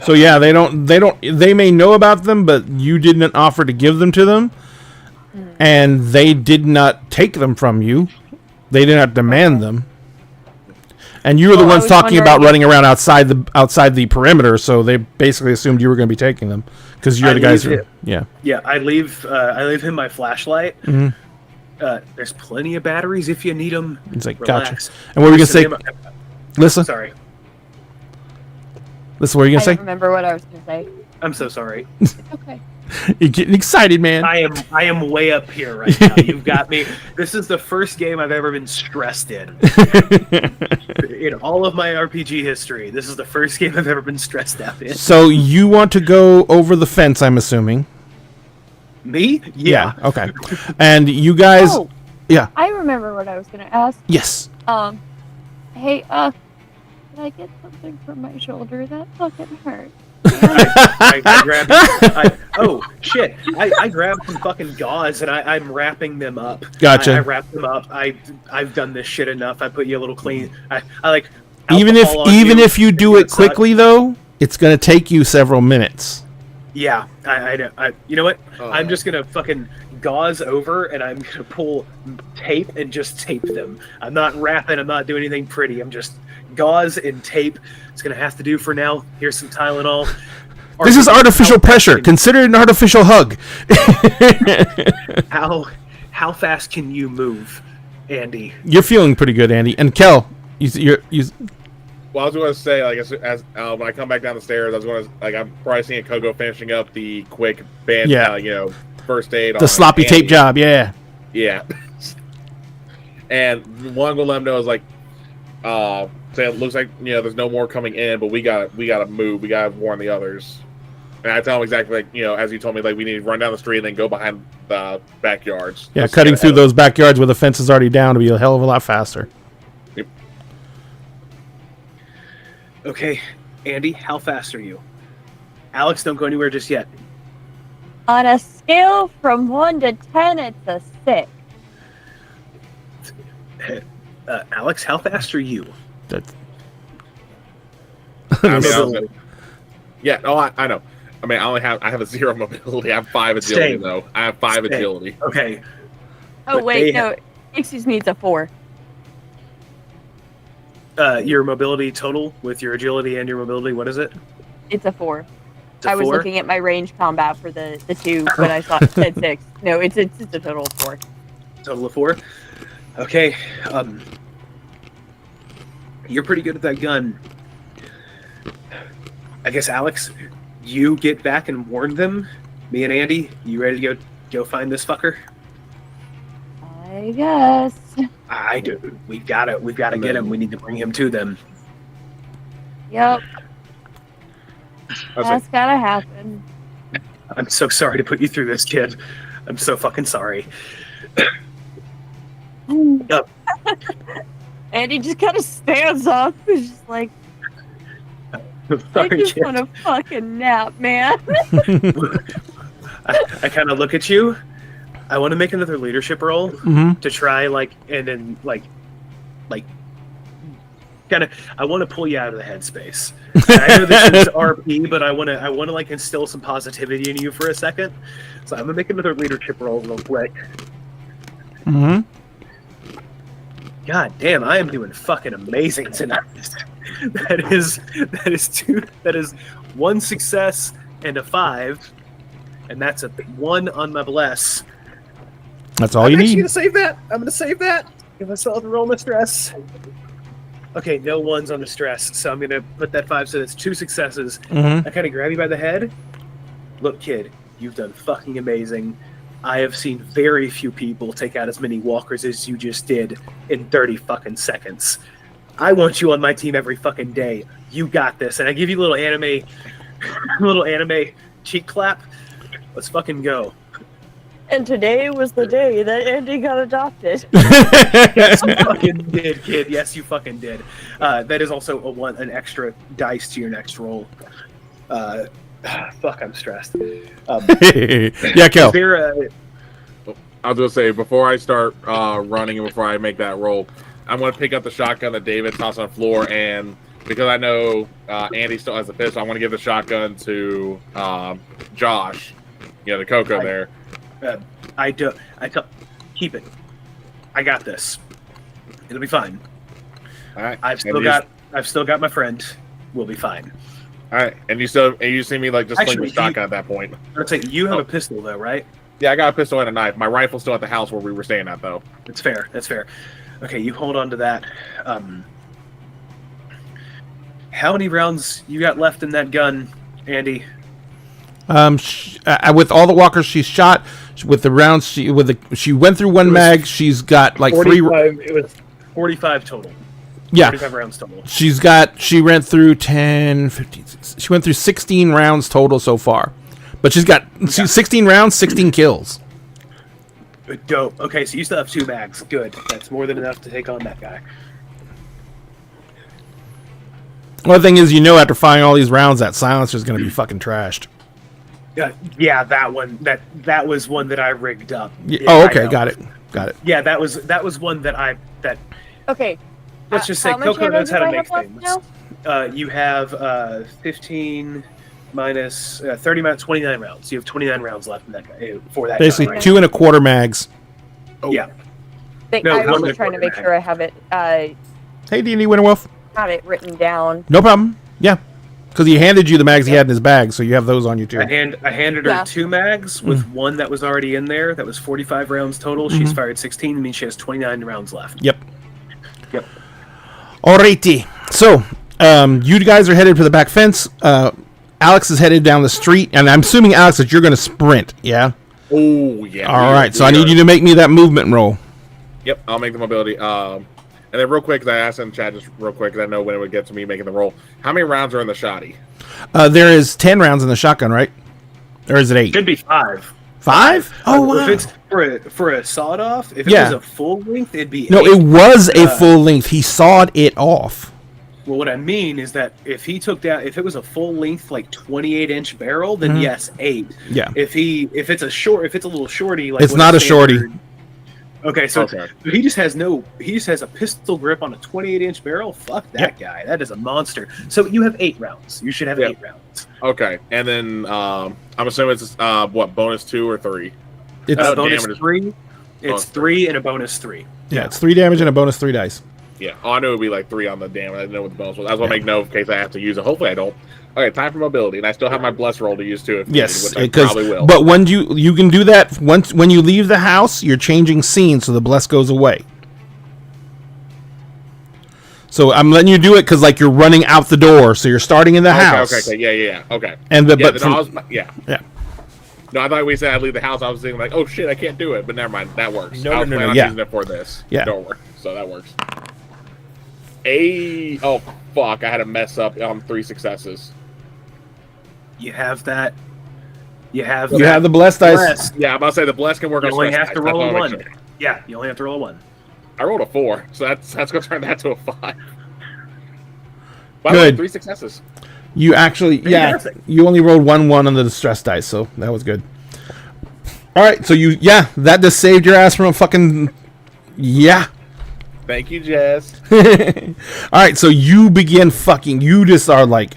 So yeah, they may know about them, but you didn't offer to give them to them, and they did not take them from you. They did not demand them. And you were the Well, I ones was talking about wondering running around outside the perimeter, so they basically assumed you were going to be taking them because you're I the guys who. leave it. Yeah. Yeah, I leave him my flashlight. Mhm. There's plenty of batteries if you need them. It's like Relax. gotcha. And what were you going to say? Listen, Sorry, what were you I going don't remember what I was going to say. I'm so sorry. Okay. to say? You're getting excited, man. I am way up here right now. You've got me. This is the first game I've ever been stressed in. In all of my RPG history, this is the first game I've ever been stressed out in. So you want to go over the fence? I'm assuming. Me? Yeah. Okay. And you guys. Oh, Yeah. I remember what I was going to ask. Yes. Hey, can I get something for my shoulder? That fucking hurts. I grabbed. Oh shit! I grabbed some fucking gauze and I'm wrapping them up. Gotcha. I wrapped them up. I've done this shit enough. I put you a little clean. I like. Even alcohol on if you do it It's not- quickly though, it's going to take you several minutes. Yeah, I know. You know what? Oh. I'm just gonna fucking gauze over and I'm gonna pull tape and just tape them. I'm not wrapping. I'm not doing anything pretty. I'm just gauze and tape. It's gonna have to do for now. Here's some Tylenol. This is artificial pressure. Can, Consider it an artificial hug. how fast can you move, Andy? You're feeling pretty good, Andy. And Kel, you Well, I was going to say, like, as when I come back down the stairs, I was going to, like, I'm probably seeing Coco finishing up the quick band, Yeah. First aid. the on sloppy Andy. tape job. Yeah. Yeah. And one I'm gonna let him know is like, say it looks like there's no more coming in, but we gotta move. We gotta warn the others. And I tell him exactly like as you told me, like we need to run down the street and then go behind the backyards. Yeah, Let's cutting get through ahead of those backyards where the fence is already down to be a hell of a lot faster. Okay, Andy, how fast are you? Alex, don't go anywhere just yet. On a scale from 1 to 10, it's a 6. Alex, how fast are you? That's I mean, I was Mobility. gonna- yeah, oh, I know. I mean, I have a 0 mobility. I have 5 agility Same. though. I have 5 Same. agility. Okay. Oh But wait, they no. Excuse me, it's a 4. Your mobility total with your agility and your mobility, what is it? It's a 4. It's a I was 4? looking at my range combat for the 2, but I thought it said 6. No, it's a total of 4. Total of 4. Okay. You're pretty good at that gun. I guess, Alex, you get back and warn them. Me and Andy, you ready to go find this fucker? I guess. I do. We've got to get him. We need to bring him to them. Yep, I was that's gotta happen. I'm so sorry to put you through this, kid. I'm so fucking sorry. Yep. And he just kind of stands up. He's just like, I Sorry, just kid. want a fucking nap, man. I kind of look at you. I want to make another leadership roll Mhm. to try, and then, kind of. I want to pull you out of the headspace. And I know this is RP, but I want to instill some positivity in you for a second. So I'm gonna make another leadership roll real quick. Mhm. God damn, I am doing fucking amazing tonight. That is 1 success and a 5, and that's a 1 on my bless. That's all I'm you actually need. gonna save that. I'm gonna save that. Give myself a roll of stress. Okay, no 1s on the stress, so I'm gonna put that 5. So that's 2 successes. Mhm. I kind of grab you by the head. Look, kid, you've done fucking amazing. I have seen very few people take out as many walkers as you just did in 30 fucking seconds. I want you on my team every fucking day. You got this. And I give you a little anime cheek clap. Let's fucking go. And today was the day that Andy got adopted. Yes, you fucking did, kid. Yes, you fucking did. That is also an extra dice to your next roll. Fuck, I'm stressed. Yeah, Kel. Is there a... I was gonna say before I start running and before I make that roll, I'm gonna pick up the shotgun that David tossed on the floor, and because I know Andy still has a pistol, I want to give the shotgun to Josh. You know, the Coco there. Keep it. I got this. It'll be fine. All right. I've still got my friend. We'll be fine. All right, and you see me like just sling Actually, the shotgun at that point. Let's say you have a pistol though, right? Yeah, I got a pistol and a knife. My rifle's still at the house where we were staying at, though. That's fair. That's fair. Okay, you hold on to that. How many rounds you got left in that gun, Andy? With all the walkers she's shot, with the rounds she went through one mag. She's got like 3. It was 45 total. Yeah, 45 rounds total. she ran through 10, 15. She went through 16 rounds total so far, but she's 16 rounds, 16 kills. Dope. Okay, so you still have 2 mags. Good. That's more than enough to take on that guy. One thing is, after firing all these rounds, that silencer is going to be fucking trashed. Yeah, that one. That was one that I rigged up. Yeah, Yeah, oh, I okay, know. got it. Yeah, that was one that Okay. let's just say how much Coco ammo knows how do to I make have left things. now? You have 15 minus 30 minus 29 rounds. You have 29 rounds left in that guy, for that. Basically, guy, right? 2 1/4 mags. Yeah. I No, was one just trying to make before sure I have it Hey, D&D Winterwolf. have it written down. No problem. Yeah, because he handed you the mags he had in his bag, so you have those on you too. I handed her Yeah. 2 mags with one that was already in there. That was 45 rounds total. She's fired 16. Means she has 29 rounds left. Yep. Yep. Alrighty. So, you guys are headed for the back fence. Alex is headed down the street, and I'm assuming, Alex, that you're going to sprint. Yeah. Oh, yeah. All right. So I need you to make me that movement roll. Yep, I'll make the mobility. And then real quick, 'cause I asked in the chat just real quick, 'cause I know when it would get to me making the roll. How many rounds are in the shotty? There is 10 rounds in the shotgun, right? Or is it 8? Should be 5. 5? Oh, wow. If it's for a sawed off, if it Yeah. was a full length, it'd be No, 8. it was a full length. He sawed it off. Well, what I mean is that if it was a full length, like 28-inch barrel, then yes, 8. Yeah. If it's a little shorty, like It's what not a shorty. standard- Okay, so Okay. he just has a pistol grip on a 28-inch barrel. Fuck that guy. That is a monster. So you have 8 rounds. You should have Yeah. 8 rounds. Okay, and then I'm assuming it's what, bonus 2 or 3? It's Oh, bonus damage is- 3. It's Bonus 3 and a bonus 3. yeah, it's 3 damage and a bonus 3 dice. Yeah. Oh, I knew it would be like 3 on the damage. I didn't know what the bonus was. I was gonna make note in case I have to use it. Hopefully I don't. Okay, time for mobility, and I still have my bless roll to use too. If Yes, needed, which I probably will. but when you can do that when you leave the house, you're changing scene, so the bless goes away. So I'm letting you do it because like you're running out the door, so you're starting in the house. Okay, yeah, okay. And Yeah, but then from- I was, yeah. yeah. No, I thought we said I'd leave the house. I was thinking like, oh shit, I can't do it. But never mind, that works. No, I was no, no, planning on yeah. using it for this. Yeah. Don't work. So that works. Oh fuck! I had a mess up on 3 successes. You have that. You have. you have the blessed dice. bless. Yeah, I'm about to say the bless can work You on only stress have to dice. roll That's a what I wanna 1. make sure. Yeah, you only have to roll a 1. I rolled a 4, so that's gonna turn that to a 5. By the way, Good. 3 successes. You actually, yeah, Fantastic. you only rolled 1 on the distress dice, so that was good. All right, so that just saved your ass from a fucking, yeah. Thank you, Jess. All right, so you begin fucking. You just are like,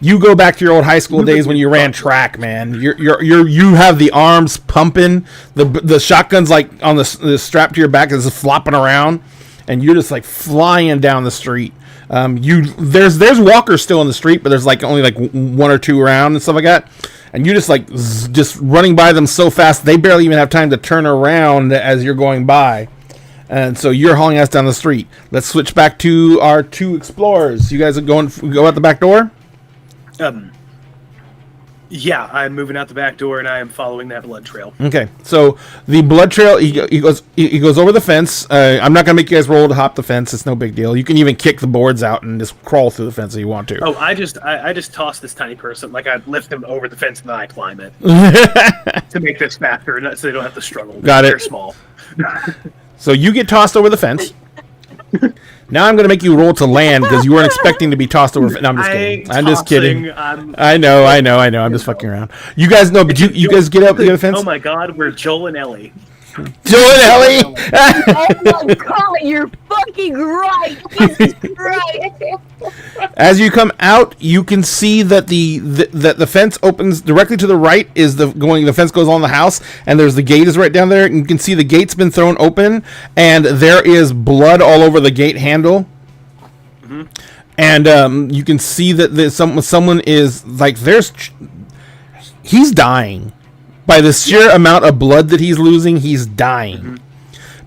you go back to your old high school days when you ran track, man. You have the arms pumping, the shotgun's like on the strap to your back is flopping around, and you're just like flying down the street. There's walkers still in the street, but there's like only like 1 or 2 around and stuff like that. And you just like just running by them so fast they barely even have time to turn around as you're going by. And so you're hauling ass down the street. Let's switch back to our 2 explorers. You guys are go out the back door? Yeah, I'm moving out the back door and I am following that blood trail. Okay. So the blood trail, he goes over the fence. I'm not gonna make you guys roll to hop the fence. It's no big deal. You can even kick the boards out and just crawl through the fence if you want to. Oh, I just toss this tiny person, like I lift them over the fence and then I climb it to make this faster, so they don't have to struggle. Got it. They're small. So you get tossed over the fence. Now I'm gonna make you roll to land because you weren't expecting to be tossed over. No, I'm just kidding. I'm just kidding. I know. I'm just fucking around. You guys know, but you guys get up the fence. Oh my God, we're Joel and Ellie. Joel and Ellie. Oh my god, you're fucking right! Jesus Christ! As you come out, you can see that the fence opens directly to the right. The fence goes on the house, and there's the gate is right down there. And you can see the gate's been thrown open, and there is blood all over the gate handle. Mm-hmm. And you can see that someone is like he's dying. By the sheer amount of blood that he's losing, he's dying. Mm-hmm.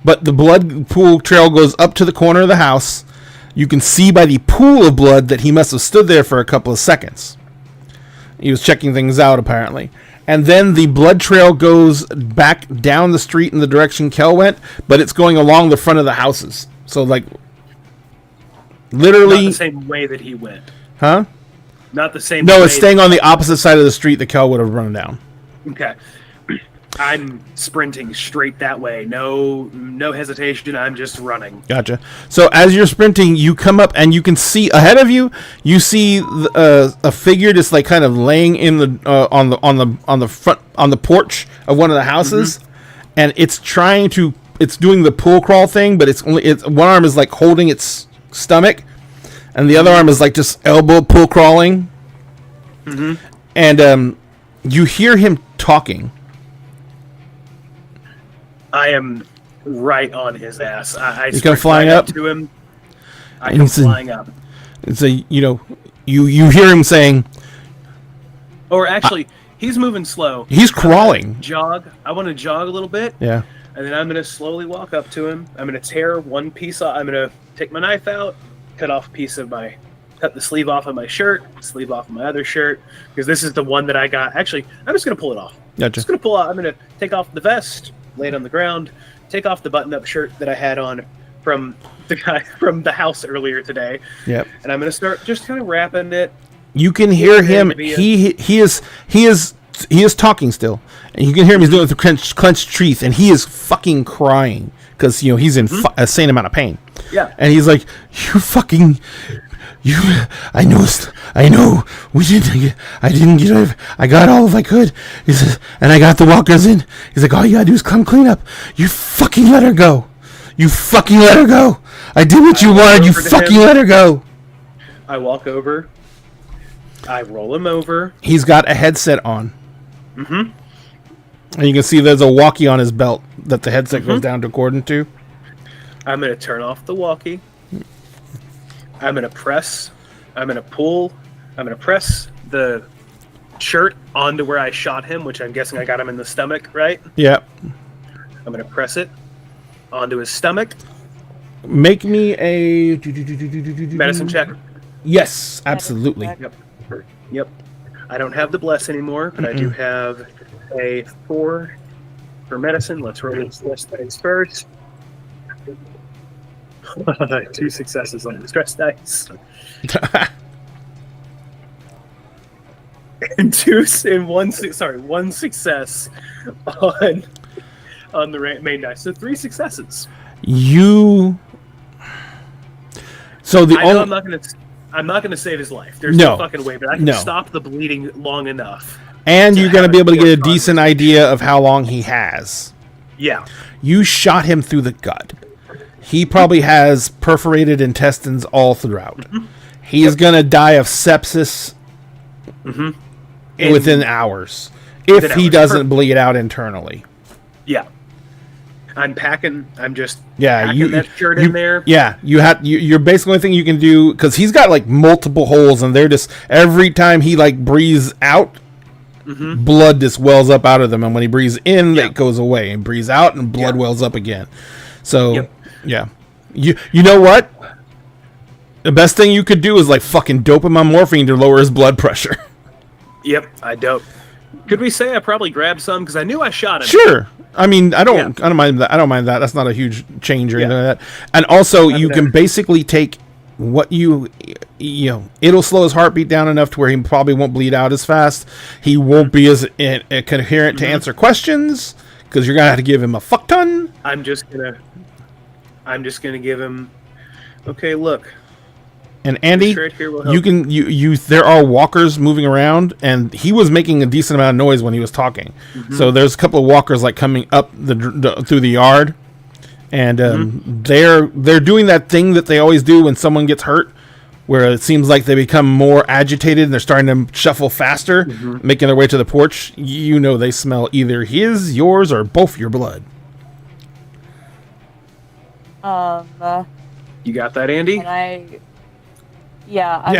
But the blood pool trail goes up to the corner of the house. You can see by the pool of blood that he must have stood there for a couple of seconds. He was checking things out, apparently. And then the blood trail goes back down the street in the direction Kel went, but it's going along the front of the houses. So, like, literally... Not the same way that he went. Huh? Not the same No, way. it's staying on the opposite side of the street that Kel would have run down. Okay. I'm sprinting straight that way. No hesitation. I'm just running. Gotcha. So as you're sprinting, you come up and you can see ahead of you. You see a figure just like kind of laying in the on the porch of one of the houses, and it's doing the pull crawl thing, but it's one arm is like holding its stomach, and the other arm is like just elbow pull crawling. And you hear him talking. I am right on his ass. I You come sprint flying right up? to him. I And come he's in- flying up. And so you hear him saying Or actually, he's moving slow. he's crawling. Jog. I want to jog a little bit, Yeah. and then I'm going to slowly walk up to him. I'm going to tear one piece off. I'm going to take my knife out, cut the sleeve off of my shirt, sleeve off of my other shirt, because this is the one that I got. Actually, I'm just going to pull it off. Gotcha. Just going to pull out. I'm going to take off the vest, lay it on the ground, take off the button-up shirt that I had on from the guy from the house earlier today, Yep. and I'm going to start just kind of wrapping it. You can hear him. to be a- He is talking still, and you can hear him. He's doing it with clenched teeth, and he is fucking crying because he's in a insane amount of pain. Yeah. And he's like, "You fucking, you! I I know I didn't get. I got all if I could. He says, and I got the walkers in. He's like, all you gotta do is come clean up. You fucking let her go. You fucking let her go. I did what you wanted. You fucking let her go. I walk over. I roll him over. He's got a headset on. Mm-hmm. And you can see there's a walkie on his belt that the headset goes down to according to. I'm going to turn off the walkie. I'm going to press. I'm going to pull. I'm going to press the shirt onto where I shot him, which I'm guessing I got him in the stomach, right? Yep. I'm going to press it onto his stomach. Make me a Medicine check. Yes, absolutely. Yep. I don't have the bless anymore, but I do have a 4 for medicine. Let's roll the stress dice first. 2 successes on the stress dice. And one success on the main dice. So 3 successes. You. So the I know only. I'm not gonna save his life. There's no fucking way, but I can No. stop the bleeding long enough. And you're going to be able to get a conversation. decent idea of how long he has. Yeah. You shot him through the gut. He probably has perforated intestines all throughout. He is going to die of sepsis within hours if Within he hours. doesn't bleed out internally. Yeah. I'm just Yeah, packing that shirt in there. Yeah, you're basically the only thing you can do because he's got like multiple holes and they're just every time he like breathes out, blood just wells up out of them, and when he breathes in, it goes away, and breathes out, and blood wells up again. So yeah, you know what? The best thing you could do is like fucking dope him on morphine to lower his blood pressure. Yep, I dope. Could we say I probably grabbed some because I knew I shot him? Sure. I mean, I don't mind that. I don't mind that. That's not a huge change or anything like that. And also, you can basically take what you know. It'll slow his heartbeat down enough to where he probably won't bleed out as fast. He won't be as coherent to answer questions because you're gonna have to give him a fuck ton. I'm just gonna give him. Okay, look. And Andy, This right here will help. you can you there are walkers moving around, and he was making a decent amount of noise when he was talking. So there's a couple of walkers like coming up through the yard, and they're doing that thing that they always do when someone gets hurt, where it seems like they become more agitated and they're starting to shuffle faster, making their way to the porch. You know they smell either yours, or both your blood. You got that, Andy? And I'm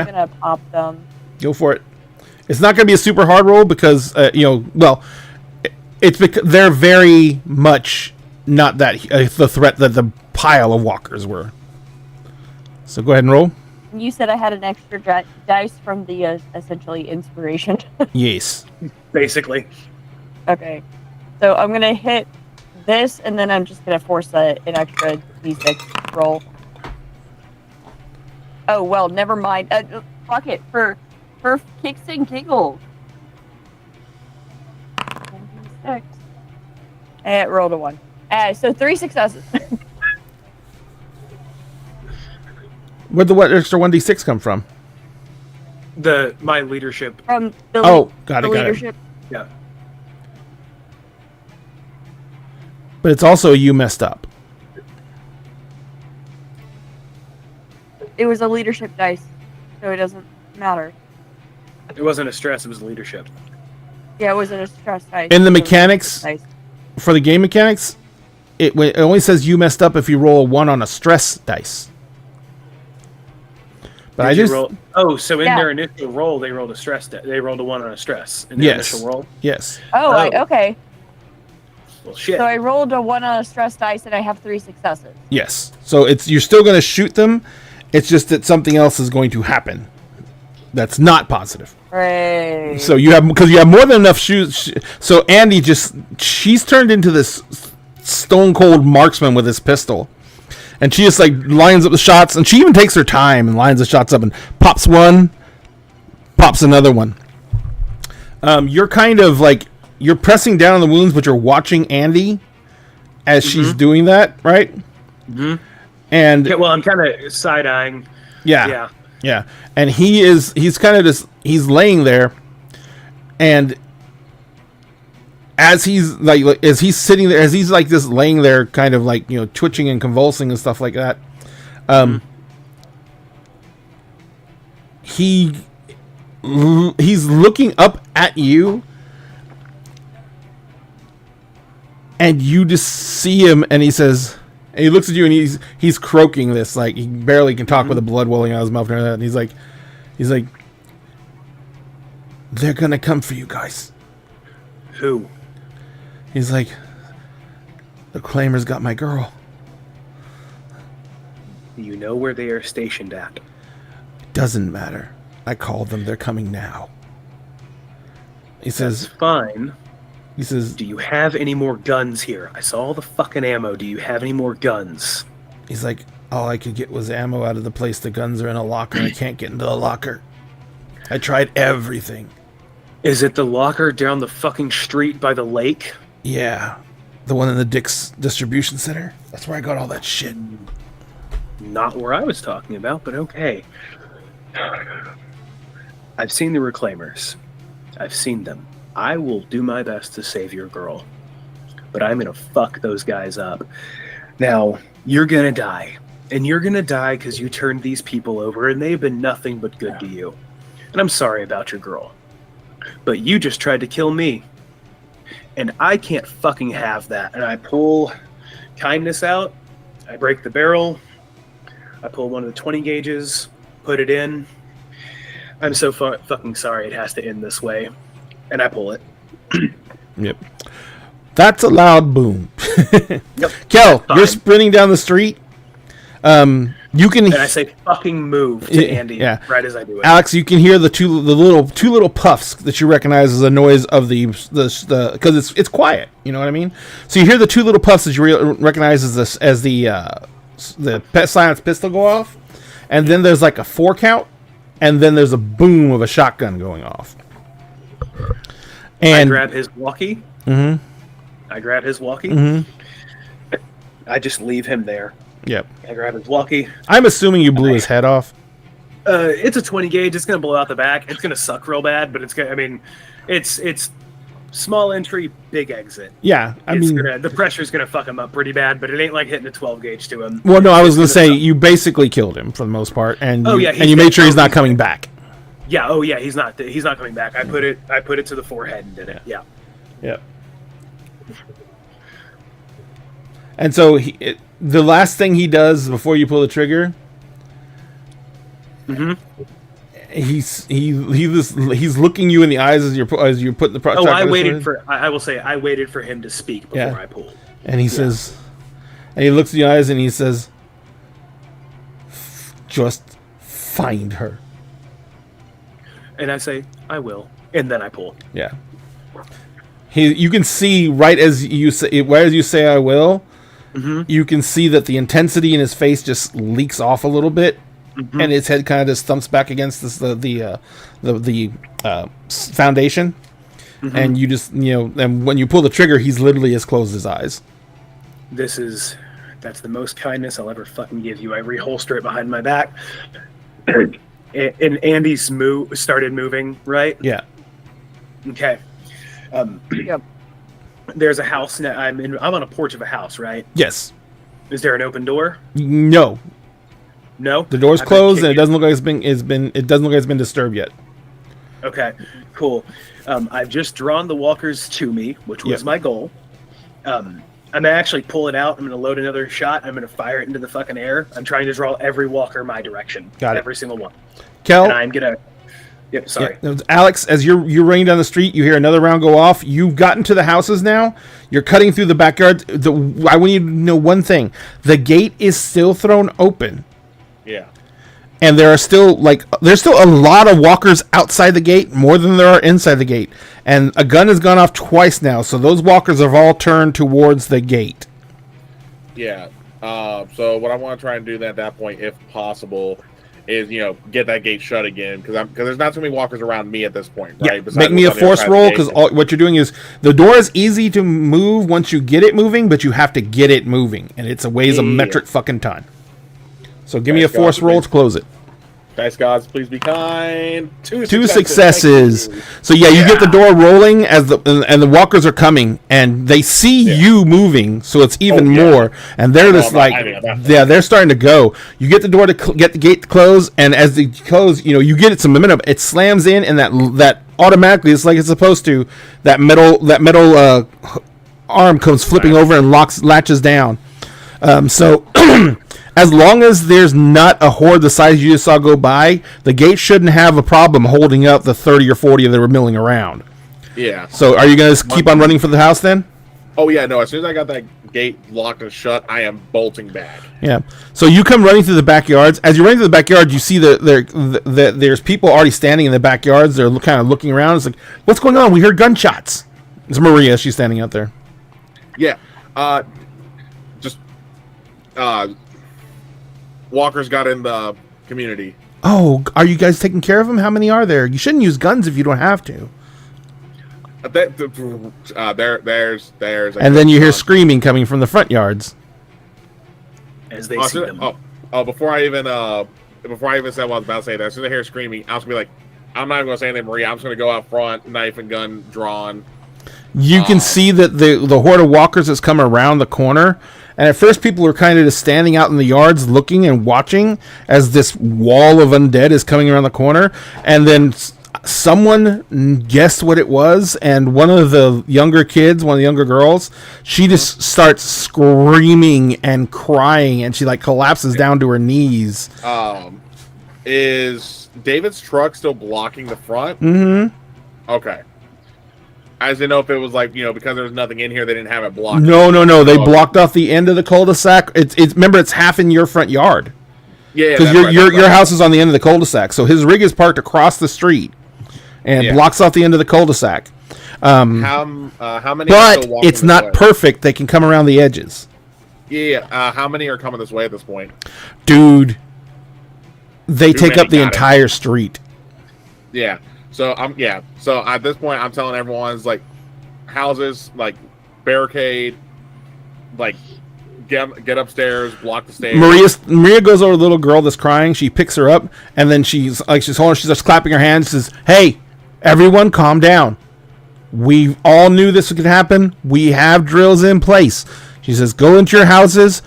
gonna pop them. Go for it. It's not going to be a super hard roll because it's because they're very much not that the threat that the pile of walkers were. So go ahead and roll. You said I had an extra dice from the essentially inspiration. Yes. Basically. Okay, so I'm gonna hit this, and then I'm just gonna force an extra d6 roll. Oh well, never mind. Fuck it for kicks and giggles. 1d6. And rolled a 1. So 3 successes. Where'd the extra 1d6 come from? My leadership. From the got the it. leadership. Yeah. But it's also you messed up. It was a leadership dice, so it doesn't matter. It wasn't a stress, it was leadership. Yeah, it wasn't a stress dice. In the It was a mechanics, dice. for the game mechanics, it only says you messed up if you roll a 1 on a stress dice. But Did I you just roll? Oh, so in Yeah. their initial roll, they rolled a stress. They rolled a 1 on a stress in their initial roll. Yes. Okay. Well, shit. So I rolled a 1 on a stress dice, and I have 3 successes. Yes. So you're still going to shoot them. It's just that something else is going to happen. That's not positive. Right. So you have more than enough shoots. So Andy she's turned into this stone cold marksman with his pistol, and she just like lines up the shots, and she even takes her time and lines the shots up and pops one, pops another one. You're kind of like you're pressing down on the wounds, but you're watching Andy as she's doing that, right? Mm-hmm. And Yeah, well, I'm kind of side-eyeing. yeah. Yeah. Yeah, and he's kind of just he's laying there, and as he's sitting there, as he's like just laying there, kind of like, you know, twitching and convulsing and stuff like that, he's looking up at you, and you just see him, and he says. And he looks at you and he's croaking this, like he barely can talk with the blood welling out of his mouth and everything. And he's like, they're gonna come for you guys. Who? He's like, the Claimers got my girl. You know where they are stationed at. Doesn't matter. I called them. They're coming now. He says, That's fine. he says, Do you have any more guns here? I saw all the fucking ammo. Do you have any more guns? he's like, all I could get was ammo out of the place. The guns are in a locker. I can't get into the locker. I tried everything. Is it the locker down the fucking street by the lake? Yeah. The one in the Dick's distribution center. That's where I got all that shit. Not where I was talking about, but okay. I've seen the Reclaimers. I've seen them. I will do my best to save your girl. But I'm gonna fuck those guys up. Now, you're gonna die. And you're gonna die because you turned these people over and they've been nothing but good to you. And I'm sorry about your girl. But you just tried to kill me. And I can't fucking have that. And I pull kindness out. I break the barrel. I pull one of the 20 gauges. Put it in. I'm so fucking sorry it has to end this way. And I pull it. Yep. That's a loud boom. Yep. Kel, Fine. you're sprinting down the street. You can, And I say fucking move to Andy right as I do it. Alex, you can hear the two little puffs that you recognize as the noise of the because it's quiet. You know what I mean? So you hear the two little puffs that you recognize as the pet silence pistol go off, and then there's like a 4 count, and then there's a boom of a shotgun going off. And I grab his walkie. Mhm. I grab his walkie. Mhm. I just leave him there. Yep. I grab his walkie. I'm assuming you blew his head off. It's a 20 gauge. It's gonna blow out the back. It's gonna suck real bad, but it's gonna. I mean, it's small entry, big exit. Yeah, I It's mean, the pressure's gonna fuck him up pretty bad, but it ain't like hitting a 12 gauge to him. well, no, I was It's gonna say suck. you basically killed him for the most part, and Oh, you, yeah, and he's you made dead. sure he's No, not he's coming back. Yeah. Oh yeah. He's not coming back. I put it to the forehead and did it. Yeah. Yep. And so the last thing he does before you pull the trigger, he's looking you in the eyes as you're putting the Oh, I waited for, I will say I waited for him to speak before Yeah. I pulled. and he says, and he looks in your eyes and he says, just find her. And I say I will, and then I pull. Yeah. You can see right as you say I will. You can see that the intensity in his face just leaks off a little bit, and his head kind of just thumps back against the foundation. And you just and when you pull the trigger, he's literally has closed his eyes. That's the most kindness I'll ever fucking give you. I reholster it behind my back, and Andy's started moving. Right? Yeah. Okay. Yep. There's a house now. I'm on a porch of a house. Right? Yes. Is there an open door? No. No. The door's I've been closed, and it kicking- doesn't look like it doesn't look like it's been disturbed yet. Okay, cool. I've just drawn the walkers to me, which was Yep. my goal. I'm gonna actually pull it out. I'm gonna load another shot. I'm gonna fire it into the fucking air. I'm trying to draw every walker my direction. Got it. Every single one. Kel, And I'm gonna. Yep. Sorry. yeah, Alex, as you're running down the street, you hear another round go off. You've gotten to the houses now. You're cutting through the backyard. I want you to know one thing: the gate is still thrown open. Yeah. And there's still a lot of walkers outside the gate, more than there are inside the gate. And a gun has gone off twice now, so those walkers have all turned towards the gate. Yeah. So what I want to try and do then at that point, if possible, is get that gate shut again because there's not so many walkers around me at this point, right? Yeah, Besides make me a what's on the other force side of the roll gate. because what you're doing is the door is easy to move once you get it moving, but you have to get it moving, and it's a ways a Yeah. metric fucking ton. So give me a Okay, force gotcha. roll to close it. Dice gods, please be kind. Two successes. Thank you. So yeah, you get the door rolling as the walkers are coming, and they see you moving, so it's even more. And they're just they're starting to go. You get the door to get the gate to close, and as they close, you get it some momentum. It slams in, and that automatically, it's like it's supposed to. That metal arm comes flipping over and latches down. So. As long as there's not a horde the size you just saw go by, the gate shouldn't have a problem holding up the 30 or 40 that were milling around. Yeah. So are you going to keep on running for the house then? Oh, yeah, no. As soon as I got that gate locked and shut, I am bolting back. Yeah. So you come running through the backyards. As you're running through the backyard, you see there's people already standing in the backyards. They're kind of looking around. It's like, what's going on? We heard gunshots. It's Maria. She's standing out there. Yeah. Walkers got in the community. Oh, are you guys taking care of them? How many are there? You shouldn't use guns if you don't have to. There's. And then you hear screaming coming from the front yards. As they see them. Before I even said what I was about to say, as soon as I hear screaming, I was gonna be like, I'm not even gonna say anything, Maria. I'm just gonna go out front, knife and gun drawn. You can see that the horde of walkers has come around the corner. And at first, people are kind of just standing out in the yards looking and watching as this wall of undead is coming around the corner. And then someone guessed what it was. And one of the younger girls, she just starts screaming and crying. And she collapses down to her knees. Is David's truck still blocking the front? Mm-hmm. Okay. I didn't know if it was because there was nothing in here, they didn't have it blocked. No. They blocked off the end of the cul-de-sac. Remember, it's half in your front yard. Yeah, because your house is on the end of the cul-de-sac. So his rig is parked across the street and blocks off the end of the cul-de-sac. How many? But it's not perfect. They can come around the edges. Yeah. How many are coming this way at this point? Dude, they take up the entire street. Yeah. So So at this point, I'm telling everyone, it's houses, barricade, get upstairs, block the stairs. Maria goes over to the little girl that's crying. She picks her up, and then she's holding. She's just clapping her hands. She says, "Hey, everyone, calm down. We all knew this could happen. We have drills in place." She says, "Go into your houses.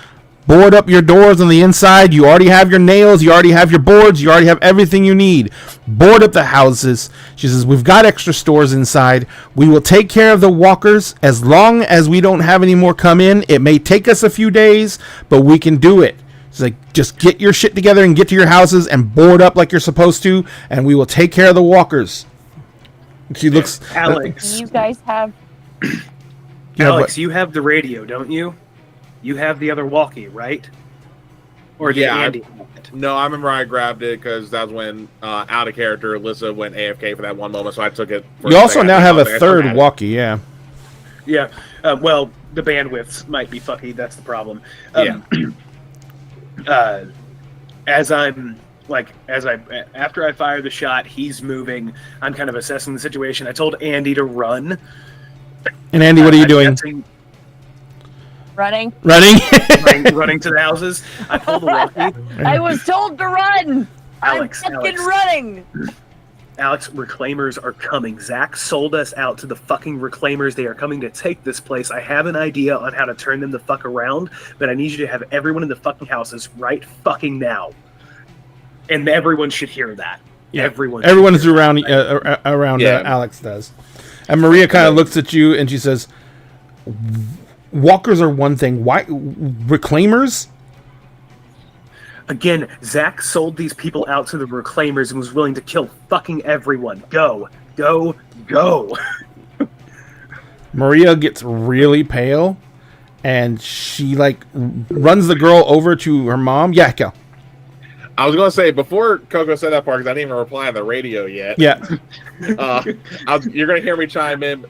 Board up your doors on the inside. You already have your nails. You already have your boards. You already have everything you need. Board up the houses." She says, "We've got extra stores inside. We will take care of the walkers as long as we don't have any more come in. It may take us a few days, but we can do it." She's like, "Just get your shit together and get to your houses and board up like you're supposed to, and we will take care of the walkers." She looks... Alex. You guys have... Alex, you have the radio, don't you? You have the other walkie, right? Or did Andy have it? No, I remember I grabbed it because that was when, out of character, Alyssa went AFK for that one moment, so I took it. You also now have a third walkie, yeah. Yeah, well, the bandwidths might be fucky, that's the problem. After I fire the shot, he's moving. I'm kind of assessing the situation. I told Andy to run. And Andy, what are you doing? Running Running to the houses. I pulled the walkie. I was told to run. Alex, I'm fucking running. Alex, Reclaimers are coming. Zach sold us out to the fucking Reclaimers. They are coming to take this place. I have an idea on how to turn them the fuck around, but I need you to have everyone in the fucking houses right fucking now. And everyone should hear that. Yeah. Everyone is around Alex does. And Maria kind of looks at you and she says, "Walkers are one thing. Why Reclaimers?" Again, Zach sold these people out to the Reclaimers and was willing to kill fucking everyone. Go. Maria gets really pale, and she runs the girl over to her mom. Yeah, go. I was going to say, before Coco said that part, because I didn't even reply on the radio yet. Yeah. You're going to hear me chime in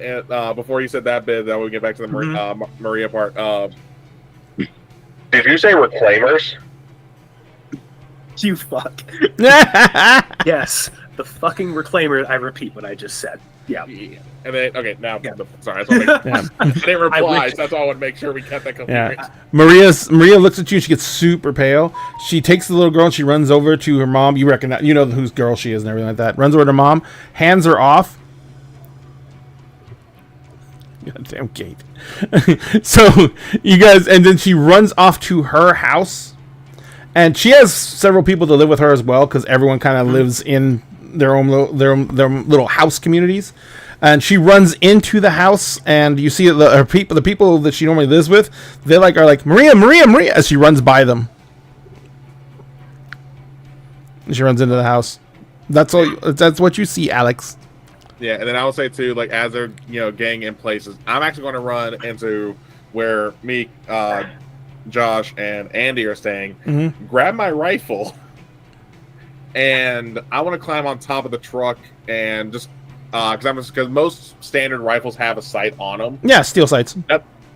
before you said that bit, then we'll get back to the Maria part. Did you say Reclaimers? You fuck. Yes, the fucking Reclaimer. I repeat what I just said. Yeah. And then now Yeah. sorry, I Yeah. didn't reply, wish- so that's all I want to make sure we kept that Yeah. confused. Maria looks at you and she gets super pale. She takes the little girl and she runs over to her mom. You recognize, you know whose girl she is and everything like that. Runs over to mom, hands her off. Goddamn Kate. So you guys, and then she runs off to her house, and she has several people to live with her as well because everyone kind of lives in their own little house communities. And she runs into the house, and you see the people that she normally lives with. They are like Maria as she runs by them. And she runs into the house. That's all. That's what you see, Alex. Yeah, and then I would say too, like as they're getting in places, I'm actually going to run into where me, Josh, and Andy are staying. Mm-hmm. Grab my rifle, and I want to climb on top of the truck and just because most standard rifles have a sight on them. Yeah, steel sights.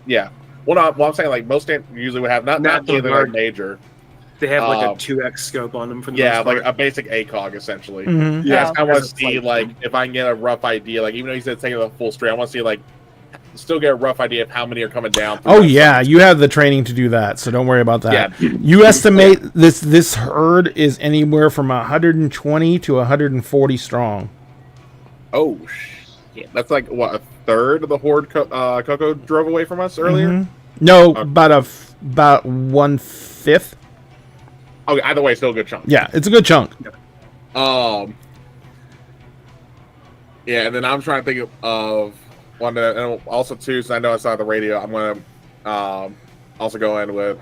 Yeah. Well, I'm saying like most standard usually would have not the anything large- like major. They have like a 2x scope on them for the Yeah, most like part. a basic ACOG essentially. Mm-hmm. Yeah, I want to As a see flight like thing. if I can get a rough idea. Like even though you said taking the full straight, I want to see like still get a rough idea of how many are coming down. through Oh that yeah, site. you have the training to do that, so don't worry about that. Yeah. You estimate this herd is anywhere from 120 to 140 strong. Oh shit, that's like what, a third of the horde Coco drove away from us earlier. Mhm. No, Okay. about 1/5. Okay, either way, still a good chunk. Yeah, it's a good chunk. Yeah, and then I'm trying to think of one that, and also too. So I know I saw the radio. I'm gonna also go in with.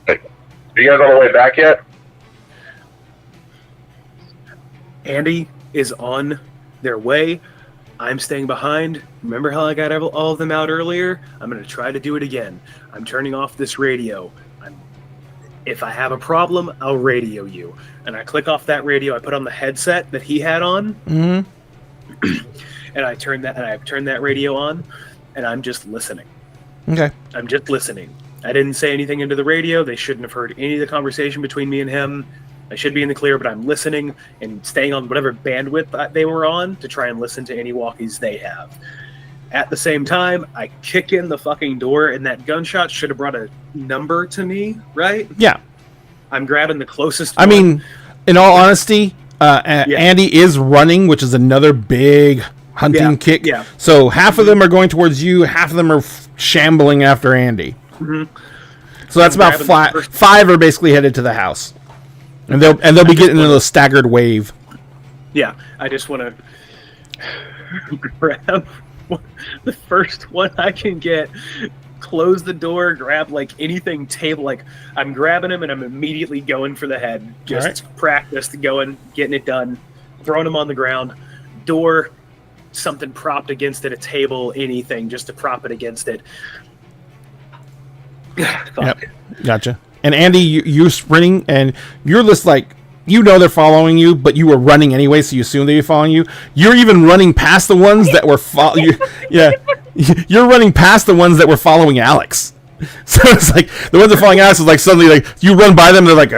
Are you guys on the way back yet? Andy is on their way. I'm staying behind. Remember how I got all of them out earlier? I'm going to try to do it again. I'm turning off this radio. If I have a problem, I'll radio you. And I click off that radio. I put on the headset that he had on, Mm-hmm. and I turn that radio on, and I'm just listening. Okay. I'm just listening. I didn't say anything into the radio. They shouldn't have heard any of the conversation between me and him. I should be in the clear, but I'm listening and staying on whatever bandwidth they were on to try and listen to any walkies they have. At the same time, I kick in the fucking door, and that gunshot should have brought a number to me, right? Yeah. I'm grabbing the closest I one. mean, in all honesty, Andy is running, which is another big hunting kick. yeah. So half of them are going towards you, half of them are shambling after Andy. Mhm. So that's about Grabbing the five. first- 5 are basically headed to the house, and they'll be getting into a staggered wave. Yeah, I just want to grab the first one I can get, close the door, grab like anything table. Like I'm grabbing him and I'm immediately going for the head. Just practiced going, getting it done, throwing him on the ground. Door, something propped against it, a table, anything, just to prop it against it. Fuck. Yep. Gotcha. And Andy, you're sprinting, and you're just like, they're following you, but you were running anyway, so you assume they'd be following you. You're even running past the ones that were you're running past the ones that were following Alex. So it's like the ones that are following Alex is like suddenly like you run by them, they're like,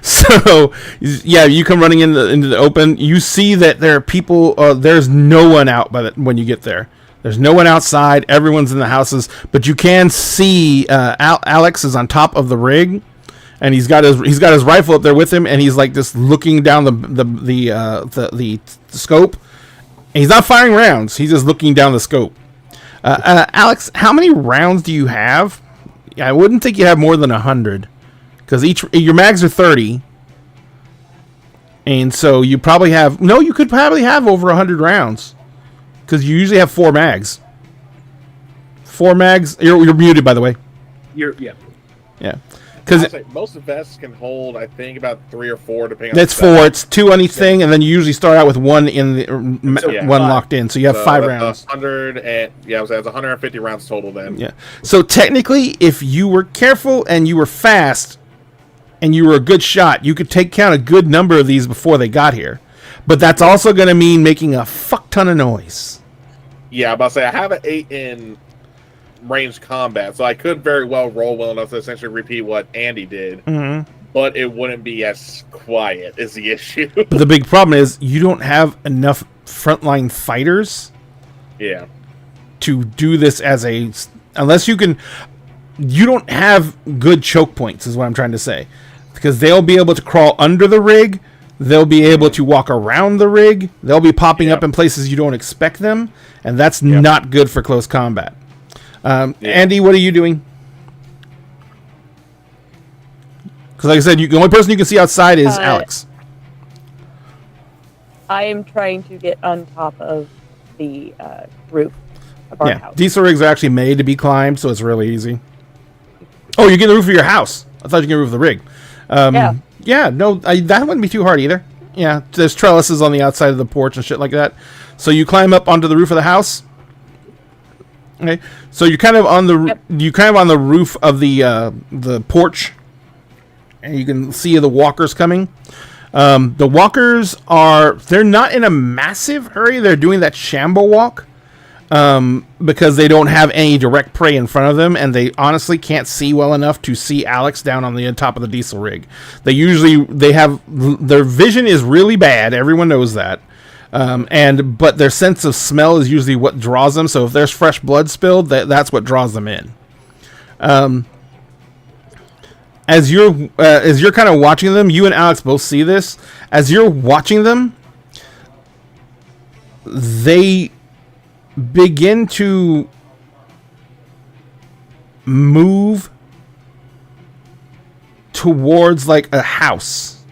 So yeah, you come running into the open. You see that there are people. There's no one out when you get there. There's no one outside. Everyone's in the houses, but you can see Alex is on top of the rig, and he's got his rifle up there with him, and he's like just looking down the scope. And he's not firing rounds. He's just looking down the scope. Alex, how many rounds do you have? I wouldn't think you have more than 100, because your mags are 30, and so you probably have you could probably have over 100 rounds, because you usually have 4 mags. 4 mags. You're muted, by the way. Yeah. Yeah, because most vests can hold, I think, about 3 or 4, depending. that's on the 4. It's 2 on each thing, and then you usually start out with 1 in the Yeah. one locked in. So you have 5 rounds. 100 and it's 150 rounds total. Then Yeah. So technically, if you were careful and you were fast and you were a good shot, you could take count a good number of these before they got here. But that's also going to mean making a fuck ton of noise. Yeah, I'm about to say I have an 8 in ranged combat, so I could very well roll well enough to essentially repeat what Andy did, but it wouldn't be as quiet is the issue. But the big problem is you don't have enough frontline fighters Yeah. to do this as a... Unless you can... You don't have good choke points, is what I'm trying to say. Because they'll be able to crawl under the rig, they'll be able to walk around the rig, they'll be popping up in places you don't expect them, and that's not good for close combat. Andy, what are you doing? Because like I said, the only person you can see outside is Alex. I am trying to get on top of the roof of our house. Diesel rigs are actually made to be climbed, so it's really easy. Oh, you're getting the roof of your house. I thought you were getting the roof of the rig. Yeah, no, that wouldn't be too hard either. Yeah, there's trellises on the outside of the porch and shit like that. So you climb up onto the roof of the house. Okay, so you're kind of on the roof of the porch, and you can see the walkers coming. The walkers they're not in a massive hurry. They're doing that shamble walk because they don't have any direct prey in front of them, and they honestly can't see well enough to see Alex down on the top of the diesel rig. Their vision is really bad. Everyone knows that. But their sense of smell is usually what draws them. So if there's fresh blood spilled, that's what draws them in. As you're kind of watching them, you and Alex both see this. As you're watching them, they begin to move towards like a house.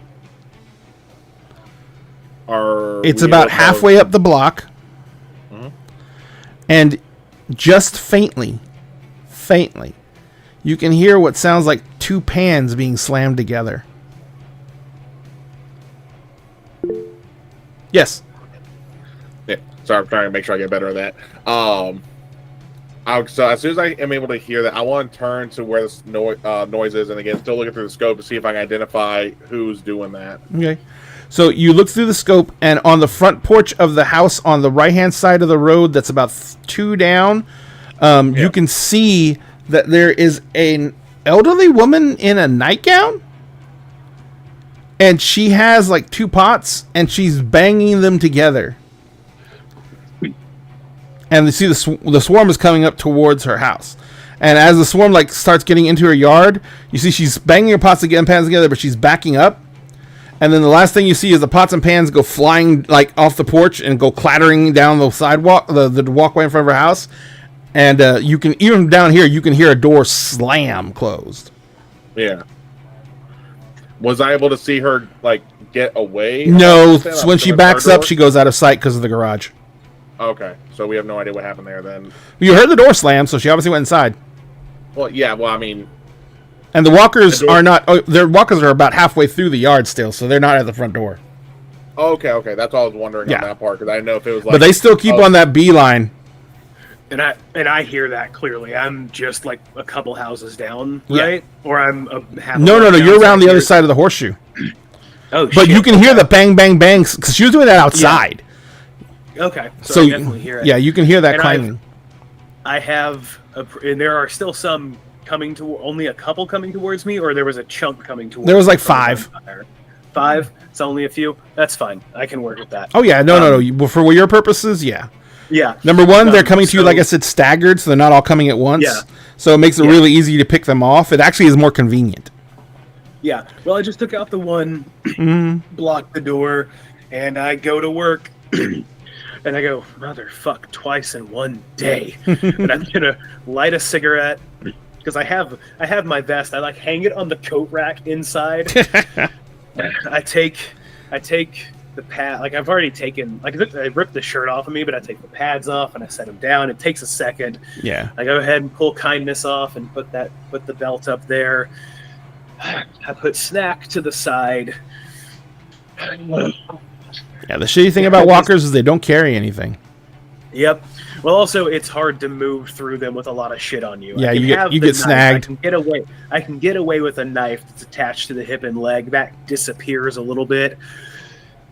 It's about halfway up the block, and just faintly, you can hear what sounds like two pans being slammed together. Yes. Yeah. Sorry, I'm trying to make sure I get better at that. So as soon as I am able to hear that, I want to turn to where this noise is, and again, still looking through the scope to see if I can identify who's doing that. Okay. So you look through the scope, and on the front porch of the house on the right-hand side of the road that's about 2 down, you can see that there is an elderly woman in a nightgown, and she has like 2 pots, and she's banging them together. And you see the swarm is coming up towards her house. And as the swarm like starts getting into her yard, you see she's banging her pots and pans together, but she's backing up. And then the last thing you see is the pots and pans go flying like off the porch and go clattering down the sidewalk, the walkway in front of her house. And you can, even down here, you can hear a door slam closed. Yeah. Was I able to see her like get away? No, so when she backs up, she goes out of sight because of the garage. Okay, so we have no idea what happened there then. You heard the door slam, so she obviously went inside. Well, yeah. Well, I mean. And the walkers are not. Oh, their walkers are about halfway through the yard still, so they're not at the front door. Okay. That's all I was wondering on that part, because I didn't know if it was like. But they still keep on that beeline. And I hear that clearly. I'm just like a couple houses down, right? Or I'm half. No. You're around the other side of the horseshoe. Oh, but you can hear the bang, bang, bangs because she was doing that outside. Yeah. Okay, so I definitely hear it. Yeah, you can hear that clanging. I have, and there are still some coming to. Only a couple coming towards me, or there was a chunk coming towards. There was like 5. 5. It's only a few. That's fine. I can work with that. Oh yeah, no. For your purposes, yeah. Yeah. Number one, they're coming to you, like I said, staggered, so they're not all coming at once. Yeah. So it makes it really easy to pick them off. It actually is more convenient. Yeah. Well, I just took out the one, blocked the door, and I go to work, and I go, motherfuck, twice in one day. And I'm gonna light a cigarette because I have my vest. I like hang it on the coat rack inside. I take the pad, like I've already taken, like I ripped the shirt off of me, but I take the pads off and I set them down. It takes a second. Yeah. I go ahead and pull kindness off and put the belt up there. I put snack to the side. Yeah, the shitty thing about walkers is they don't carry anything. Yep. Well, also it's hard to move through them with a lot of shit on you. Yeah, you get snagged. I can get away with a knife that's attached to the hip and leg. That disappears a little bit.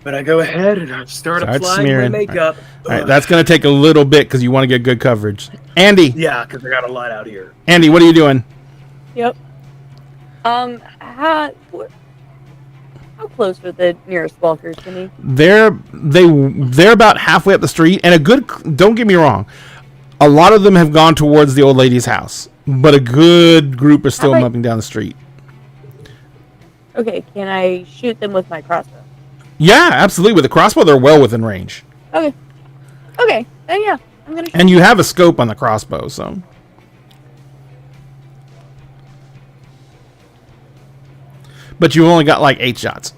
But I go ahead and I start Start applying smearing. my makeup. All right, that's going to take a little bit because you want to get good coverage. Andy, Yeah, because I got a lot out here. Andy, what are you doing? Yep. How close are the nearest walkers to me? They're about halfway up the street, and don't get me wrong, a lot of them have gone towards the old lady's house, but a good group are still How about- moving down the street. Okay, can I shoot them with my crossbow? Yeah, absolutely. With a crossbow, they're well within range, Okay, then yeah, I'm gonna shoot. and you have a scope on the crossbow, so. But you only got like 8 shots.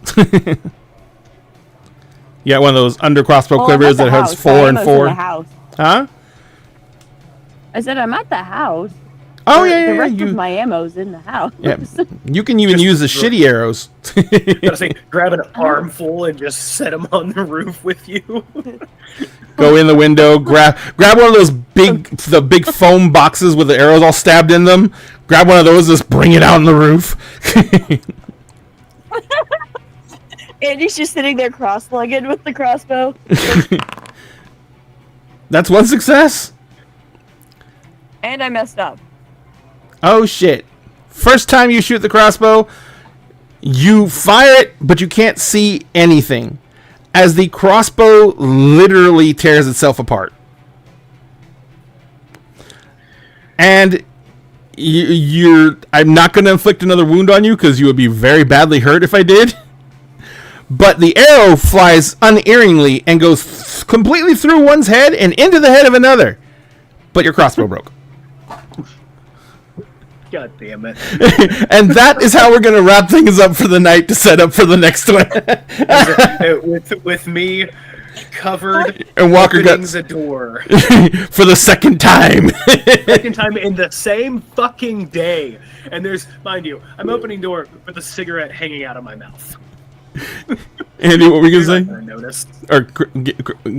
You got one of those under crossbow Well, I'm quivers at that the has house. 4 My and ammo's in 4. the house. Huh? I said I'm at the house. Oh The yeah, rest you. of my ammo's in the house. Yeah, you can even Just use the shitty arrows. Gotta say, grab an armful and just set them on the roof with you. Go in the window, grab one of those the big foam boxes with the arrows all stabbed in them. Grab one of those, just bring it out on the roof. Andy's just sitting there cross-legged with the crossbow. That's one success. And I messed up. Oh shit! First time you shoot the crossbow, you fire it, but you can't see anything, as the crossbow literally tears itself apart. And I'm not going to inflict another wound on you because you would be very badly hurt if I did. But the arrow flies unerringly and goes completely through one's head and into the head of another. But your crossbow broke. God damn it. And that is how we're going to wrap things up for the night to set up for the next one. with me covered And Walker opening got the door. for the second time. Second time in the same fucking day. And there's, mind you, I'm opening door with a cigarette hanging out of my mouth. Andy, what were you You're going not to say? gonna notice. Or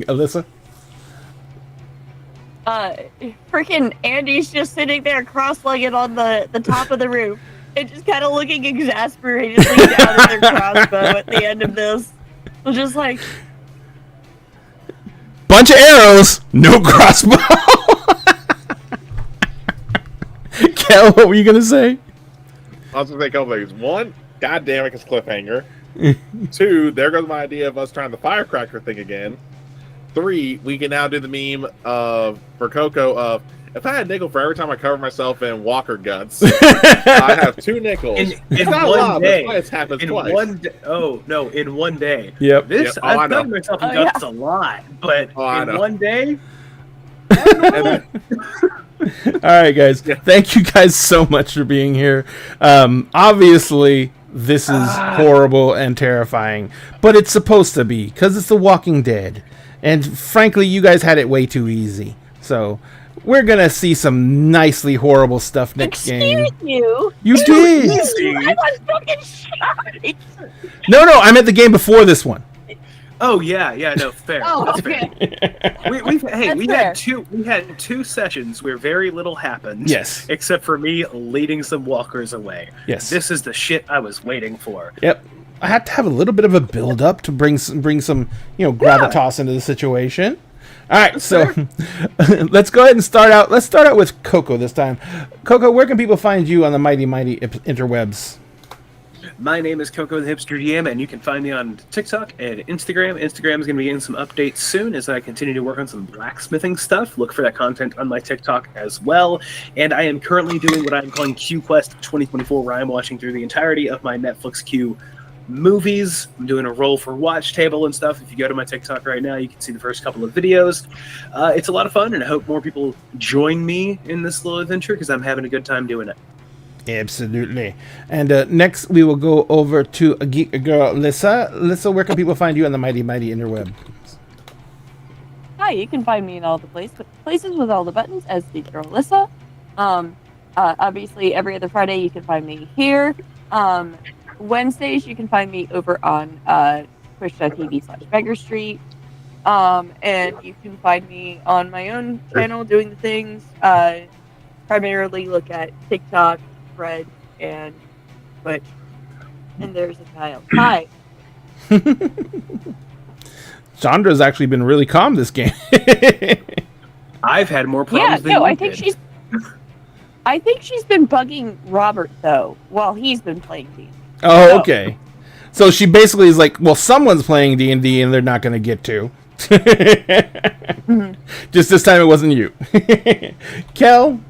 Alyssa? Freaking Andy's just sitting there cross-legged on the top of the roof and just kind of looking exasperatedly down at their crossbow at the end of this. I'm just like, Bunch of arrows, no crossbow. Kel, what were you going to say? I was gonna say a couple things. One, god damn it, it's cliffhanger. 2, there goes my idea of us trying the firecracker thing again. 3, we can now do the meme for Coco of, if I had a nickel for every time I cover myself in Walker guts, I have 2 nickels. In It's not a one lot, but day. it's happened In twice. one day. Oh, no, in one day. Yep. This, Yep. Oh, I I've know. covered myself in Oh, guts a lot, but Oh, I in know. one day, And then- All right, guys. Thank you guys so much for being here. Obviously, this is horrible and terrifying, but it's supposed to be because it's The Walking Dead. And frankly, you guys had it way too easy. So we're going to see some nicely horrible stuff next game. excuse you. You did. I was fucking shot. No, I meant the game before this one. oh yeah, no, fair. Oh, That's fair. okay. We That's had two sessions where very little happened. Yes. Except for me leading some walkers away. Yes. This is the shit I was waiting for. Yep. I had to have a little bit of a build up to bring some gravitas into the situation. All right, so let's go ahead and start out. Let's start out with Coco this time. Coco, where can people find you on the mighty interwebs? My name is Coco the Hipster GM, and you can find me on TikTok and Instagram. Instagram is going to be getting some updates soon as I continue to work on some blacksmithing stuff. Look for that content on my TikTok as well. And I am currently doing what I'm calling Q Quest 2024, where I'm watching through the entirety of my Netflix Q movies. I'm doing a roll for Watch Table and stuff. If you go to my TikTok right now, you can see the first couple of videos. It's a lot of fun, and I hope more people join me in this little adventure because I'm having a good time doing it. Absolutely. And next, we will go over to a geek girl, Lissa. Lissa, where can people find you on the mighty interweb? Hi, you can find me in all the places with all the buttons as the girl Alyssa. Obviously, every other Friday you can find me here. Wednesdays you can find me over on twitch.tv/Beggar Street. And you can find me on my own channel doing the things. Primarily look at TikTok, Threads, and Twitch. And there's a Kyle. Hi. Chandra's actually been really calm this game. I've had more Yeah, problems than no, you I think did. I think she's been bugging Robert though while he's been playing D. Oh, No. okay. So she basically is like, well, someone's playing D&D and they're not going to get to. Just this time it wasn't you. Kel,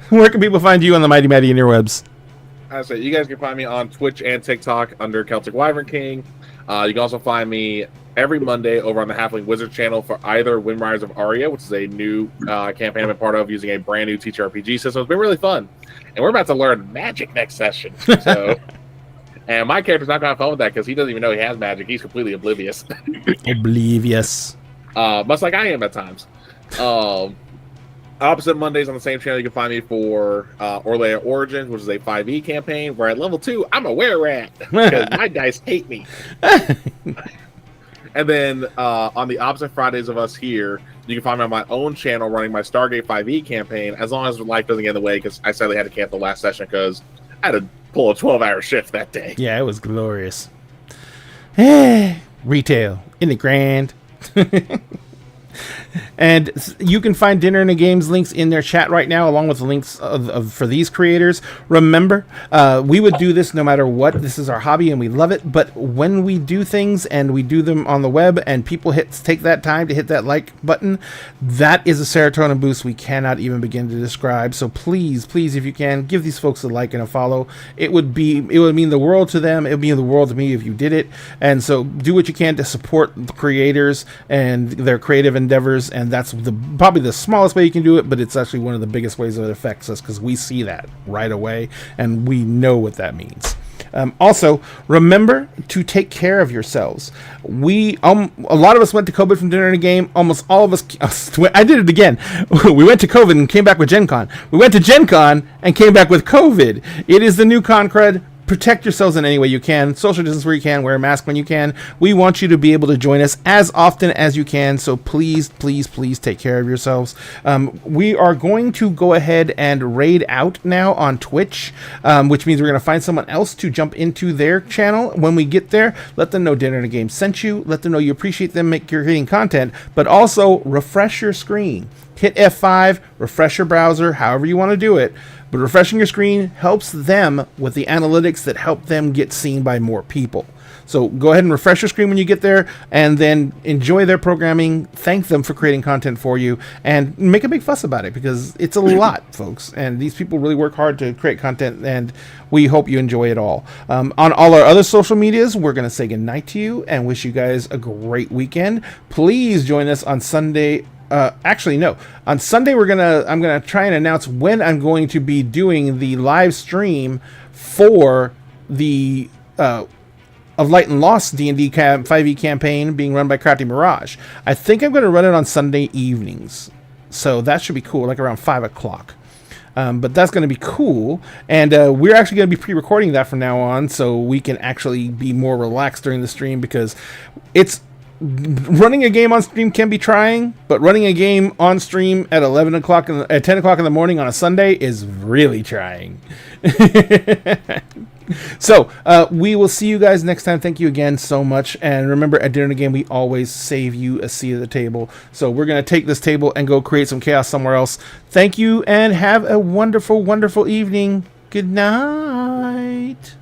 where can people find you on the Mighty Mighty interwebs? I say you guys can find me on Twitch and TikTok under Celtic Wyvern King. You can also find me every Monday over on the Halfling Wizard channel for either Windriders of Aria, which is a new campaign I've been part of using a brand new TTRPG system. It's been really fun. And we're about to learn magic next session. So, and my character's not going to have fun with that because he doesn't even know he has magic. He's completely oblivious. Oblivious. Much like I am at times. Opposite Mondays on the same channel, you can find me for Orlea Origins, which is a 5e campaign, where at level 2, I'm a were-rat, because my dice hate me. And then on the opposite Fridays of us here, you can find me on my own channel running my Stargate 5e campaign, as long as life doesn't get in the way, because I sadly had to cancel last session because I had to pull a 12-hour shift that day. Yeah, it was glorious. Retail. Isn't it grand? And you can find Dinner and a Games links in their chat right now, along with the links for these creators. Remember, we would do this no matter what. This is our hobby and we love it. But when we do things and we do them on the web and people take that time to hit that like button, that is a serotonin boost we cannot even begin to describe. So please, please, if you can, give these folks a like and a follow. It would mean the world to them. It would mean the world to me if you did it. And so do what you can to support the creators and their creative endeavors. And that's probably the smallest way you can do it, but it's actually one of the biggest ways that it affects us because we see that right away and we know what that means. Also, remember to take care of yourselves. A lot of us went to COVID from Dinner and a Game. Almost all of us, I did it again. We went to COVID and came back with Gen Con. We went to Gen Con and came back with COVID. It is the new Concred. Protect yourselves in any way you can. Social distance where you can. Wear a mask when you can. We want you to be able to join us as often as you can. So please, please, please take care of yourselves. We are going to go ahead and raid out now on Twitch, which means we're going to find someone else to jump into their channel. When we get there, let them know Dinner and a Game sent you. Let them know you appreciate them creating content, but also refresh your screen. Hit F5, refresh your browser, however you want to do it. But refreshing your screen helps them with the analytics that help them get seen by more people. So go ahead and refresh your screen when you get there, and then enjoy their programming, thank them for creating content for you, and make a big fuss about it, because it's a lot, folks. And these people really work hard to create content, and we hope you enjoy it all. On all our other social medias, we're going to say goodnight to you and wish you guys a great weekend. Please join us on Sunday. Actually, no. On Sunday, I'm gonna try and announce when I'm going to be doing the live stream for the of Light and Lost D&D 5e campaign being run by Crafty Mirage. I think I'm going to run it on Sunday evenings, so that should be cool, like around 5 o'clock. But that's going to be cool, and we're actually going to be pre-recording that from now on, so we can actually be more relaxed during the stream, because running a game on stream can be trying, but running a game on stream at 10 o'clock in the morning on a Sunday is really trying. So we will see you guys next time. Thank you again so much, and remember, at Dinner and a Game, we always save you a seat at the table. So we're going to take this table and go create some chaos somewhere else. Thank you, and have a wonderful, wonderful evening. Good night.